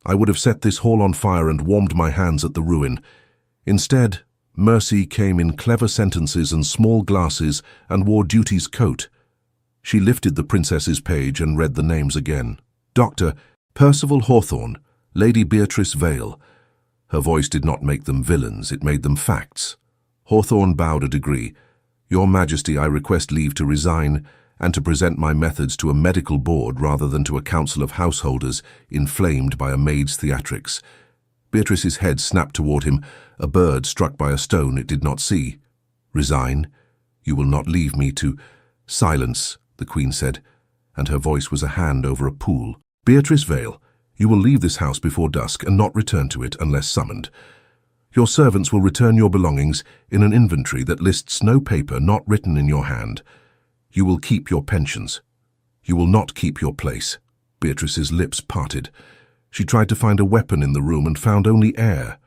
I would have set this hall on fire and warmed my hands at the ruin. Instead, Mercy came in clever sentences and small glasses and wore duty's coat. She lifted the princess's page and read the names again. Dr. Percival Hawthorne, Lady Beatrice Vale. Her voice did not make them villains, it made them facts. Hawthorne bowed a degree. Your Majesty, I request leave to resign and to present my methods to a medical board rather than to a council of householders inflamed by a maid's theatrics. Beatrice's head snapped toward him, a bird struck by a stone it did not see. Resign? You will not leave me to— Silence, the Queen said, and her voice was a hand over a pool. Beatrice Vale, you will leave this house before dusk and not return to it unless summoned. Your servants will return your belongings in an inventory that lists no paper not written in your hand. You will keep your pensions. You will not keep your place. Beatrice's lips parted. She tried to find a weapon in the room and found only air.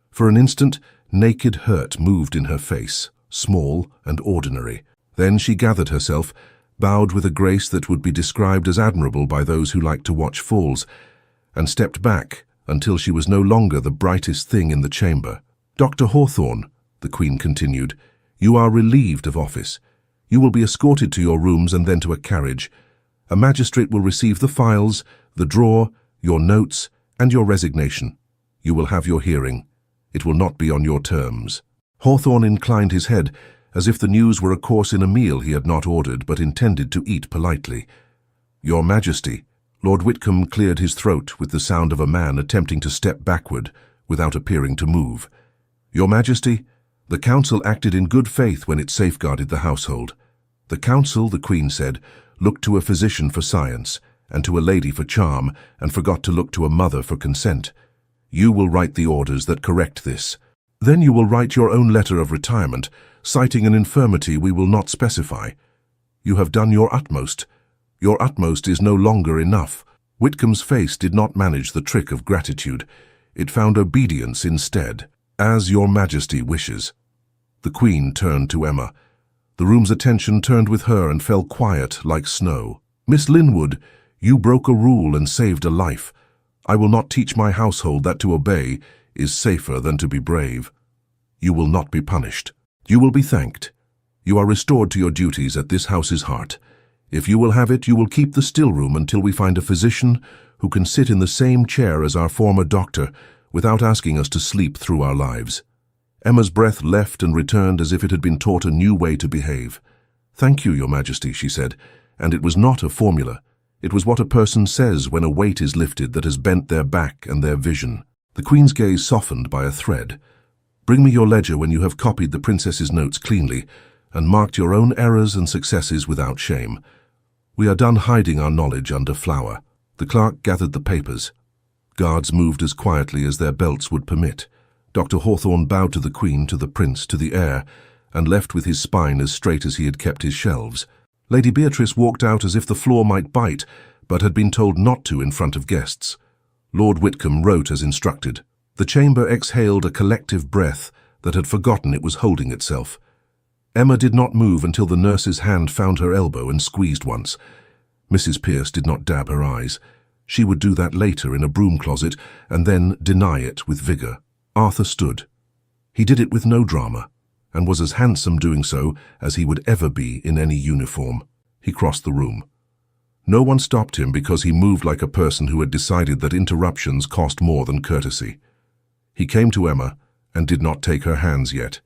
For an instant, naked hurt moved in her face, small and ordinary. Then she gathered herself, bowed with a grace that would be described as admirable by those who like to watch falls, and stepped back until she was no longer the brightest thing in the chamber. Dr. Hawthorne, the Queen continued, you are relieved of office. You will be escorted to your rooms and then to a carriage. A magistrate will receive the files, the drawer, your notes, and your resignation. You will have your hearing. It will not be on your terms. Hawthorne inclined his head, as if the news were a course in a meal he had not ordered but intended to eat politely. Your Majesty. Lord Whitcomb cleared his throat with the sound of a man attempting to step backward without appearing to move. Your Majesty, the Council acted in good faith when it safeguarded the household. The Council, the Queen said, looked to a physician for science and to a lady for charm and forgot to look to a mother for consent. You will write the orders that correct this. Then you will write your own letter of retirement, citing an infirmity we will not specify. You have done your utmost. Your utmost is no longer enough. Whitcomb's face did not manage the trick of gratitude. It found obedience instead. As your Majesty wishes. The Queen turned to Emma. The room's attention turned with her and fell quiet like snow. Miss Linwood, you broke a rule and saved a life. I will not teach my household that to obey is safer than to be brave. You will not be punished. You will be thanked. You are restored to your duties at this house's heart. If you will have it, you will keep the still room until we find a physician who can sit in the same chair as our former doctor without asking us to sleep through our lives. Emma's breath left and returned as if it had been taught a new way to behave. Thank you, Your Majesty, she said, and it was not a formula. It was what a person says when a weight is lifted that has bent their back and their vision. The Queen's gaze softened by a thread. Bring me your ledger when you have copied the princess's notes cleanly and marked your own errors and successes without shame. We are done hiding our knowledge under flour. The clerk gathered the papers. Guards moved as quietly as their belts would permit. Dr. Hawthorne bowed to the Queen, to the Prince, to the heir, and left with his spine as straight as he had kept his shelves. Lady Beatrice walked out as if the floor might bite, but had been told not to in front of guests. Lord Whitcomb wrote as instructed. The chamber exhaled a collective breath that had forgotten it was holding itself. Emma did not move until the nurse's hand found her elbow and squeezed once. Mrs. Pierce did not dab her eyes. She would do that later in a broom closet and then deny it with vigor. Arthur stood. He did it with no drama, and was as handsome doing so as he would ever be in any uniform. He crossed the room. No one stopped him because he moved like a person who had decided that interruptions cost more than courtesy. He came to Emma and did not take her hands yet.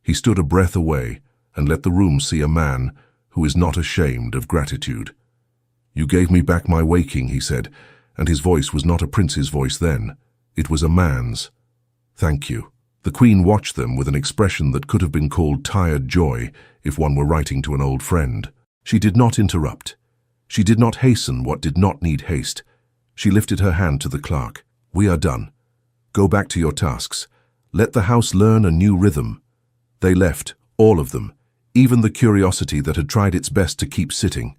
He stood a breath away and let the room see a man who is not ashamed of gratitude. You gave me back my waking, he said, and his voice was not a prince's voice then. It was a man's. Thank you. The Queen watched them with an expression that could have been called tired joy if one were writing to an old friend. She did not interrupt. She did not hasten what did not need haste. She lifted her hand to the clerk. We are done. Go back to your tasks. Let the house learn a new rhythm. They left, all of them, even the curiosity that had tried its best to keep sitting.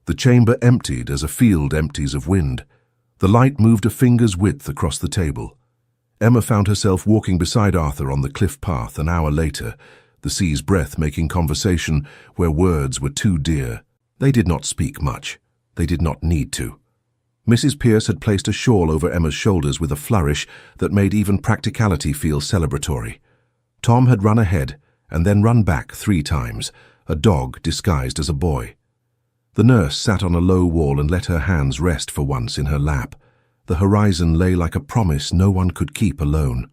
The chamber emptied as a field empties of wind. The light moved a finger's width across the table. Emma found herself walking beside Arthur on the cliff path an hour later, the sea's breath making conversation where words were too dear. They did not speak much. They did not need to. Mrs. Pierce had placed a shawl over Emma's shoulders with a flourish that made even practicality feel celebratory. Tom had run ahead and then run back 3 times, a dog disguised as a boy. The nurse sat on a low wall and let her hands rest for once in her lap. The horizon lay like a promise no one could keep alone.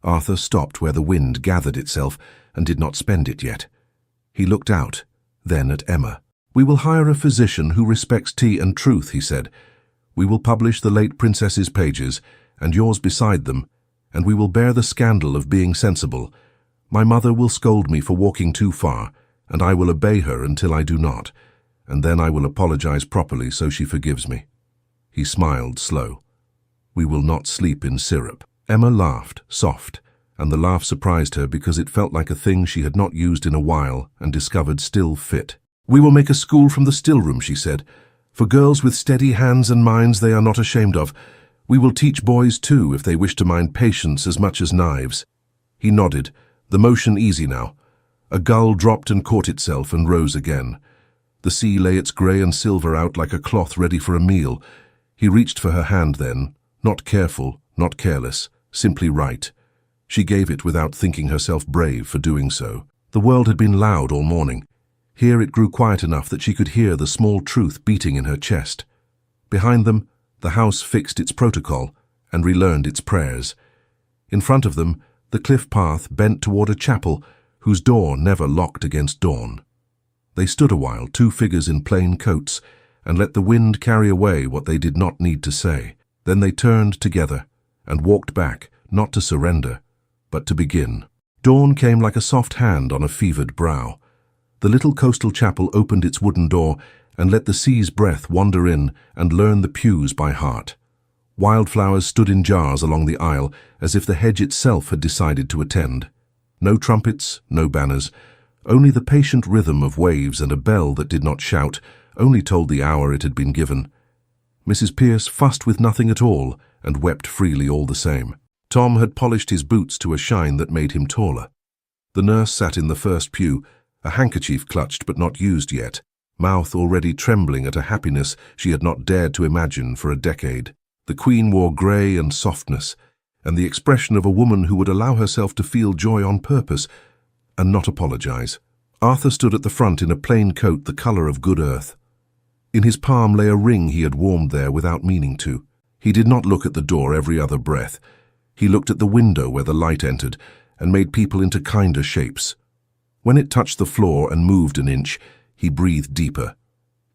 Arthur stopped where the wind gathered itself and did not spend it yet. He looked out, then at Emma. "We will hire a physician who respects tea and truth," he said. "We will publish the late princess's pages, and yours beside them, and we will bear the scandal of being sensible. My mother will scold me for walking too far, and I will obey her until I do not, and then I will apologize properly so she forgives me." He smiled slow. "We will not sleep in syrup." Emma laughed, soft, and the laugh surprised her because it felt like a thing she had not used in a while and discovered still fit. "We will make a school from the stillroom," she said, "for girls with steady hands and minds they are not ashamed of. We will teach boys too if they wish to mind patience as much as knives." He nodded, the motion easy now. A gull dropped and caught itself and rose again. The sea lay its grey and silver out like a cloth ready for a meal. He reached for her hand then, not careful, not careless, simply right. She gave it without thinking herself brave for doing so. The world had been loud all morning. Here it grew quiet enough that she could hear the small truth beating in her chest. Behind them, the house fixed its protocol and relearned its prayers. In front of them, the cliff path bent toward a chapel whose door never locked against dawn. They stood a while, 2 figures in plain coats, and let the wind carry away what they did not need to say. Then they turned together and walked back, not to surrender, but to begin. Dawn came like a soft hand on a fevered brow. The little coastal chapel opened its wooden door and let the sea's breath wander in and learn the pews by heart. Wildflowers stood in jars along the aisle as if the hedge itself had decided to attend. No trumpets, no banners, only the patient rhythm of waves and a bell that did not shout, only told the hour it had been given. Mrs. Pierce fussed with nothing at all and wept freely all the same. Tom had polished his boots to a shine that made him taller. The nurse sat in the first pew, a handkerchief clutched but not used yet, mouth already trembling at a happiness she had not dared to imagine for a decade. The Queen wore grey and softness, and the expression of a woman who would allow herself to feel joy on purpose and not apologize. Arthur stood at the front in a plain coat the colour of good earth. In his palm lay a ring he had warmed there without meaning to. He did not look at the door every other breath. He looked at the window where the light entered and made people into kinder shapes. When it touched the floor and moved an inch, he breathed deeper.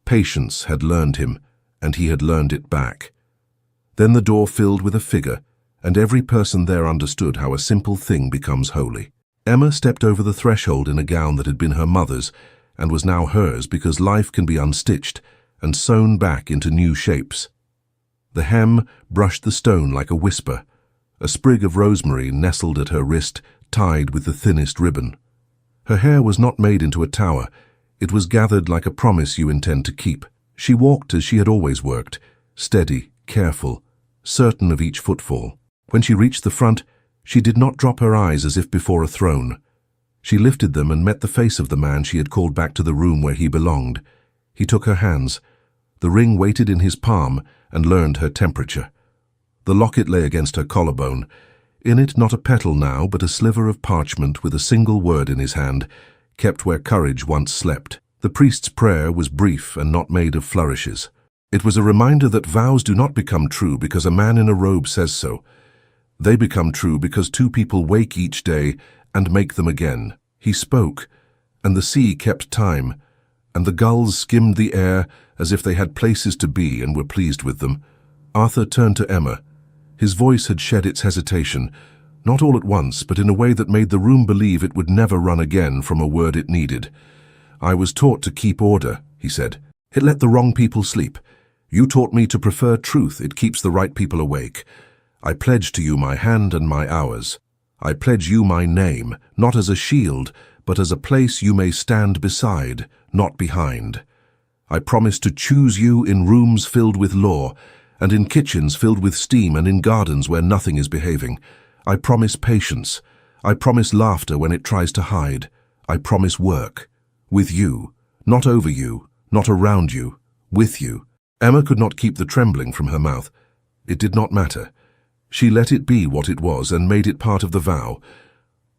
Patience had learned him, and he had learned it back. Then the door filled with a figure, and every person there understood how a simple thing becomes holy. Emma stepped over the threshold in a gown that had been her mother's, and was now hers because life can be unstitched and sewn back into new shapes. The hem brushed the stone like a whisper. A sprig of rosemary nestled at her wrist, tied with the thinnest ribbon. Her hair was not made into a tower. It was gathered like a promise you intend to keep. She walked as she had always worked, steady, careful, certain of each footfall. When she reached the front, she did not drop her eyes as if before a throne. She lifted them and met the face of the man she had called back to the room where he belonged. He took her hands. The ring waited in his palm and learned her temperature. The locket lay against her collarbone. In it not a petal now, but a sliver of parchment with a single word in his hand, kept where courage once slept. The priest's prayer was brief and not made of flourishes. It was a reminder that vows do not become true because a man in a robe says so. They become true because 2 people wake each day and make them again. He spoke, and the sea kept time, and the gulls skimmed the air as if they had places to be and were pleased with them. Arthur turned to Emma. His voice had shed its hesitation, not all at once, but in a way that made the room believe it would never run again from a word it needed. "I was taught to keep order," he said. "It let the wrong people sleep. You taught me to prefer truth. It keeps the right people awake. I pledge to you my hand and my hours. I pledge you my name, not as a shield, but as a place you may stand beside, not behind. I promise to choose you in rooms filled with law, and in kitchens filled with steam, and in gardens where nothing is behaving. I promise patience. I promise laughter when it tries to hide. I promise work. With you. Not over you. Not around you. With you. Emma could not keep the trembling from her mouth. It did not matter. She let it be what it was and made it part of the vow.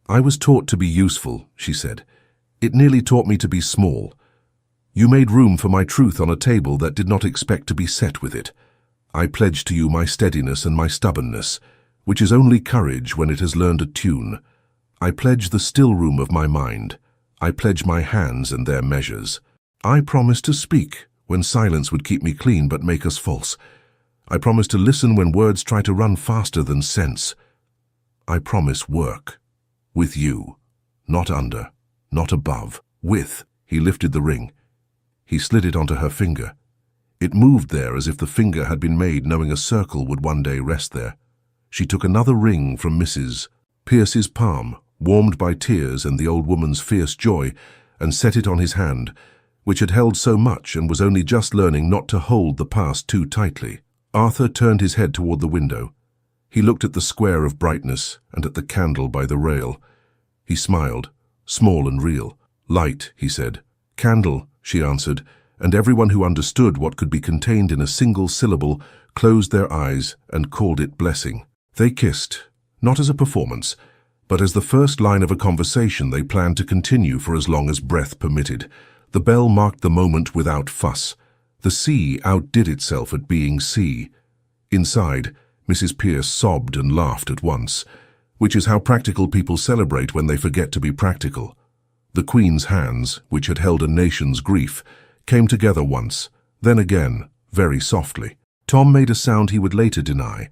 I was taught to be useful, she said. It nearly taught me to be small. You made room for my truth on a table that did not expect to be set with it. I pledge to you my steadiness and my stubbornness, which is only courage when it has learned a tune. I pledge the still room of my mind. I pledge my hands and their measures. I promise to speak when silence would keep me clean but make us false. I promise to listen when words try to run faster than sense. I promise work. With you. Not under. Not above. With. He lifted the ring. He slid it onto her finger. It moved there as if the finger had been made knowing a circle would one day rest there. She took another ring from Mrs. Pierce's palm, warmed by tears and the old woman's fierce joy, and set it on his hand, which had held so much and was only just learning not to hold the past too tightly. Arthur turned his head toward the window. He looked at the square of brightness and at the candle by the rail. He smiled, small and real. Light, he said. Candle, she answered, and everyone who understood what could be contained in a single syllable closed their eyes and called it blessing. They kissed, not as a performance, but as the first line of a conversation they planned to continue for as long as breath permitted. The bell marked the moment without fuss. The sea outdid itself at being sea. Inside, Mrs. Pierce sobbed and laughed at once, which is how practical people celebrate when they forget to be practical. The Queen's hands, which had held a nation's grief, came together once, then again, very softly. Tom made a sound he would later deny,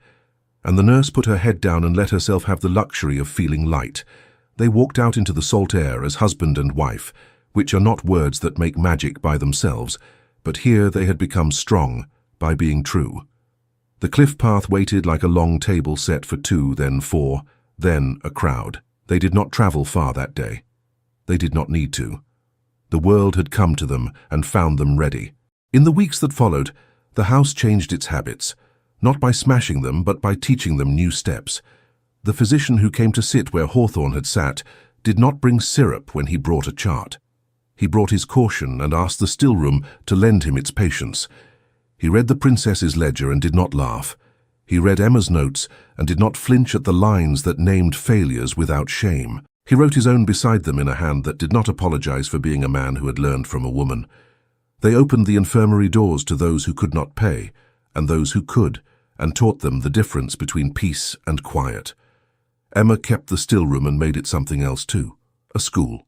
and the nurse put her head down and let herself have the luxury of feeling light. They walked out into the salt air as husband and wife, which are not words that make magic by themselves, but here they had become strong by being true. The cliff path waited like a long table set for two, then four, then a crowd. They did not travel far that day. They did not need to. The world had come to them and found them ready. In the weeks that followed, the house changed its habits, not by smashing them, but by teaching them new steps. The physician who came to sit where Hawthorne had sat did not bring syrup when he brought a chart. He brought his caution and asked the still room to lend him its patience. He read the princess's ledger and did not laugh. He read Emma's notes and did not flinch at the lines that named failures without shame. He wrote his own beside them in a hand that did not apologize for being a man who had learned from a woman. They opened the infirmary doors to those who could not pay, and those who could, and taught them the difference between peace and quiet. Emma kept the still room and made it something else too, a school.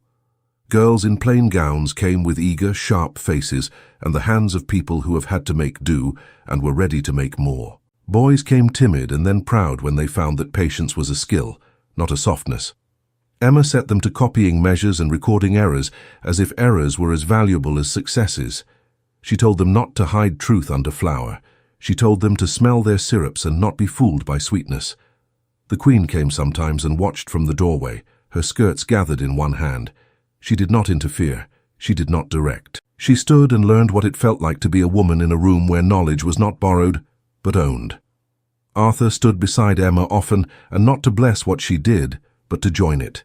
Girls in plain gowns came with eager, sharp faces and the hands of people who have had to make do and were ready to make more. Boys came timid and then proud when they found that patience was a skill, not a softness. Emma set them to copying measures and recording errors as if errors were as valuable as successes. She told them not to hide truth under flour. She told them to smell their syrups and not be fooled by sweetness. The Queen came sometimes and watched from the doorway, her skirts gathered in one hand. She did not interfere. She did not direct. She stood and learned what it felt like to be a woman in a room where knowledge was not borrowed, but owned. Arthur stood beside Emma often, and not to bless what she did, but to join it.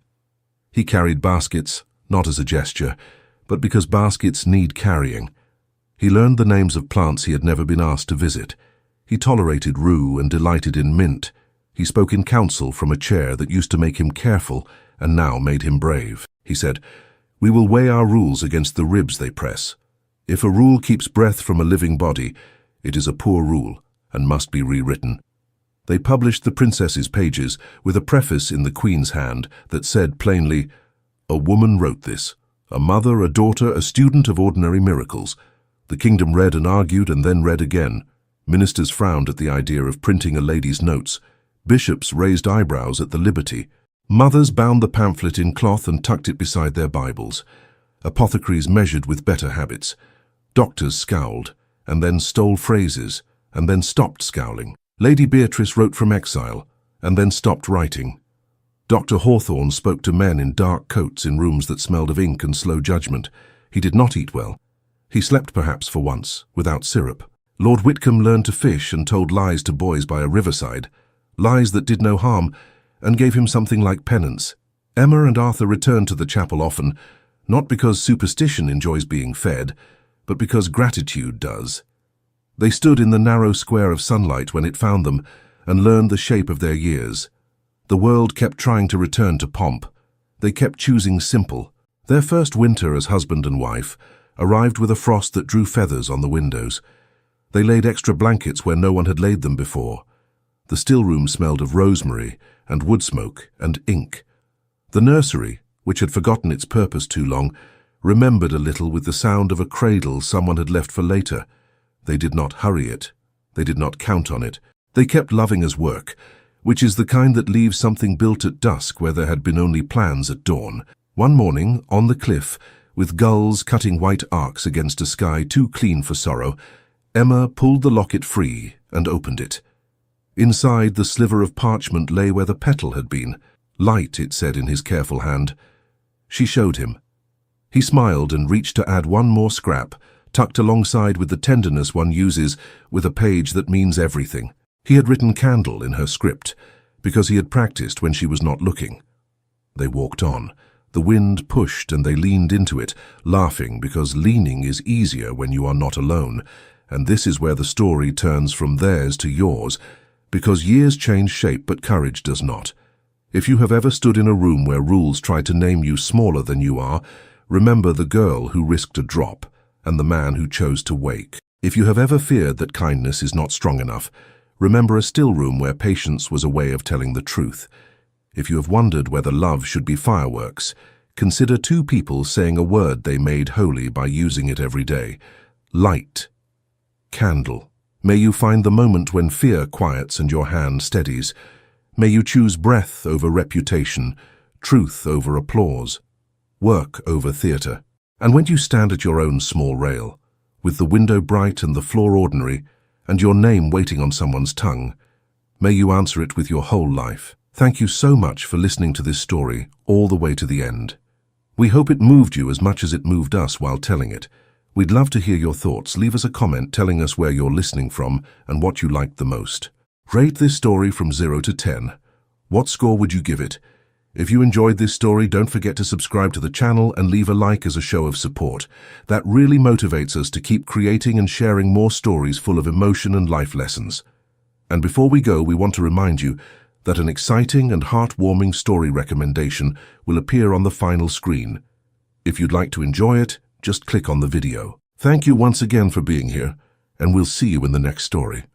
He carried baskets, not as a gesture, but because baskets need carrying. He learned the names of plants he had never been asked to visit. He tolerated rue and delighted in mint. He spoke in counsel from a chair that used to make him careful and now made him brave. He said, "We will weigh our rules against the ribs they press. If a rule keeps breath from a living body, it is a poor rule and must be rewritten." They published the princess's pages with a preface in the Queen's hand that said plainly, "A woman wrote this, a mother, a daughter, a student of ordinary miracles." The kingdom read and argued and then read again. Ministers frowned at the idea of printing a lady's notes. Bishops raised eyebrows at the liberty. Mothers bound the pamphlet in cloth and tucked it beside their Bibles. Apothecaries measured with better habits. Doctors scowled, and then stole phrases, and then stopped scowling. Lady Beatrice wrote from exile, and then stopped writing. Dr. Hawthorne spoke to men in dark coats in rooms that smelled of ink and slow judgment. He did not eat well. He slept perhaps for once, without syrup. Lord Whitcomb learned to fish and told lies to boys by a riverside, lies that did no harm and gave him something like penance. Emma and Arthur returned to the chapel often, not because superstition enjoys being fed, but because gratitude does. They stood in the narrow square of sunlight when it found them and learned the shape of their years. The world kept trying to return to pomp. They kept choosing simple. Their first winter as husband and wife arrived with a frost that drew feathers on the windows. They laid extra blankets where no one had laid them before. The still room smelled of rosemary and wood smoke and ink. The nursery, which had forgotten its purpose too long, remembered a little with the sound of a cradle someone had left for later. They did not hurry it. They did not count on it. They kept loving as work, which is the kind that leaves something built at dusk where there had been only plans at dawn. One morning, on the cliff, with gulls cutting white arcs against a sky too clean for sorrow, Emma pulled the locket free and opened it. Inside, the sliver of parchment lay where the petal had been. Light, it said in his careful hand. She showed him. He smiled and reached to add one more scrap, tucked alongside with the tenderness one uses with a page that means everything. He had written candle in her script, because he had practiced when she was not looking. They walked on. The wind pushed and they leaned into it, laughing because leaning is easier when you are not alone. And this is where the story turns from theirs to yours, because years change shape but courage does not. If you have ever stood in a room where rules try to name you smaller than you are, remember the girl who risked a drop and the man who chose to wake. If you have ever feared that kindness is not strong enough, remember a still room where patience was a way of telling the truth. If you have wondered whether love should be fireworks, consider two people saying a word they made holy by using it every day. Light. Candle. May you find the moment when fear quiets and your hand steadies. May you choose breath over reputation, truth over applause, work over theatre. And when you stand at your own small rail, with the window bright and the floor ordinary, and your name waiting on someone's tongue, may you answer it with your whole life. Thank you so much for listening to this story all the way to the end. We hope it moved you as much as it moved us while telling it. We'd love to hear your thoughts. Leave us a comment telling us where you're listening from and what you liked the most. Rate this story from 0 to 10. What score would you give it? If you enjoyed this story, don't forget to subscribe to the channel and leave a like as a show of support. That really motivates us to keep creating and sharing more stories full of emotion and life lessons. And before we go, we want to remind you that an exciting and heartwarming story recommendation will appear on the final screen. If you'd like to enjoy it, just click on the video. Thank you once again for being here, and we'll see you in the next story.